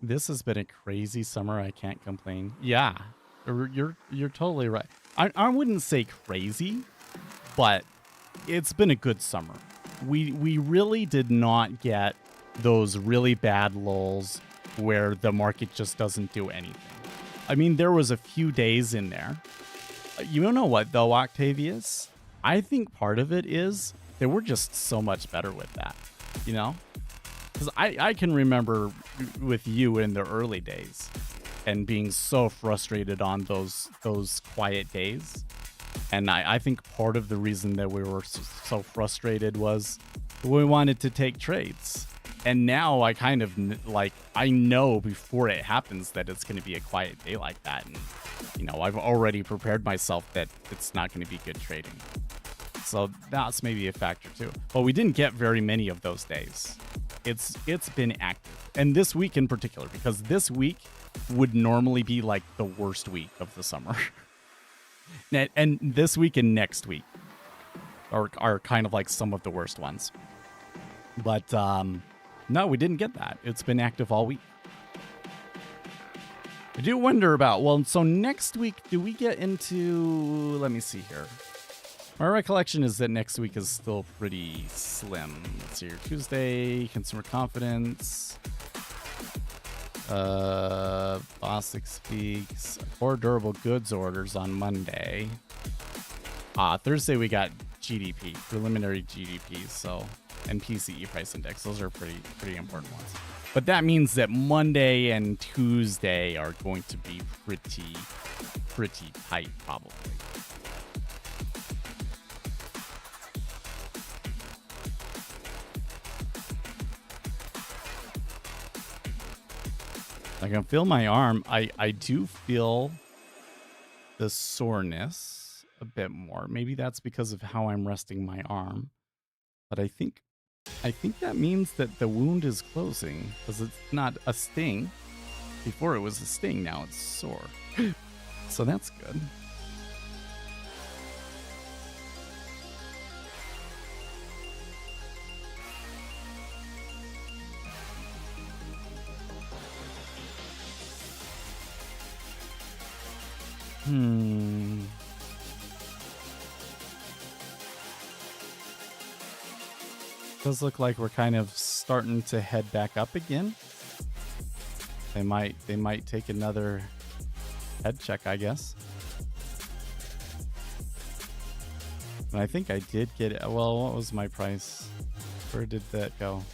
This has been a crazy summer. I can't complain. Yeah, you're totally right. I wouldn't say crazy, but it's been a good summer. We really did not get those really bad lulls where the market just doesn't do anything. I mean, there was a few days in there. You know what though, Octavius? I think part of it is that we're just so much better with that, you know? Because I can remember with you in the early days and being so frustrated on those quiet days. And I think part of the reason that we were so frustrated was we wanted to take trades. And now I kind of I know before it happens that it's going to be a quiet day like that. And, you know, I've already prepared myself that it's not going to be good trading. So that's maybe a factor too. But we didn't get very many of those days. It's been active. And this week in particular, because this week would normally be like the worst week of the summer. And this week and next week are kind of like some of the worst ones. But no, we didn't get that. It's been active all week. I do wonder about, well, so next week, do we get into, let me see here. My recollection is that next week is still pretty slim. Let's see here. Tuesday, consumer confidence. Bostic speaks. Core durable goods orders on Monday. Thursday we got GDP, preliminary GDP, so, and PCE price index. Those are pretty important ones. But that means that Monday and Tuesday are going to be pretty tight, probably. I can feel my arm. I do feel the soreness a bit more. Maybe that's because of how I'm resting my arm. But I think that means that the wound is closing, because it's not a sting. Before it was a sting, now it's sore. So that's good. Does look like we're kind of starting to head back up again. They might take another head check, I guess. And I think I did get it. Well, what was my price? Where did that go?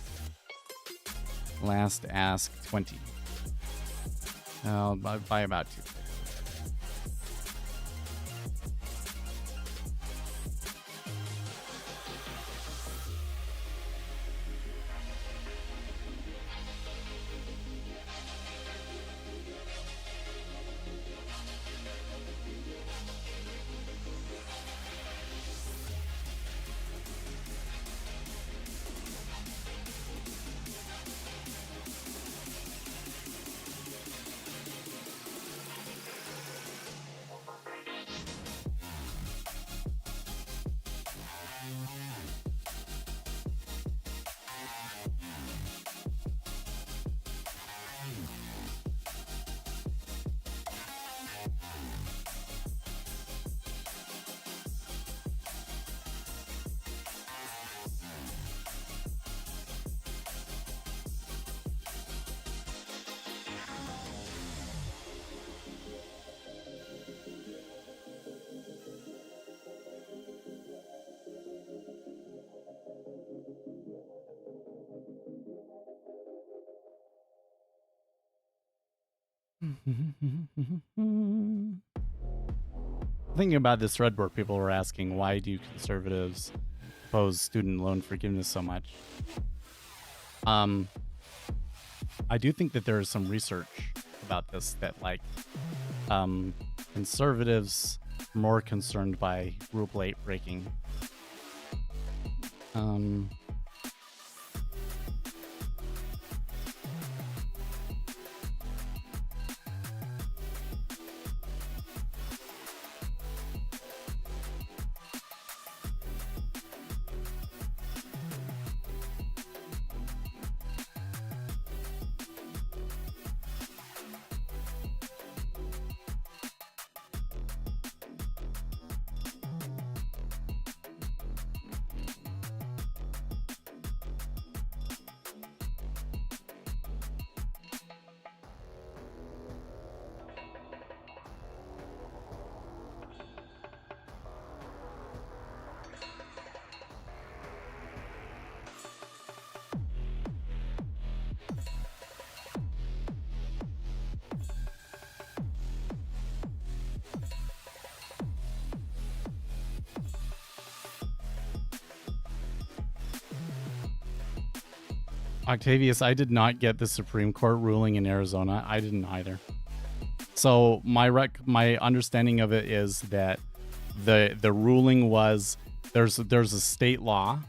Last ask 20. I'll buy about 2. Thinking about this thread where people were asking, why do conservatives oppose student loan forgiveness so much? I do think that there is some research about this that, like, conservatives are more concerned by rule breaking. Octavius, I did not get the Supreme Court ruling in Arizona. I didn't either. So my understanding of it is that the ruling was there's a state law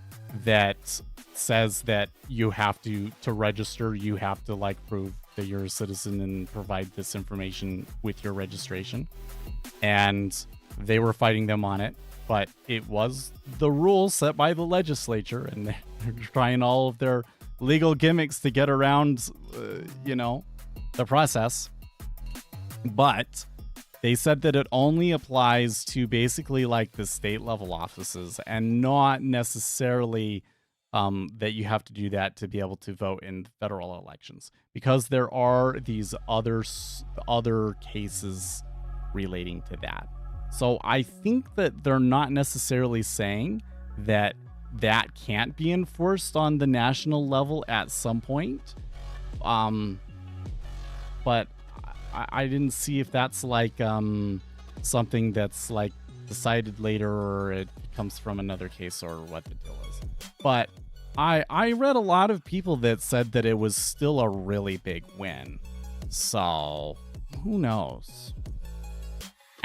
that says that you have to register, you have to like prove that you're a citizen and provide this information with your registration. And they were fighting them on it, but it was the rule set by the legislature, and they're trying all of their legal gimmicks to get around, the process. But they said that it only applies to basically like the state level offices and not necessarily that you have to do that to be able to vote in federal elections, because there are these other cases relating to that. So I think that they're not necessarily saying that that can't be enforced on the national level at some point. But I didn't see if that's like something that's like decided later, or it comes from another case, or what the deal is. But I read a lot of people that said that it was still a really big win. So who knows?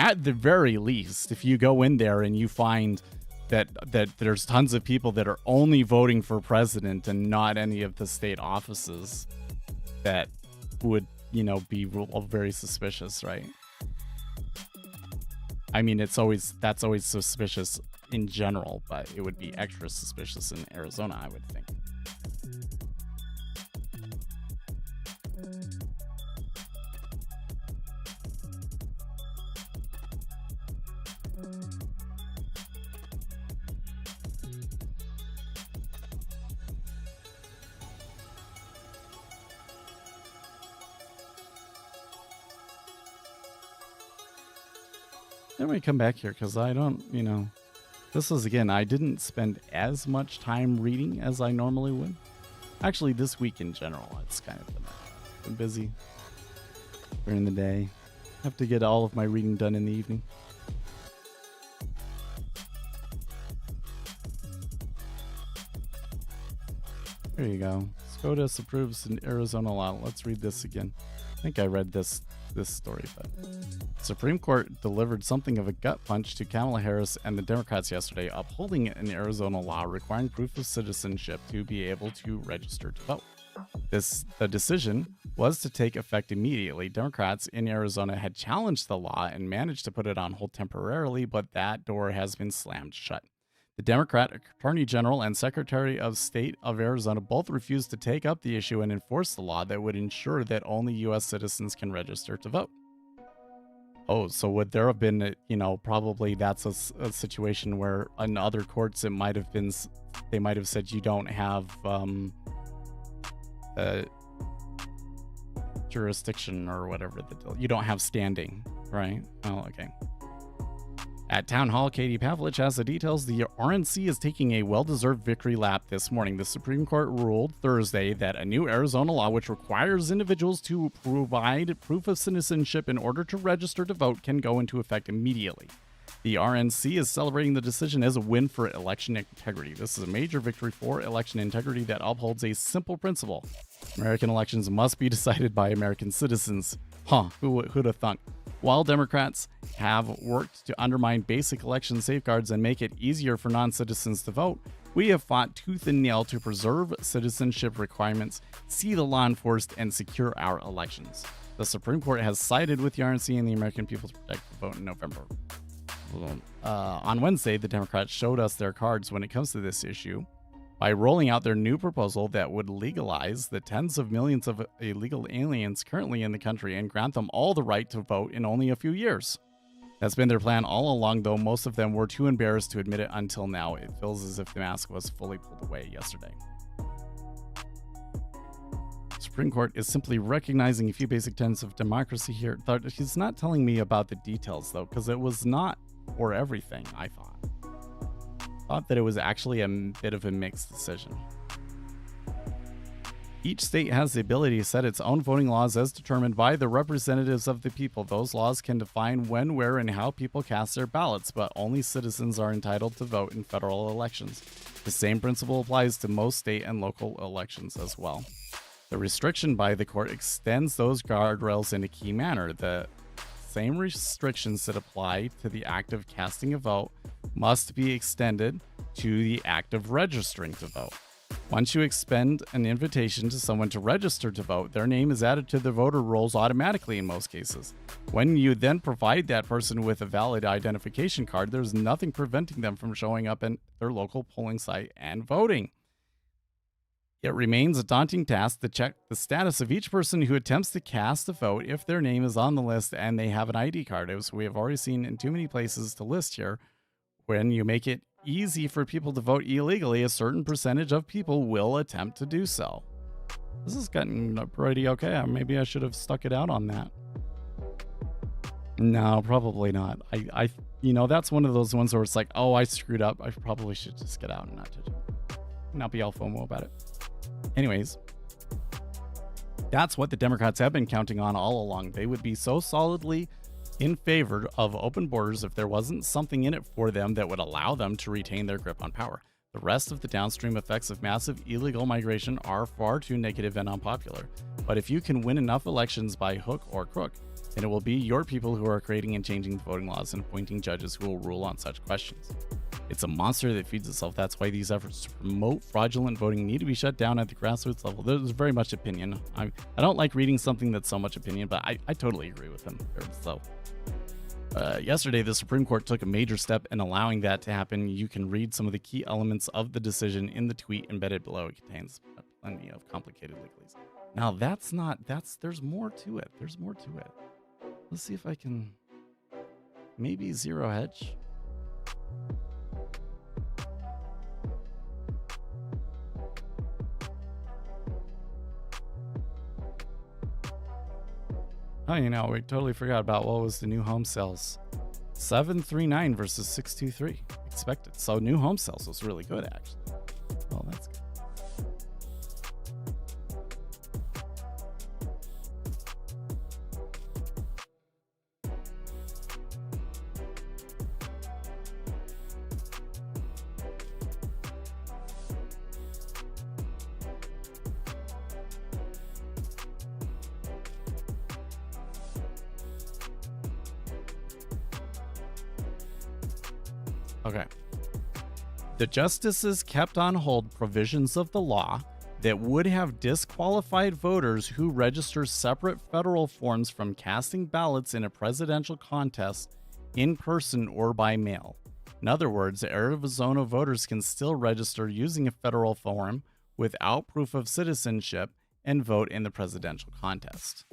At the very least, if you go in there and you find that there's tons of people that are only voting for president and not any of the state offices, that would, be very suspicious, right? I mean, that's always suspicious in general, but it would be extra suspicious in Arizona, I would think. Let me come back here because I don't, this is, again, I didn't spend as much time reading as I normally would. Actually, this week in general, it's kind of been busy during the day. I have to get all of my reading done in the evening. There you go. SCOTUS approves an Arizona law. Let's read this again. I think I read this story, but Supreme Court delivered something of a gut punch to Kamala Harris and the Democrats yesterday, upholding an Arizona law requiring proof of citizenship to be able to register to vote. The decision was to take effect immediately. Democrats in Arizona had challenged the law and managed to put it on hold temporarily, but that door has been slammed shut. The Democrat Attorney General and Secretary of State of Arizona both refused to take up the issue and enforce the law that would ensure that only U.S. citizens can register to vote. Oh, so would there have been, probably that's a situation where in other courts it might have been, they might have said you don't have jurisdiction or whatever the deal. You don't have standing, right? Oh, okay. At Town Hall, Katie Pavlich has the details. The RNC is taking a well-deserved victory lap this morning. The Supreme Court ruled Thursday that a new Arizona law which requires individuals to provide proof of citizenship in order to register to vote can go into effect immediately. The RNC is celebrating the decision as a win for election integrity. This is a major victory for election integrity that upholds a simple principle. American elections must be decided by American citizens. Who'd have thunk? While Democrats have worked to undermine basic election safeguards and make it easier for non-citizens to vote, we have fought tooth and nail to preserve citizenship requirements, see the law enforced, and secure our elections. The Supreme Court has sided with the RNC and the American people to protect the vote in November. On Wednesday, the Democrats showed us their cards when it comes to this issue by rolling out their new proposal that would legalize the tens of millions of illegal aliens currently in the country and grant them all the right to vote in only a few years. That's been their plan all along, though most of them were too embarrassed to admit it until now. It feels as if the mask was fully pulled away yesterday. The Supreme Court is simply recognizing a few basic tenets of democracy here. He's not telling me about the details, though, because it was not for everything, I thought. Thought that it was actually a bit of a mixed decision. Each state has the ability to set its own voting laws as determined by the representatives of the people. Those laws can define when, where, and how people cast their ballots, but only citizens are entitled to vote in federal elections. The same principle applies to most state and local elections as well. The restriction by the court extends those guardrails in a key manner. The same restrictions that apply to the act of casting a vote must be extended to the act of registering to vote. Once you expend an invitation to someone to register to vote, their name is added to the voter rolls automatically in most cases. When you then provide that person with a valid identification card, there's nothing preventing them from showing up at their local polling site and voting. It remains a daunting task to check the status of each person who attempts to cast a vote if their name is on the list and they have an ID card. As we have already seen in too many places to list here, when you make it easy for people to vote illegally, a certain percentage of people will attempt to do so. This is getting pretty okay. Maybe I should have stuck it out on that. No, probably not. I that's one of those ones where it's like, oh, I screwed up. I probably should just get out and not be all FOMO about it. Anyways, that's what the Democrats have been counting on all along. They would be so solidly in favor of open borders if there wasn't something in it for them that would allow them to retain their grip on power. The rest of the downstream effects of massive illegal migration are far too negative and unpopular. But if you can win enough elections by hook or crook, then it will be your people who are creating and changing the voting laws and appointing judges who will rule on such questions. It's a monster that feeds itself. That's why these efforts to promote fraudulent voting need to be shut down at the grassroots level. There's very much opinion. I don't like reading something that's so much opinion, but I totally agree with him. So, yesterday, the Supreme Court took a major step in allowing that to happen. You can read some of the key elements of the decision in the tweet embedded below. It contains plenty of complicated legalese. Now, there's more to it. There's more to it. Let's see if I can, maybe zero hedge. Oh, we totally forgot about what was the new home sales. 739 versus 623 expected. So new home sales was really good, actually. Well, that's good. Okay. The justices kept on hold provisions of the law that would have disqualified voters who register separate federal forms from casting ballots in a presidential contest in person or by mail. In other words, Arizona voters can still register using a federal form without proof of citizenship and vote in the presidential contest.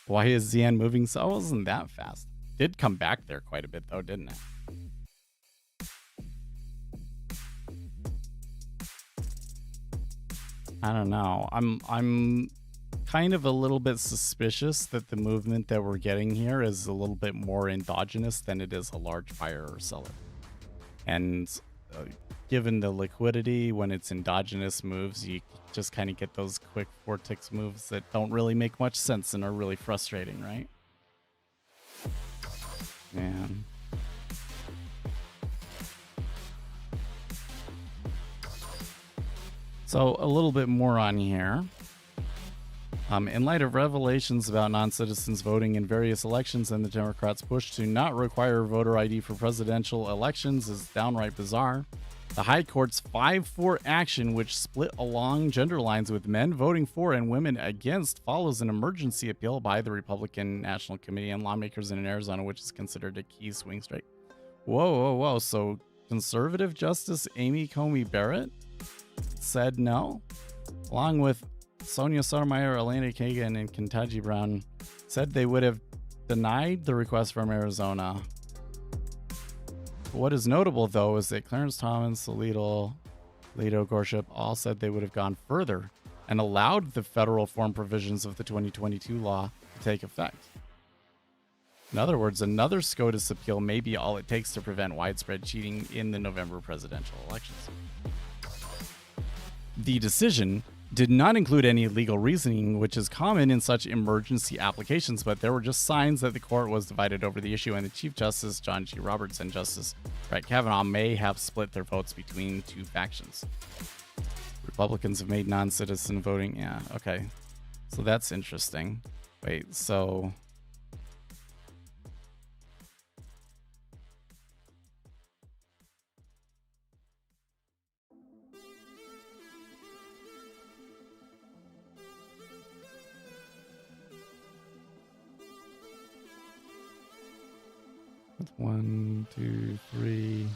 Why is ZN moving so? It wasn't that fast. Did come back there quite a bit though, didn't it? I don't know. I'm kind of a little bit suspicious that the movement that we're getting here is a little bit more endogenous than it is a large buyer or seller. And given the liquidity, when it's endogenous moves, you just kind of get those quick vortex moves that don't really make much sense and are really frustrating, right? Man. So a little bit more on here. In light of revelations about non-citizens voting in various elections and the Democrats' push to not require voter ID for presidential elections is downright bizarre. The High Court's 5-4 action, which split along gender lines with men voting for and women against, follows an emergency appeal by the Republican National Committee and lawmakers in Arizona, which is considered a key swing state. Whoa. So conservative Justice Amy Coney Barrett said no, along with Sonia Sotomayor, Elena Kagan, and Ketanji Brown, said they would have denied the request from Arizona. What is notable, though, is that Clarence Thomas, Alito Gorsuch all said they would have gone further and allowed the federal form provisions of the 2022 law to take effect. In other words, another SCOTUS appeal may be all it takes to prevent widespread cheating in the November presidential elections. The decision did not include any legal reasoning, which is common in such emergency applications, but there were just signs that the court was divided over the issue, and the Chief Justice John G. Roberts and Justice Brett Kavanaugh may have split their votes between two factions. Republicans have made non-citizen voting. Yeah, okay. So that's interesting. Wait, so... That's 1, 2, 3,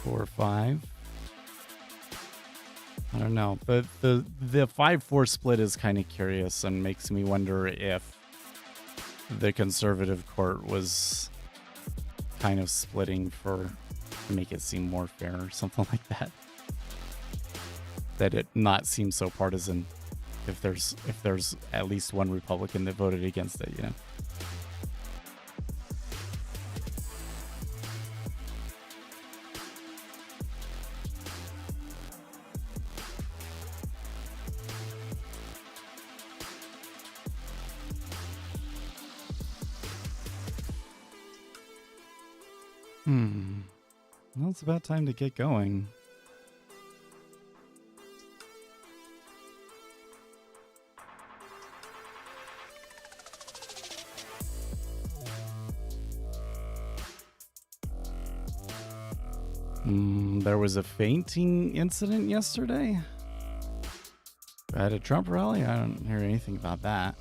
4, 5. I don't know, but the 5-4 split is kind of curious and makes me wonder if the conservative court was kind of splitting to make it seem more fair or something like that. That it not seem so partisan if there's at least one Republican that voted against it, you know. Well, it's about time to get going. There was a fainting incident yesterday at a Trump rally. I don't hear anything about that.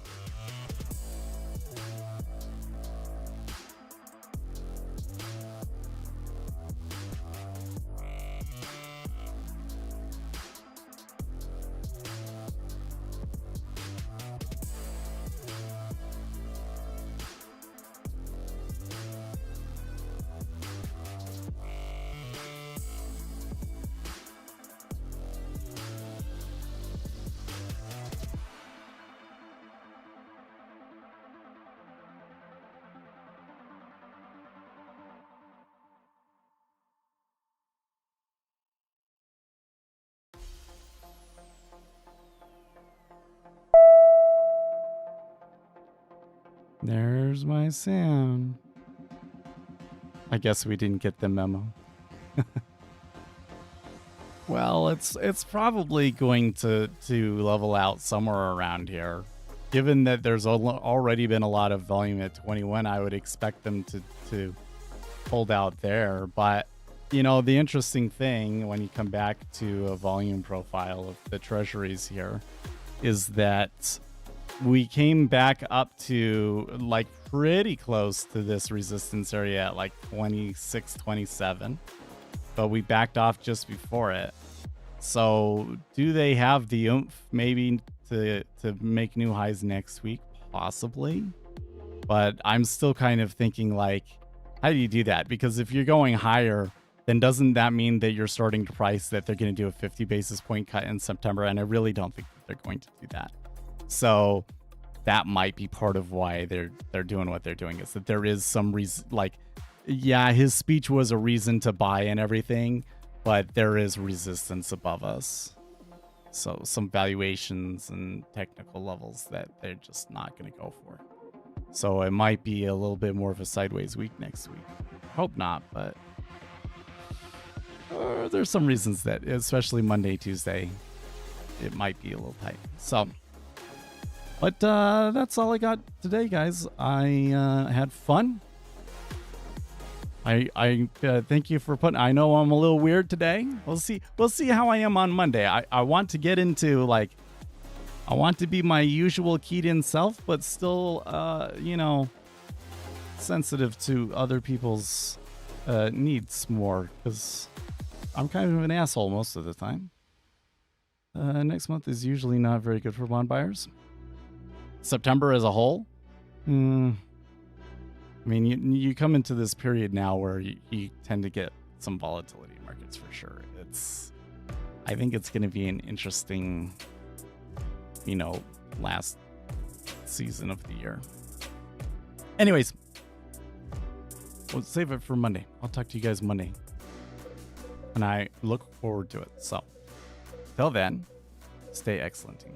There's my sound. I guess we didn't get the memo. Well, it's probably going to level out somewhere around here. Given that there's already been a lot of volume at 21, I would expect them to hold out there. But, you know, the interesting thing when you come back to a volume profile of the treasuries here is that we came back up to like pretty close to this resistance area at like 26, 27, but we backed off just before it. So do they have the oomph maybe to make new highs next week? Possibly. But I'm still kind of thinking like, how do you do that? Because if you're going higher, then doesn't that mean that you're starting to price that they're going to do a 50 basis point cut in September? And I really don't think that they're going to do that. So that might be part of why they're doing what they're doing, is that there is some reason, like, yeah, his speech was a reason to buy and everything, but there is resistance above us. So some valuations and technical levels that they're just not going to go for. So it might be a little bit more of a sideways week next week. Hope not, but there's some reasons that, especially Monday, Tuesday, it might be a little tight. So, but that's all I got today, guys. I had fun. I thank you for putting. I know I'm a little weird today. We'll see how I am on Monday. I want to get into, like, I want to be my usual keyed in self, but still, sensitive to other people's needs more, because I'm kind of an asshole most of the time. Next month is usually not very good for bond buyers. September as a whole, I mean, you come into this period now where you tend to get some volatility in markets for sure. I think it's going to be an interesting, last season of the year. Anyways, we'll save it for Monday. I'll talk to you guys Monday, and I look forward to it. So, Till then, stay excellent.